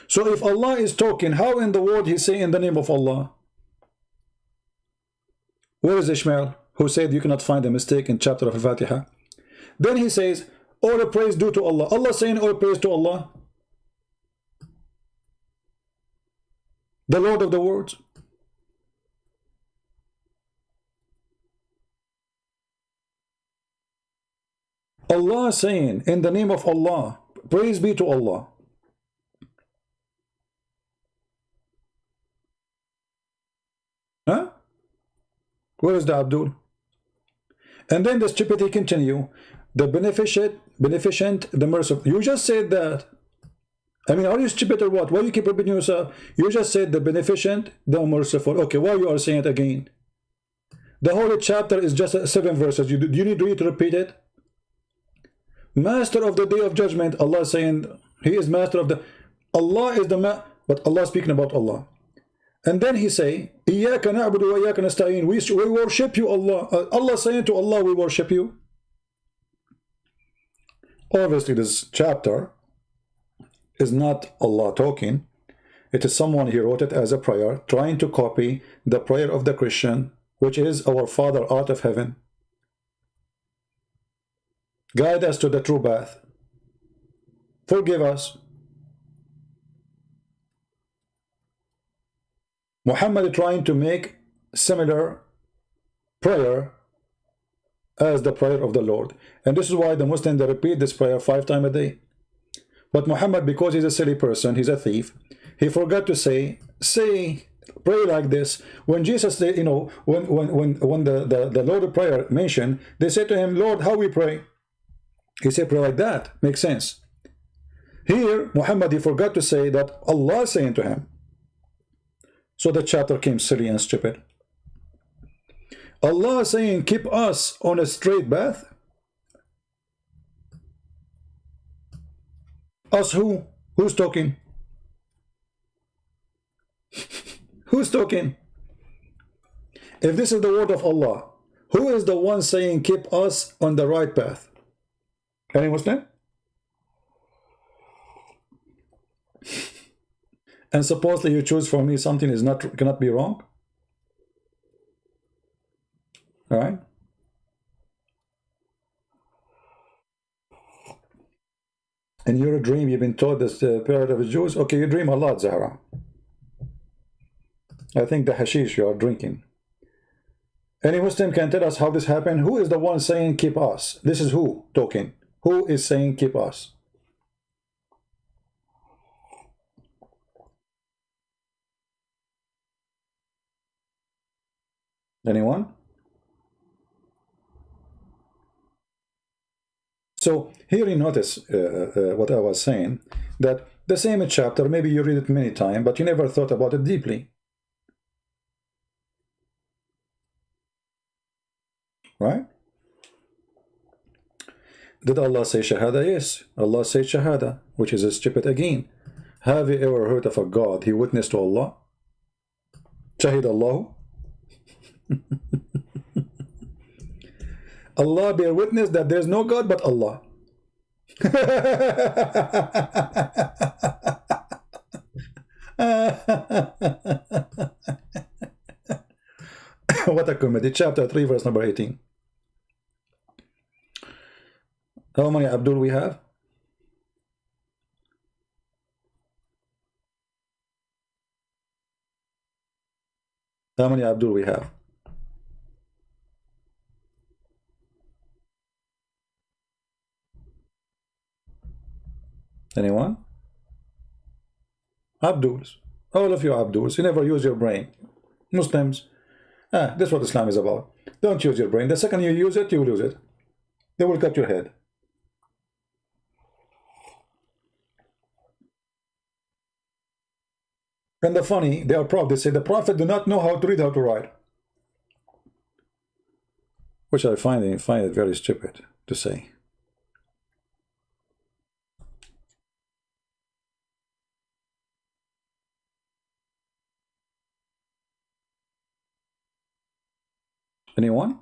So if Allah is talking, how in the world he say in the name of Allah? Where is Ishmael, who said you cannot find a mistake in chapter of Al-Fatiha? Then he says, all the praise due to Allah. Allah saying all praise to Allah, the Lord of the worlds. Allah saying in the name of Allah, praise be to Allah. Huh? Where is the Abdul? And then the stupidity continue. The beneficent, the merciful. You just said that. I mean, are you stupid or what? Why you keep repeating yourself? You just said the beneficent, the merciful. Okay, why you are saying it again? The whole chapter is just 7 verses. Do you need to repeat it? Master of the day of judgment. Allah saying he is master of the. Allah is the but Allah speaking about Allah. And then he say, إِيَّاكَ نَعْبُدُ وَإِيَّاكَ نَسْتَعِينُ. We worship you, Allah. Allah saying to Allah, we worship you. Obviously, this chapter is not Allah talking. It is someone, he wrote it as a prayer, trying to copy the prayer of the Christian, which is, our Father art of heaven, guide us to the true path. Forgive us. Muhammad trying to make similar prayer as the prayer of the Lord. And this is why the Muslims, they repeat this prayer 5 times a day. But Muhammad, because he's a silly person, he's a thief, he forgot to say, pray like this. When Jesus, you know, when the Lord of Prayer mentioned, they said to him, Lord, how we pray? He said, pray like that. Makes sense. Here, Muhammad, he forgot to say that Allah is saying to him. So the chapter came silly and stupid. Allah is saying, keep us on a straight path. Us who? Who's talking? Who's talking? If this is the word of Allah, Who is the one saying keep us on the right path? Any Muslim? And supposedly you choose for me something is not cannot be wrong? All right? In your dream, you've been told this period of the Jews. Okay, you dream a lot, Zahra. I think the hashish you are drinking. Any Muslim can tell us how this happened? Who is the one saying keep us? This is who talking? Who is saying keep us? Anyone? So here you notice what I was saying, that the same chapter, maybe you read it many times, but you never thought about it deeply. Right? Did Allah say Shahada? Yes. Allah said Shahada, which is stupid again. Have you ever heard of a God? He witnessed to Allah? Shahid Allah? Allah bear witness that there is no God but Allah. What a comedy. Chapter 3, verse number 18. How many Abdul we have? How many Abdul we have? Anyone? Abduls. All of you Abduls. You never use your brain. Muslims. That's what Islam is about. Don't use your brain. The second you use it, you lose it. They will cut your head. And the funny, they are proud. They say the Prophet do not know how to read, how to write. Which I find it very stupid to say. Anyone?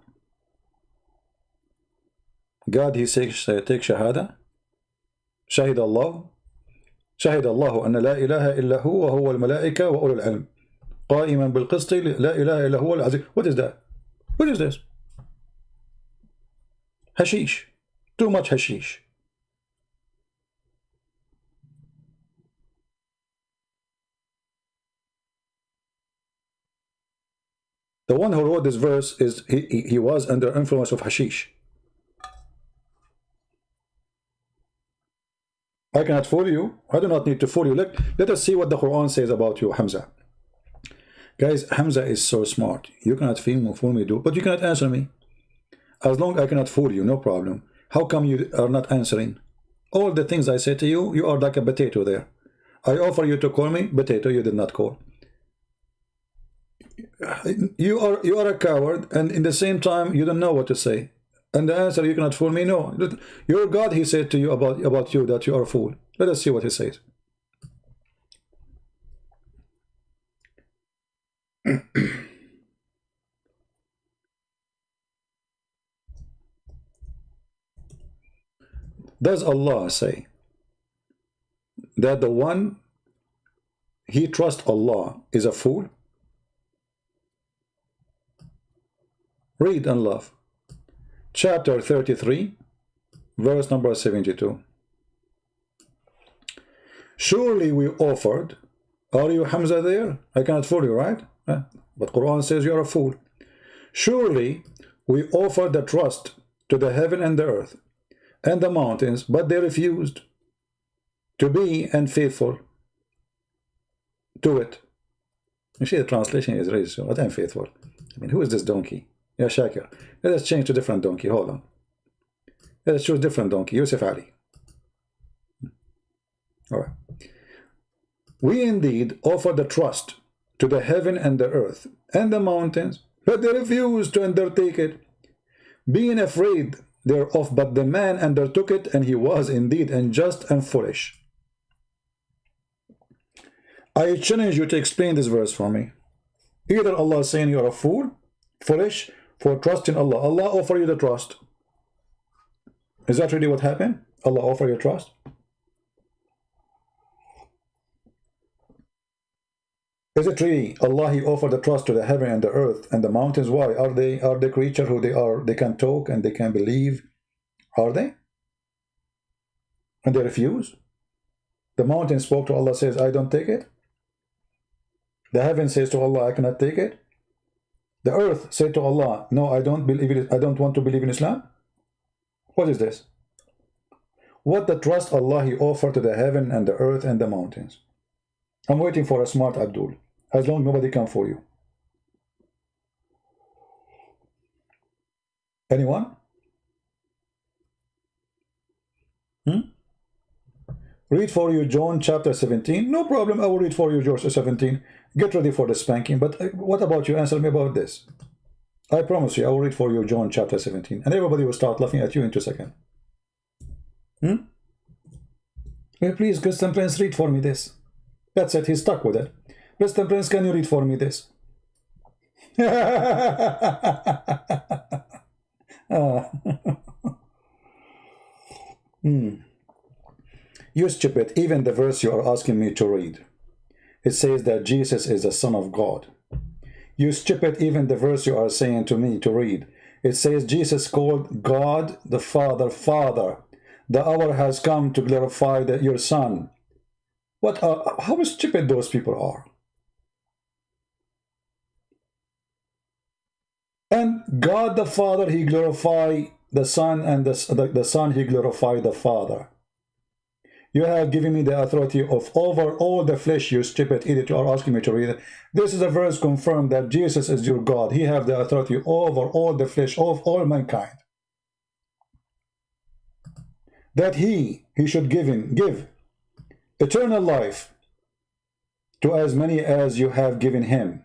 God, he says, take Shahada. Shahid Allah. شهد الله أن لا إله إلا هو وهو الملائكة وأولو العلم قائما بالقسط لا إله إلا هو العزيز. What is that? What is this? Hashish. Too much hashish. The one who wrote this verse is he was under influence of hashish. I cannot fool you. I do not need to fool you. Let us see what the Quran says about you, Hamza. Guys, Hamza is so smart. You cannot fool me, but you cannot answer me. As long as I cannot fool you, no problem. How come you are not answering? All the things I say to you, you are like a potato there. I offer you to call me potato, you did not call. You are a coward, and in the same time, you don't know what to say. And the answer, you cannot fool me. No, your God, he said to you about you that you are a fool. Let us see what he says. Does Allah say that the one he trusts Allah is a fool? Read and love. Chapter 33, verse number 72. Surely we offered. Are you Hamza there? I cannot fool you, right? But Quran says you are a fool. Surely we offered the trust to the heaven and the earth and the mountains, but they refused to be unfaithful to it. You see, the translation is really so. What unfaithful? I mean, who is this donkey? Yeah, Shakir. Let us change to different donkey. Hold on. Let us choose different donkey. Yusuf Ali. All right. We indeed offer the trust to the heaven and the earth and the mountains, but they refused to undertake it, being afraid thereof. But the man undertook it, and he was indeed unjust and foolish. I challenge you to explain this verse for me. Either Allah is saying you are a fool, foolish, for trusting Allah. Allah offer you the trust. Is that really what happened? Allah offer you trust? Is it really Allah, He offered the trust to the heaven and the earth and the mountains? Why? Are they creatures who they can talk and they can believe? Are they? And they refuse? The mountain spoke to Allah, says, I don't take it. The heaven says to Allah, I cannot take it. The earth said to Allah, no, I don't believe it. I don't want to believe in Islam. What is this? What the trust Allah He offered to the heaven and the earth and the mountains. I'm waiting for a smart Abdul. As long as nobody come for you. Anyone? Read for you John chapter 17. No problem, I will read for you George 17. Get ready for the spanking. But what about you? Answer me about this. I promise you, I will read for you John chapter 17. And everybody will start laughing at you in 2 seconds. Well, please, Christian Prince, read for me this. That's it, he's stuck with it. Christian Prince, can you read for me this? You stupid, even the verse you are asking me to read. It says that Jesus is the Son of God. You stupid, even the verse you are saying to me to read. It says Jesus called God the Father, Father. The hour has come to glorify your Son. How stupid those people are. And God the Father, He glorified the Son, and the Son, He glorified the Father. You have given me the authority of over all the flesh, you stupid idiot. You are asking me to read it. This is a verse confirmed that Jesus is your God. He has the authority over all the flesh of all mankind. That He should give eternal life to as many as you have given Him.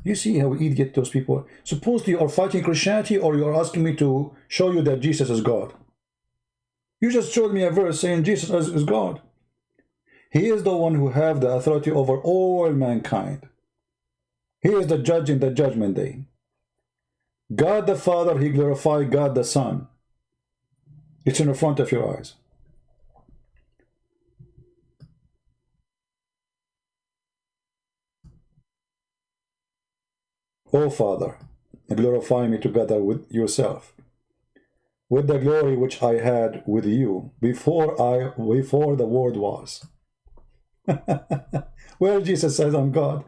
You see how idiot those people are. Supposedly you are fighting Christianity, or you are asking me to show you that Jesus is God. You just showed me a verse saying Jesus is God. He is the one who has the authority over all mankind. He is the judge in the judgment day. God the Father, He glorified God the Son. It's in the front of your eyes. O Father, glorify me together with yourself, with the glory which I had with you before the world was. Where Jesus says, I'm God.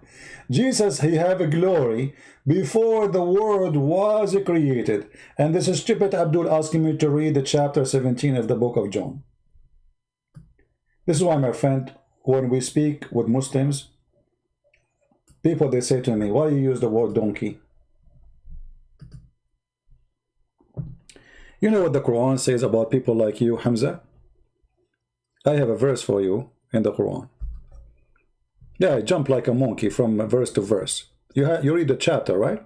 Jesus, He have a glory before the world was created. And this is stupid Abdul asking me to read the chapter 17 of the book of John. This is why, my friend, when we speak with Muslims, people, they say to me, why you use the word donkey? You know what the Quran says about people like you, Hamza? I have a verse for you in the Quran. Yeah, I jump like a monkey from verse to verse. You read the chapter, right?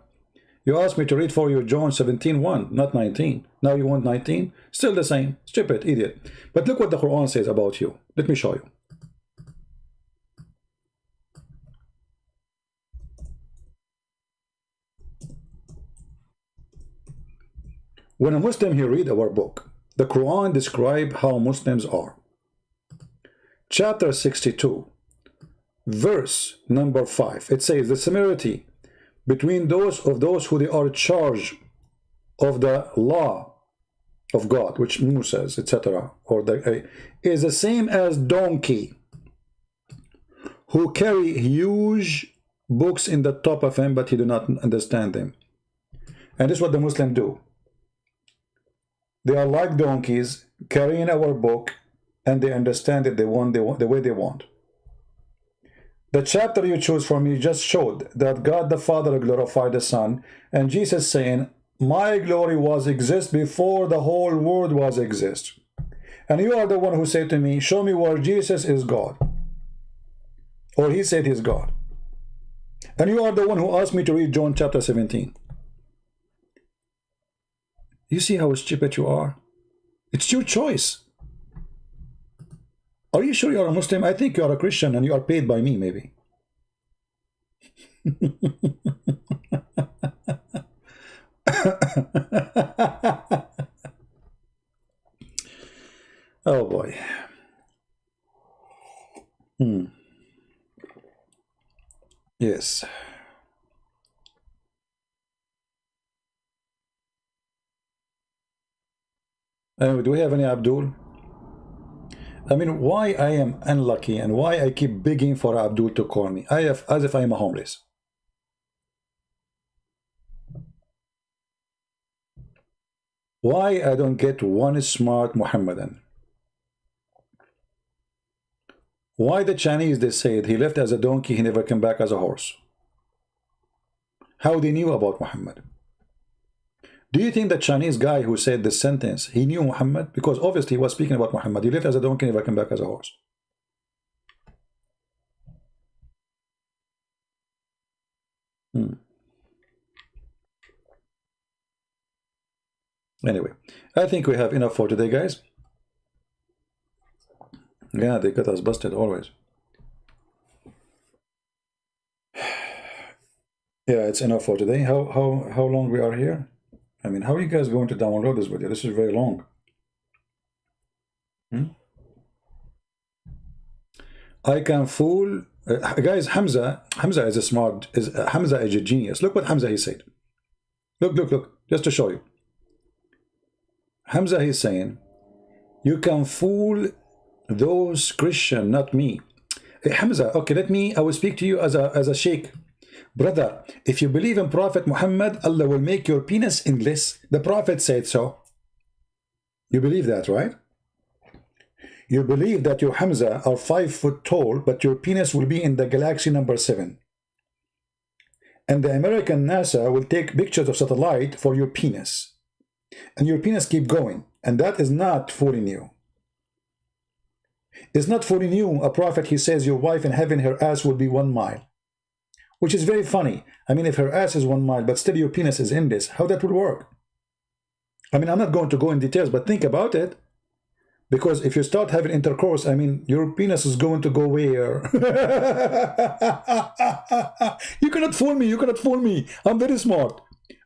You asked me to read for you John 17:1, not 19. Now you want 19? Still the same. Stupid, idiot. But look what the Quran says about you. Let me show you. When a Muslim, he read our book, the Quran describes how Muslims are. Chapter 62, verse number 5, it says the similarity between those who they are charged of the law of God, which Moses, etc., is the same as donkey who carry huge books in the top of him, but he do not understand them. And this is what the Muslims do. They are like donkeys carrying our book, and they understand it the way they want. The chapter you choose for me just showed that God the Father glorified the Son, and Jesus saying, my glory was exist before the whole world was exist. And you are the one who said to me, show me where Jesus is God. Or He said He's God. And you are the one who asked me to read John chapter 17. You see how stupid you are? It's your choice. Are you sure you are a Muslim? I think you are a Christian and you are paid by me, maybe. Oh boy. Yes. Do we have any Abdul? I mean, why I am unlucky and why I keep begging for Abdul to call me, as if I am a homeless. Why I don't get one smart Muhammadan? Why the Chinese, they said he left as a donkey, he never came back as a horse? How they knew about Muhammad? Do you think the Chinese guy who said this sentence, he knew Muhammad? Because obviously he was speaking about Muhammad. He left as a donkey, never came back as a horse. Anyway, I think we have enough for today, guys. Yeah, they got us busted always. Yeah, it's enough for today. How long we are here? I mean, how are you guys going to download this video? This is very long. I can fool guys. Hamza is a smart. Hamza is a genius. Look what Hamza he said. Look. Just to show you. Hamza he's saying, you can fool those Christian, not me. Hey, Hamza, okay, I will speak to you as a sheikh. Brother, if you believe in Prophet Muhammad, Allah will make your penis endless. The Prophet said so. You believe that, right? You believe that you, Hamza, are 5 foot tall, but your penis will be in the galaxy number 7. And the American NASA will take pictures of satellite for your penis. And your penis keep going. And that is not fooling you. It's not fooling you. A prophet, he says your wife in heaven, her ass will be 1 mile. Which is very funny. I mean, if her ass is 1 mile, but still your penis is in this, how that will work? I mean, I'm not going to go in details, but think about it. Because if you start having intercourse, I mean, your penis is going to go where? You cannot fool me. You cannot fool me. I'm very smart.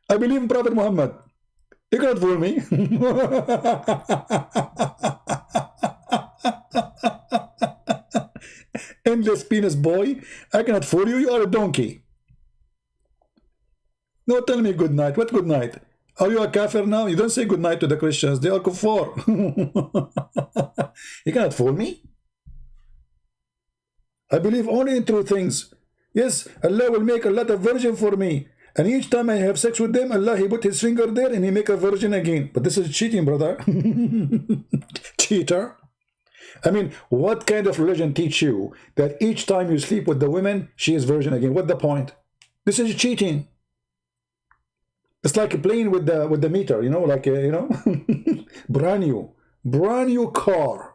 I believe in Prophet Muhammad. You cannot fool me. Endless penis boy. I cannot fool you. You are a donkey. No, tell me good night. What good night? Are you a kafir now? You don't say good night to the Christians. They are kuffar. You cannot fool me. I believe only in true things. Yes, Allah will make a lot of virgin for me. And each time I have sex with them, Allah, he put his finger there and he make a virgin again. But this is cheating, brother. Cheater. I mean, what kind of religion teach you that each time you sleep with the women, she is virgin again? What's the point? This is cheating. It's like playing with the meter, you know, like, you know, brand new car.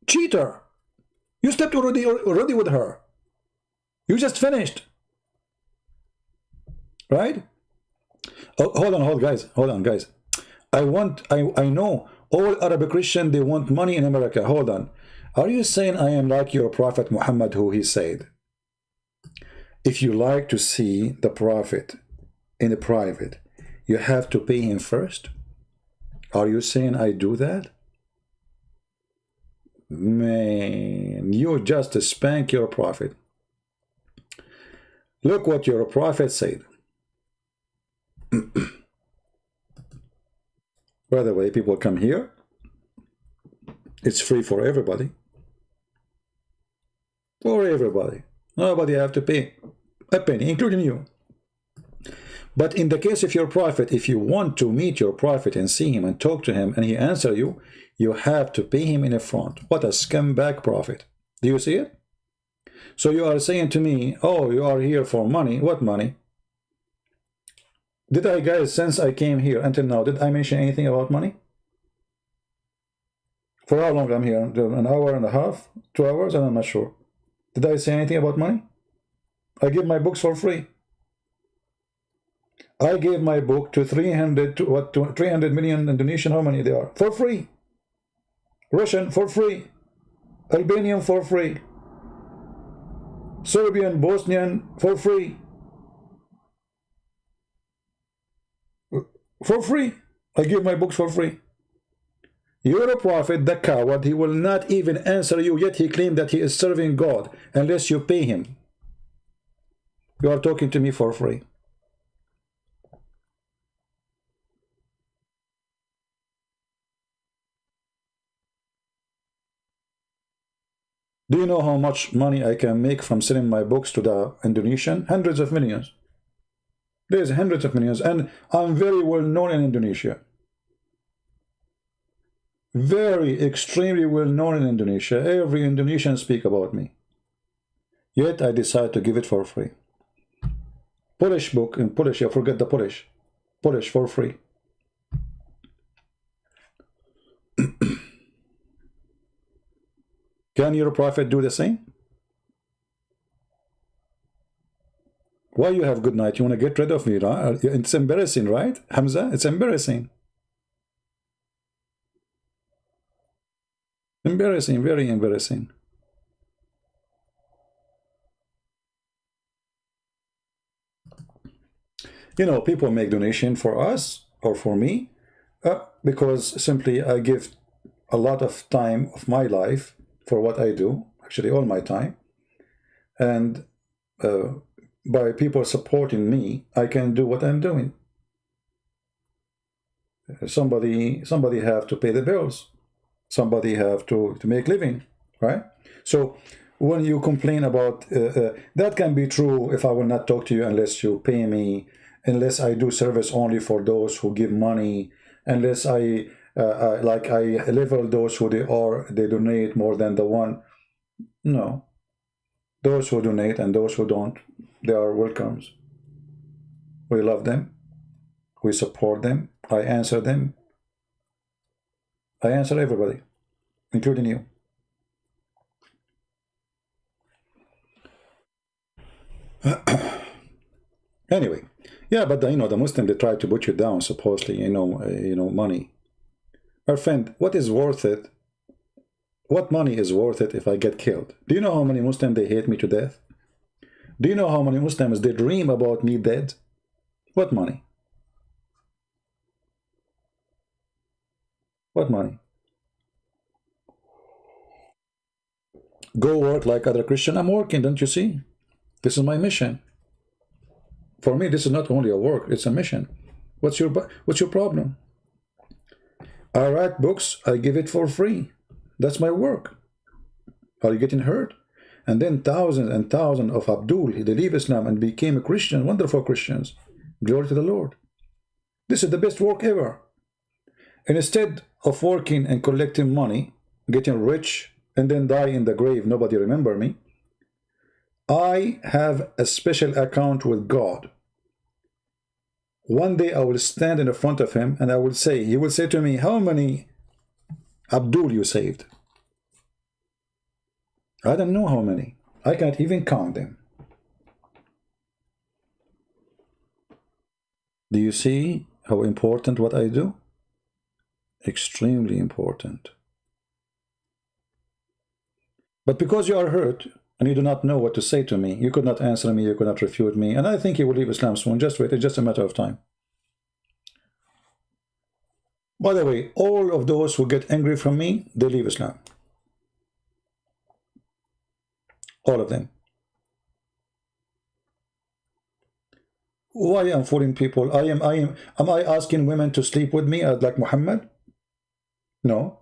Cheater. You slept already with her. You just finished. Right? Oh, hold on, guys. I know all Arab Christian, they want money in America. Hold on. Are you saying I am like your Prophet Muhammad, who he said, if you like to see the Prophet in the private, you have to pay him first? Are you saying I do that? Man, you just spank your Prophet. Look what your Prophet said. By the way, people come here. It's free for everybody. For everybody. Nobody have to pay a penny, including you. But in the case of your prophet, if you want to meet your prophet and see him and talk to him and he answer you, you have to pay him in a front. What a scumbag prophet. Do you see it? So you are saying to me, oh, you are here for money. What money? Did I, guys, since I came here until now, did I mention anything about money? For how long I'm here? An hour and a half? 2 hours? I'm not sure. Did I say anything about money? I give my books for free. I gave my book to 300 million Indonesian, how many they are? For free. Russian for free. Albanian for free. Serbian, Bosnian for free. For free. I give my books for free. You're a prophet, the coward. He will not even answer you, yet he claimed that he is serving God unless you pay him. You are talking to me for free. Do you know how much money I can make from selling my books to the Indonesian? Hundreds of millions. There's hundreds of millions, and I'm very well known in Indonesia. Very extremely well known in Indonesia. Every Indonesian speak about me. Yet I decide to give it for free. Polish book in Polish, I forget the Polish. Polish for free. Can your prophet do the same? Why you have good night? You want to get rid of me, right? It's embarrassing, right, Hamza? It's embarrassing. Embarrassing, very embarrassing. You know, people make donation for us or for me because simply I give a lot of time of my life for what I do, actually all my time. And by people supporting me, I can do what I'm doing. Somebody have to pay the bills. Somebody have to make living, right? So when you complain about that can be true if I will not talk to you unless you pay me, unless I do service only for those who give money, unless I level those who they donate more than the one. No, those who donate and those who don't, they are welcomes. We love them, we support them, I answer them. I answer everybody, including you. Anyway, yeah, but the Muslim, they try to put you down, supposedly, money. Our friend, what is worth it? What money is worth it if I get killed? Do you know how many Muslims, they hate me to death? Do you know how many Muslims, they dream about me dead? What money? What money? Go work like other Christian. I'm working, don't you see? This is my mission. For me, this is not only a work, it's a mission. What's your problem? I write books, I give it for free. That's my work. Are you getting hurt? And then thousands and thousands of Abdul, they leave Islam and became a Christian, wonderful Christians. Glory to the Lord. This is the best work ever. And instead of working and collecting money, getting rich, and then die in the grave, nobody remember me, I have a special account with God. One day I will stand in front of him and I will say, he will say to me, how many Abdul you saved? I don't know how many. I can't even count them. Do you see how important what I do? Extremely important. But because you are hurt and you do not know what to say to me, you could not answer me, you could not refute me, and I think you will leave Islam soon. Just wait, it's just a matter of time. By the way, all of those who get angry from me, they leave Islam. All of them. Why am I fooling people? Am I asking women to sleep with me like Muhammad? No.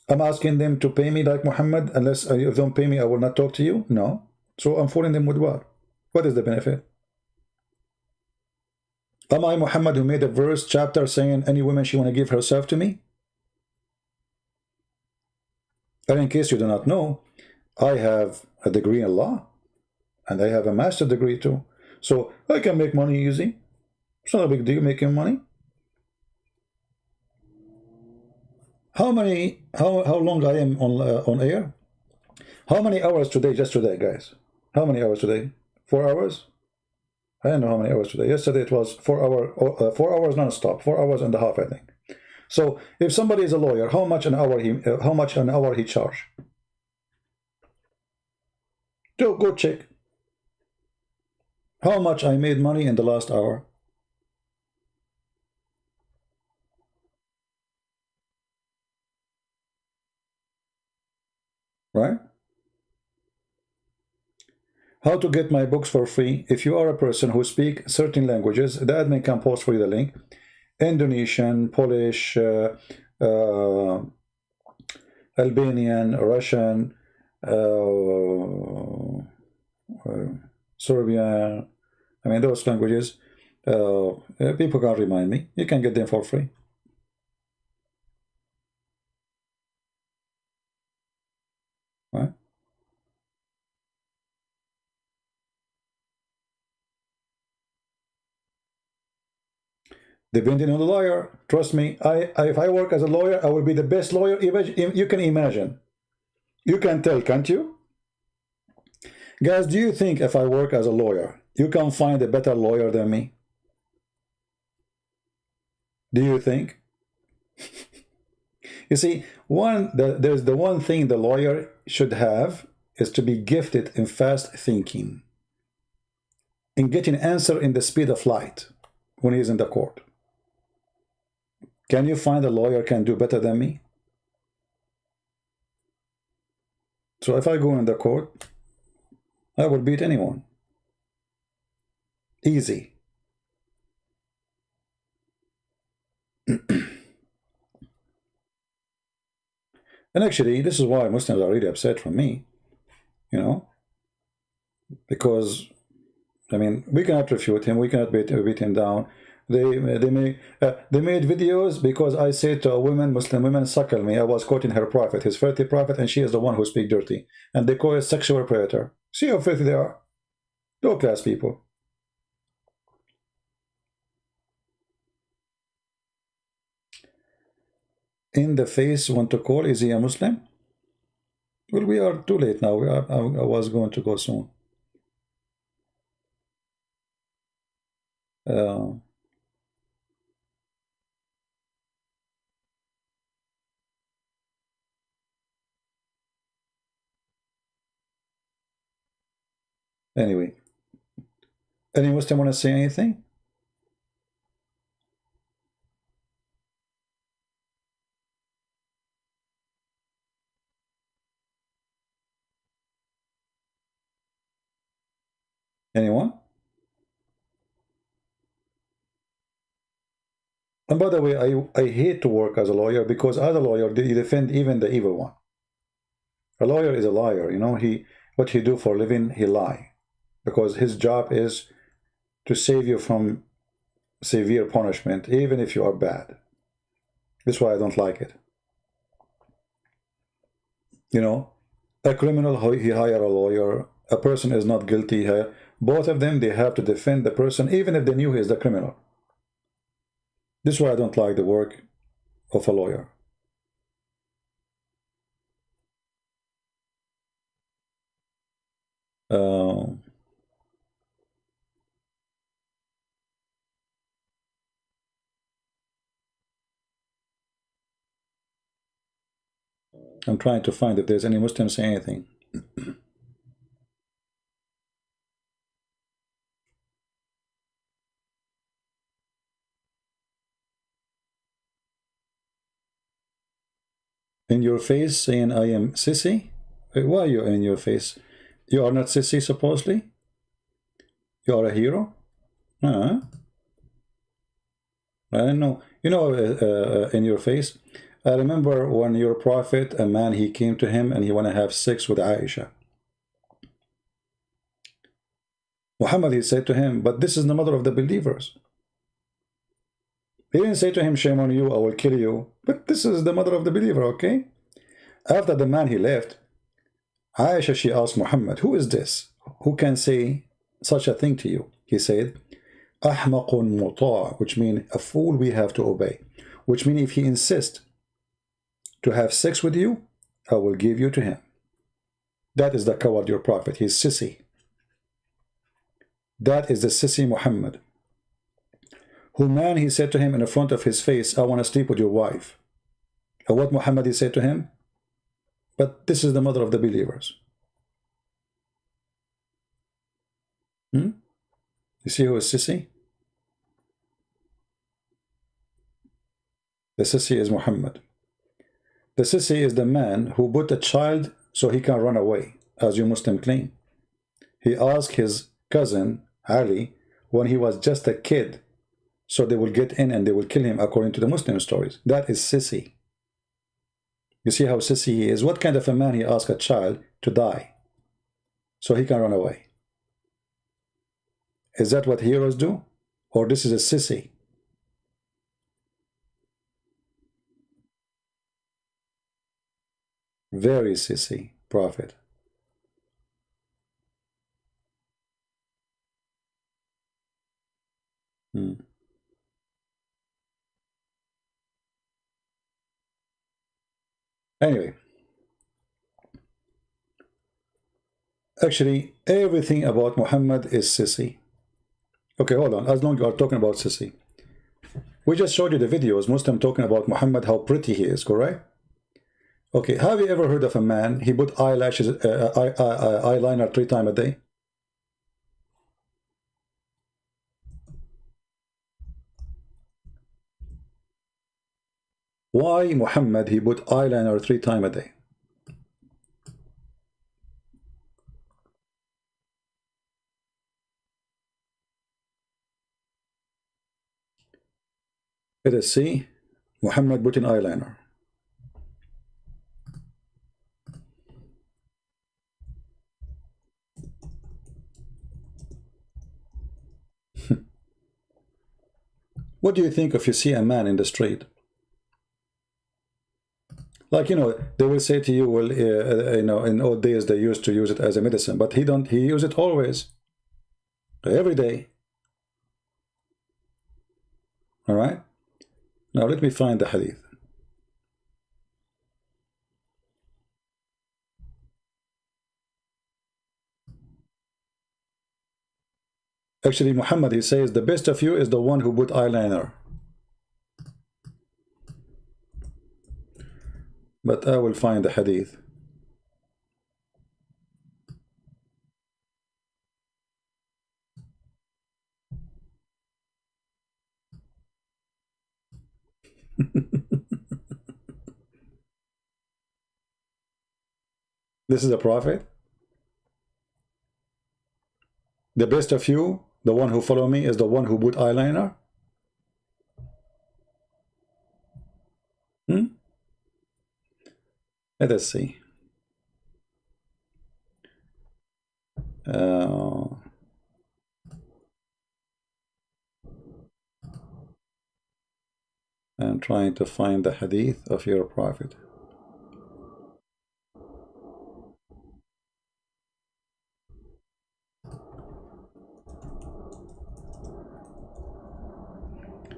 I'm asking them to pay me like Muhammad. Unless if they don't pay me, I will not talk to you. No. So I'm fooling them with what? What is the benefit? Am I Muhammad who made a verse, chapter saying any woman she want to give herself to me? And in case you do not know, I have a degree in law and I have a master's degree too. So I can make money easy. It's not a big deal making money. How long I am on air? How many hours today, just today, guys? How many hours today? 4 hours? I don't know how many hours today. Yesterday it was 4 hours non-stop, 4 hours and a half, I think. So if somebody is a lawyer, how much an hour he charge? Go check. How much I made money in the last hour? right? How to get my books for free? If you are a person who speaks certain languages, the admin can post for you the link. Indonesian, Polish, Albanian, Russian, Serbian, I mean those languages. People can remind me. You can get them for free. Right? Depending on the lawyer, trust me, if I work as a lawyer, I will be the best lawyer you can imagine. You can tell, can't you? Guys, do you think if I work as a lawyer, you can find a better lawyer than me? Do you think? You see, there's the one thing the lawyer should have is to be gifted in fast thinking, in getting answer in the speed of light when he's in the court. Can you find a lawyer can do better than me? So if I go in the court, I will beat anyone. Easy. And actually, this is why Muslims are really upset from me, you know, because, I mean, we cannot refute him, we cannot beat him down. They made videos because I said to a woman, Muslim women, suckle me. I was quoting her prophet, his filthy prophet, and she is the one who speaks dirty. And they call it sexual predator. See how filthy they are? Low class people. In the face want to call, is he a Muslim? Well, we are too late now. I was going to go soon. Anyway, any Muslim want to say anything? Anyone? And by the way, I hate to work as a lawyer because as a lawyer, you defend even the evil one. A lawyer is a liar, you know. What he do for a living, he lie, because his job is to save you from severe punishment, even if you are bad. That's why I don't like it. You know, a criminal, he hire a lawyer. A person is not guilty. Both of them, they have to defend the person, even if they knew he is the criminal. This is why I don't like the work of a lawyer. I'm trying to find if there's any Muslim saying anything. In your face saying I am sissy? Why are you in your face? You are not sissy, supposedly? You are a hero? I don't know. You know, in your face. I remember when your prophet, a man, he came to him and he want to have sex with Aisha. Muhammad, he said to him, but this is the mother of the believers. He didn't say to him, shame on you, I will kill you. But this is the mother of the believer, okay? After the man, he left, Aisha, she asked Muhammad, who is this? Who can say such a thing to you? He said, Ahmaqun muta', which means a fool we have to obey. Which means if he insists to have sex with you, I will give you to him. That is the coward, your prophet. He's sissy. That is the sissy Muhammad. Who man, he said to him in the front of his face, I want to sleep with your wife. And what Muhammad, he said to him? But this is the mother of the believers. You see who is sissy? The sissy is Muhammad. The sissy is the man who put a child so he can run away, as you Muslim claim. He asked his cousin Ali when he was just a kid, so they will get in and they will kill him according to the Muslim stories. That is sissy. You see how sissy he is? What kind of a man he asked a child to die so he can run away? Is that what heroes do? Or this is a sissy? Very sissy prophet. Anyway, actually everything about Muhammad is sissy. Okay, hold on. As long as you are talking about sissy, we just showed you the videos, Muslim talking about Muhammad, how pretty he is, correct? Okay, have you ever heard of a man, he put eyelashes, eyeliner 3 times a day? Why Muhammad, he put eyeliner 3 times a day? Let us see. Muhammad put in eyeliner. What do you think if you see a man in the street? Like, you know, they will say to you, well, you know, in old days they used to use it as a medicine, but he use it always, every day. All right. Now let me find the hadith. Actually, Muhammad, he says, the best of you is the one who put eyeliner. But I will find the hadith. This is a prophet. The best of you, the one who follow me, is the one who put eyeliner. Let us see. I'm trying to find the hadith of your prophet.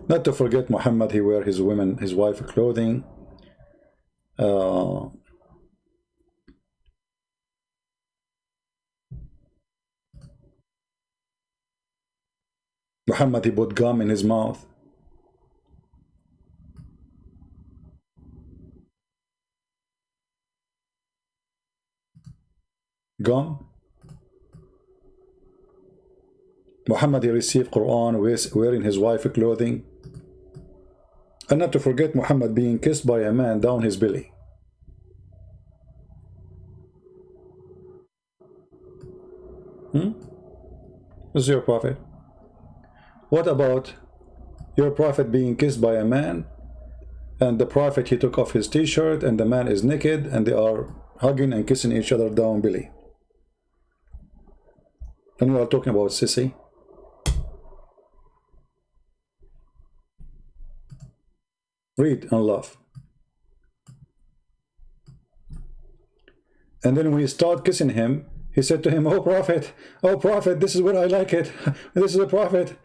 Not to forget, Muhammad, he wear his wife clothing. Muhammad, he put gum in his mouth. Gum. Muhammad, he received Quran wearing his wife clothing. And not to forget, Muhammad being kissed by a man down his belly. This is your prophet. What about your prophet being kissed by a man, and the prophet, he took off his t-shirt and the man is naked and they are hugging and kissing each other down belly? And we are talking about sissy. Read and laugh. And then when he started kissing him, he said to him, oh prophet, this is where I like it. This is a prophet.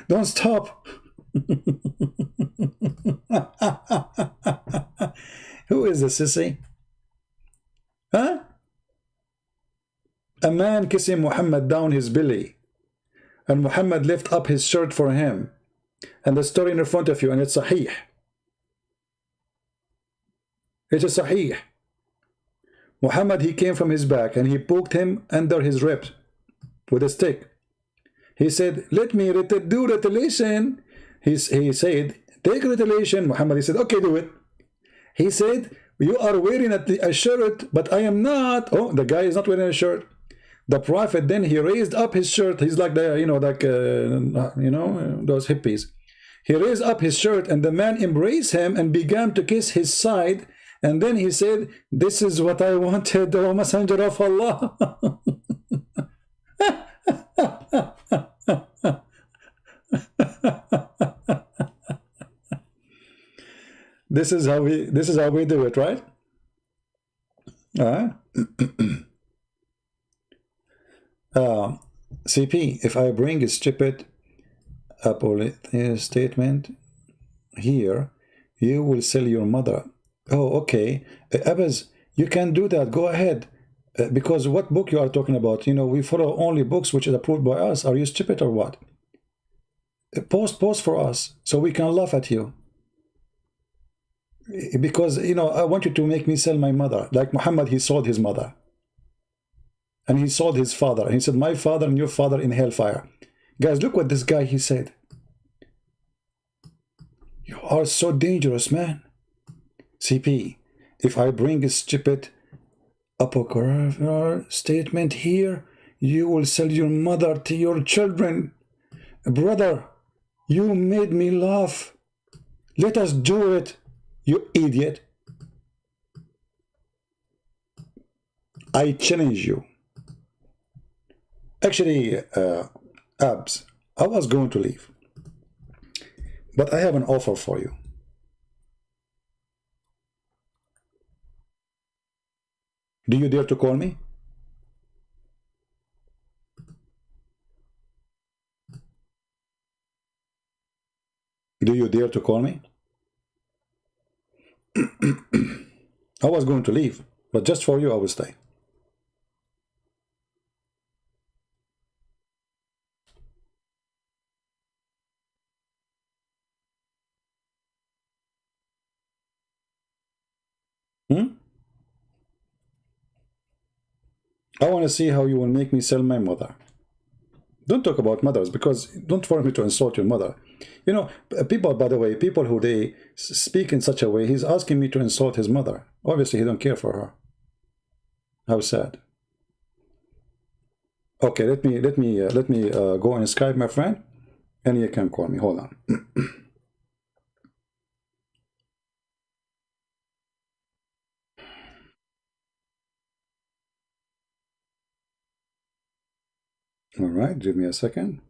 Don't stop. Who is the sissy? Huh? A man kissing Muhammad down his belly, and Muhammad lift up his shirt for him, and the story in front of you, and it's sahih. It is sahih. Muhammad, he came from his back and he poked him under his ribs with a stick. He said, let me do retaliation. He said, take retaliation. Muhammad, he said, okay, do it. He said, You are wearing a shirt, but I am not. Oh, the guy is not wearing a shirt. The Prophet then he raised up his shirt. He's like the those hippies. He raised up his shirt, and the man embraced him and began to kiss his side. And then he said, "This is what I wanted, O Messenger of Allah." This is how we do it, right? CP, if I bring a stupid statement here, you will sell your mother. Oh, okay. Abbas, you can do that. Go ahead. Because what book you are talking about? You know, we follow only books which is approved by us. Are you stupid or what? Post for us so we can laugh at you. Because, you know, I want you to make me sell my mother. Like Muhammad, he sold his mother. And he sold his father. And he said, my father and your father in hellfire. Guys, look what this guy, he said. You are so dangerous, man. CP, if I bring a stupid apocryphal statement here, you will sell your mother to your children. Brother, you made me laugh. Let us do it, you idiot. I challenge you. Actually, Abs, I was going to leave. But I have an offer for you. Do you dare to call me? Do you dare to call me? I was going to leave, but just for you, I will stay. I want to see how you will make me sell my mother. Don't talk about mothers, because don't force me to insult your mother. You know, people, by the way, people who they speak in such a way, he's asking me to insult his mother. Obviously, he don't care for her. How sad. Okay, let me go on Skype, my friend, and you can call me. Hold on. All right, give me a second.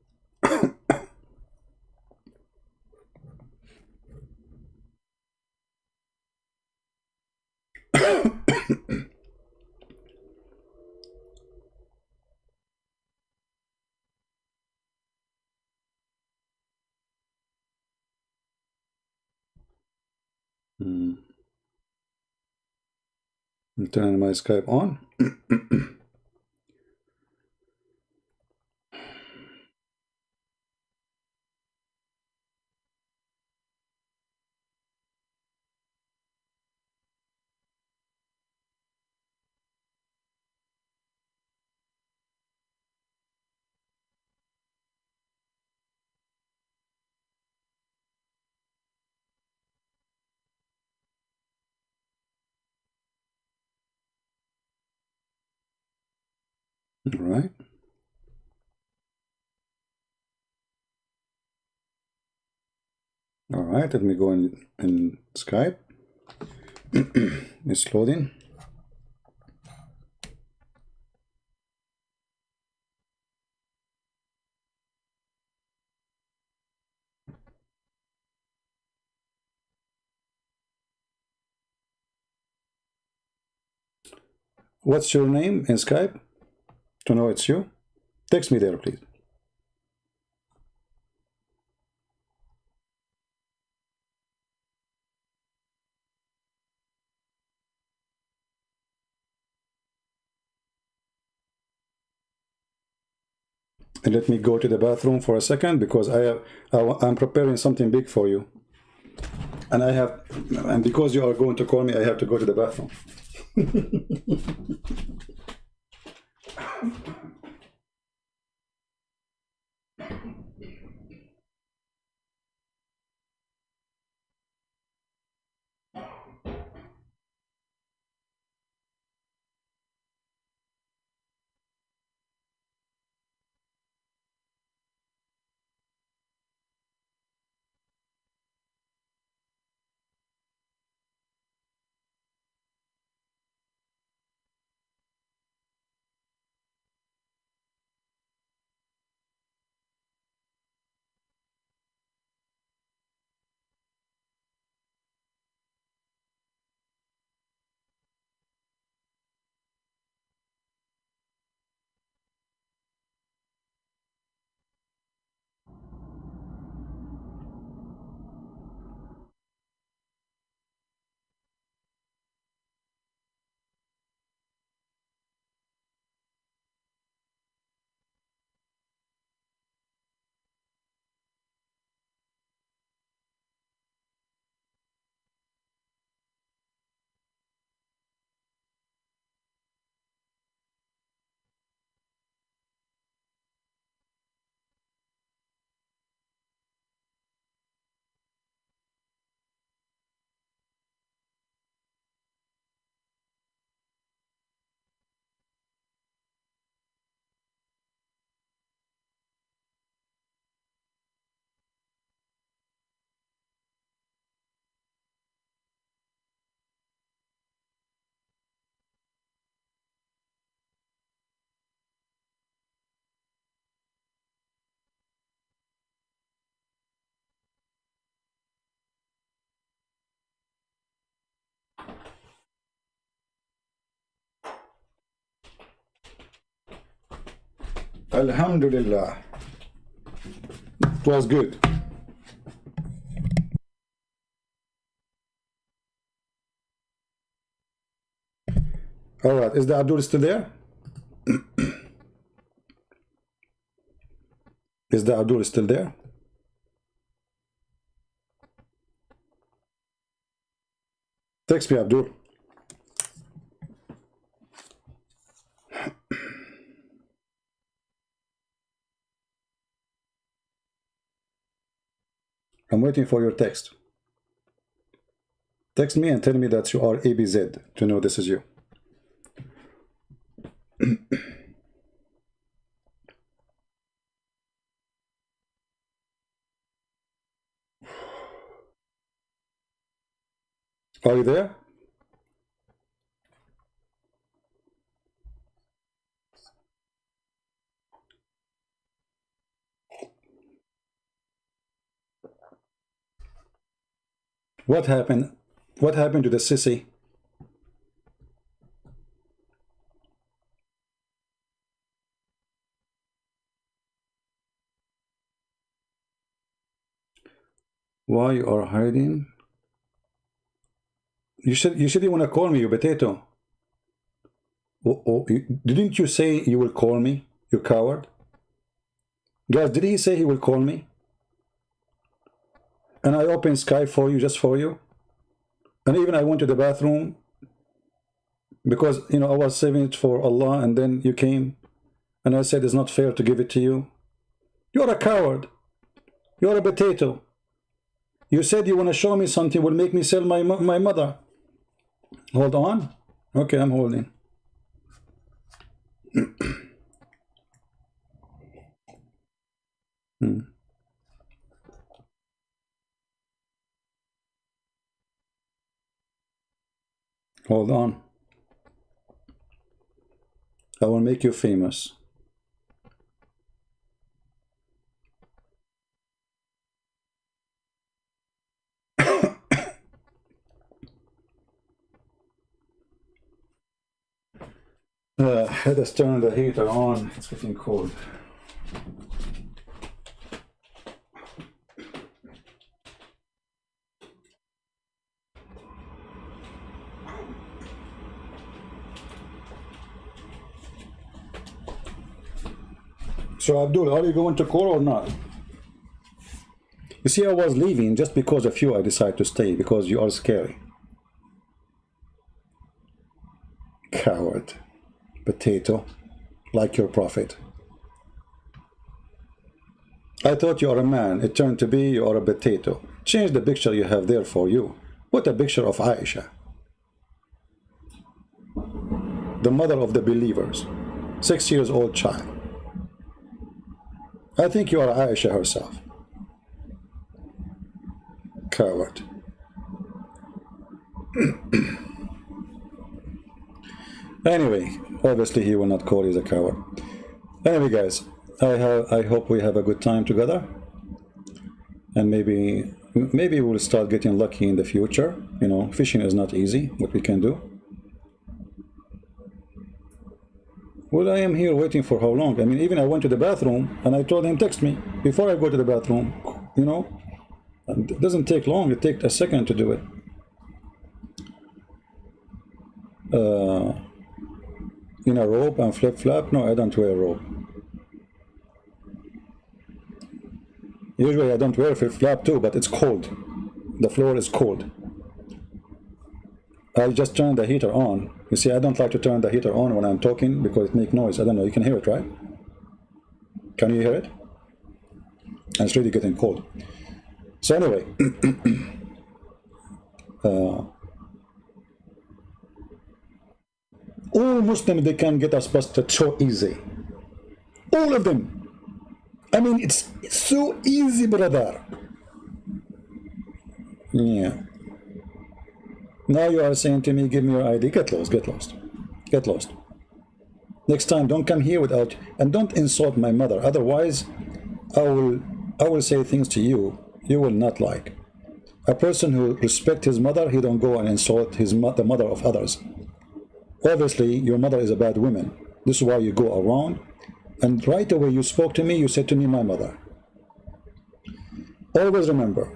I'm turning my Skype on. All right. All right, let me go in Skype. It's loading. What's your name in Skype? To know it's you? Text me there, please. And let me go to the bathroom for a second, because I'm preparing something big for you. And because you are going to call me, I have to go to the bathroom. Alhamdulillah. It was good. All right, is the Abdul still there? Is the Abdul still there? Text me, Abdul. I'm waiting for your text. Text me and tell me that you are ABZ to know this is you. Are you there? What happened? What happened to the sissy? Why you are hiding? You said you want to call me, you potato. Didn't you say you will call me, you coward? Guys, did he say he will call me? And I opened Skype for you, just for you. And even I went to the bathroom because, you know, I was saving it for Allah, and then you came and I said it's not fair to give it to you. You're a coward. You're a potato. You said you want to show me something will make me sell my mother. Hold on. Okay, I'm holding. Hold on. I will make you famous. Let's turn the heater on. It's getting cold. So Abdul, are you going to call or not? You see, I was leaving just because of you. I decided to stay because you are scary. Coward. Potato. Like your prophet. I thought you are a man. It turned to be you are a potato. Change the picture you have there for you. Put a picture of Aisha, the mother of the believers, 6 years old child. I think you are Aisha herself. Coward. Anyway, obviously he will not call you a coward. Anyway, guys, I hope we have a good time together, and maybe we'll start getting lucky in the future. You know, fishing is not easy. What we can do. Well, I am here waiting for how long? I mean, even I went to the bathroom and I told him text me before I go to the bathroom. You know, and it doesn't take long. It takes a second to do it. In a robe and flip-flop? No, I don't wear a robe. Usually I don't wear flip-flop too, but it's cold. The floor is cold. I just turned the heater on. You see, I don't like to turn the heater on when I'm talking because it makes noise. I don't know, you can hear it, right? Can you hear it? And it's really getting cold. So anyway, all Muslims, they can get us busted so easy. All of them. I mean, it's so easy, brother. Yeah. Now you are saying to me, give me your ID. Get lost, get lost. Get lost. Next time, don't come here without, and don't insult my mother. Otherwise, I will say things to you will not like. A person who respects his mother, he don't go and insult the mother of others. Obviously, your mother is a bad woman. This is why you go around And right away you spoke to me, you said to me, my mother. Always remember,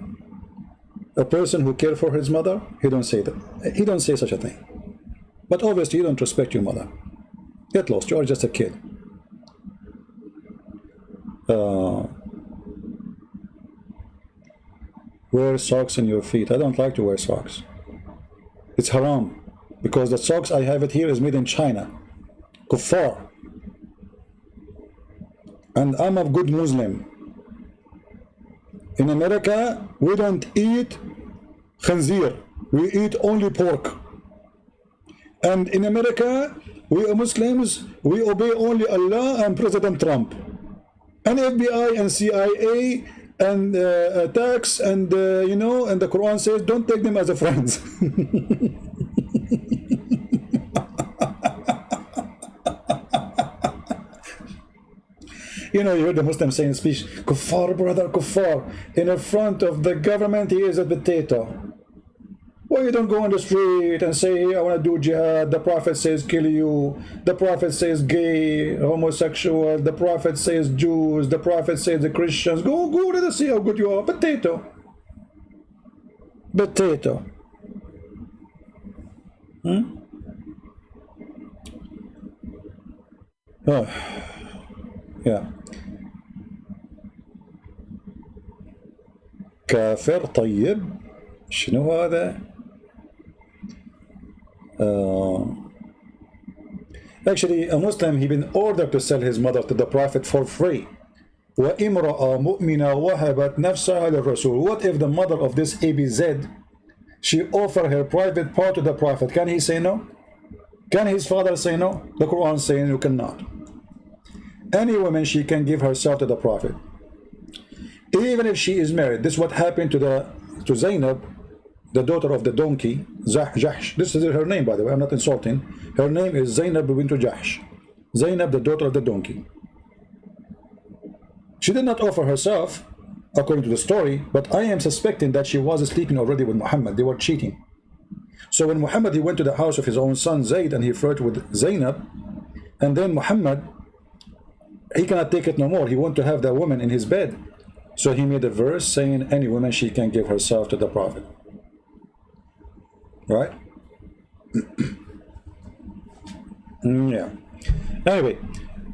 a person who cares for his mother, he don't say that. He don't say such a thing. But obviously you don't respect your mother. Get lost, you are just a kid. Wear socks in your feet. I don't like to wear socks. It's haram. Because the socks I have it here is made in China. Kuffar. And I'm a good Muslim. In America, we don't eat khanzir. We eat only pork. And in America, we are Muslims, we obey only Allah and President Trump. And FBI and CIA and tax and, you know, and the Quran says, don't take them as a friends. You know, you heard the Muslim saying in speech, kuffar, brother, kuffar. In the front of the government, he is a potato. Why you don't go on the street and say, hey, I want to do jihad, the Prophet says kill you, the Prophet says gay, homosexual, the Prophet says Jews, the Prophet says the Christians. Go, let us see how good you are. Potato. Potato. Oh. Yeah. كافر طيب شنو هذا؟ Actually, a Muslim, he been ordered to sell his mother to the Prophet for free. وَإِمْرَأَ مُؤْمِنَةً وَهَبَتْ نَفْسَهَا لِلرَّسُولِ. What if the mother of this ABZ, she offered her private part to the Prophet? Can he say no? Can his father say no? The Quran is saying you cannot. Any woman, she can give herself to the Prophet. Even if she is married. This is what happened to Zainab, the daughter of the donkey, Jahsh. This is her name, by the way, I'm not insulting. Her name is Zainab bint Jahsh. Zainab, the daughter of the donkey. She did not offer herself, according to the story, but I am suspecting that she was sleeping already with Muhammad. They were cheating. So when Muhammad, he went to the house of his own son Zayd and he flirted with Zainab, and then Muhammad, he cannot take it no more. He wanted to have that woman in his bed. So he made a verse saying any woman, she can give herself to the Prophet. Right? Yeah. Anyway,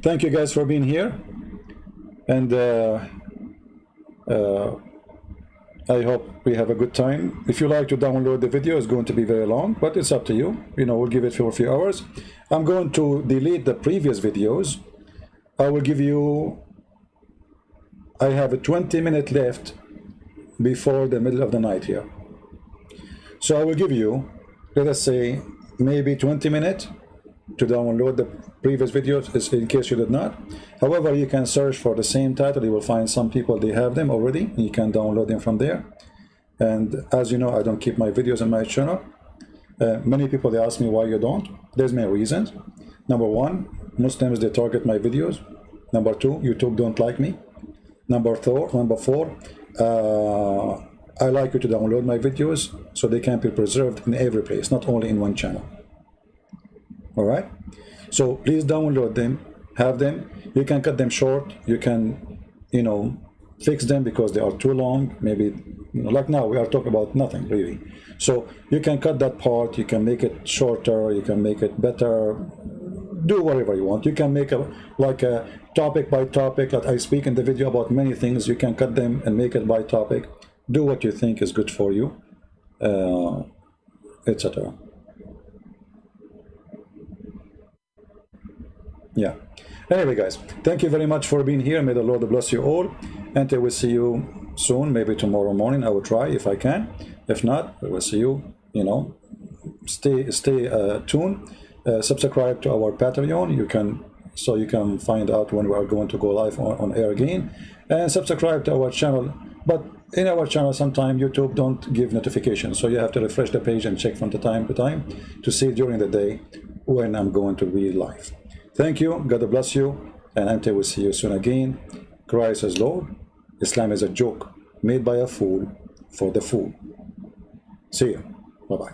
thank you guys for being here. And I hope we have a good time. If you like to download the video, it's going to be very long, but it's up to you. You know, we'll give it for a few hours. I'm going to delete the previous videos. I will give you, I have a 20-minute left before the middle of the night here. So I will give you, let us say, maybe 20 minutes to download the previous videos in case you did not. However, you can search for the same title. You will find some people, they have them already. You can download them from there. And as you know, I don't keep my videos on my channel. Many people, they ask me why you don't. There's many reasons. Number one, Muslims, they target my videos. Number two, YouTube don't like me. Number four, I like you to download my videos so they can be preserved in every place, not only in one channel. All right? So please download them, have them. You can cut them short. You can, you know, fix them because they are too long. Maybe, you know, like now we are talking about nothing really. So you can cut that part. You can make it shorter. You can make it better. Do whatever you want. You can make a topic by topic, like I speak in the video about many things. You can cut them and make it by topic. Do what you think is good for you, etc. Yeah. Anyway, guys, thank you very much for being here. May the Lord bless you all, and I will see you soon. Maybe tomorrow morning. I will try if I can. If not, I will see you. You know, stay tuned. Subscribe to our Patreon. You can find out when we are going to go live on air again, and subscribe to our channel. But in our channel, sometimes YouTube don't give notifications, so you have to refresh the page and check from time to time to see during the day when I'm going to be live. Thank you. God bless you, and until we see you soon again. Christ is Lord. Islam is a joke made by a fool for the fool. See you. Bye bye.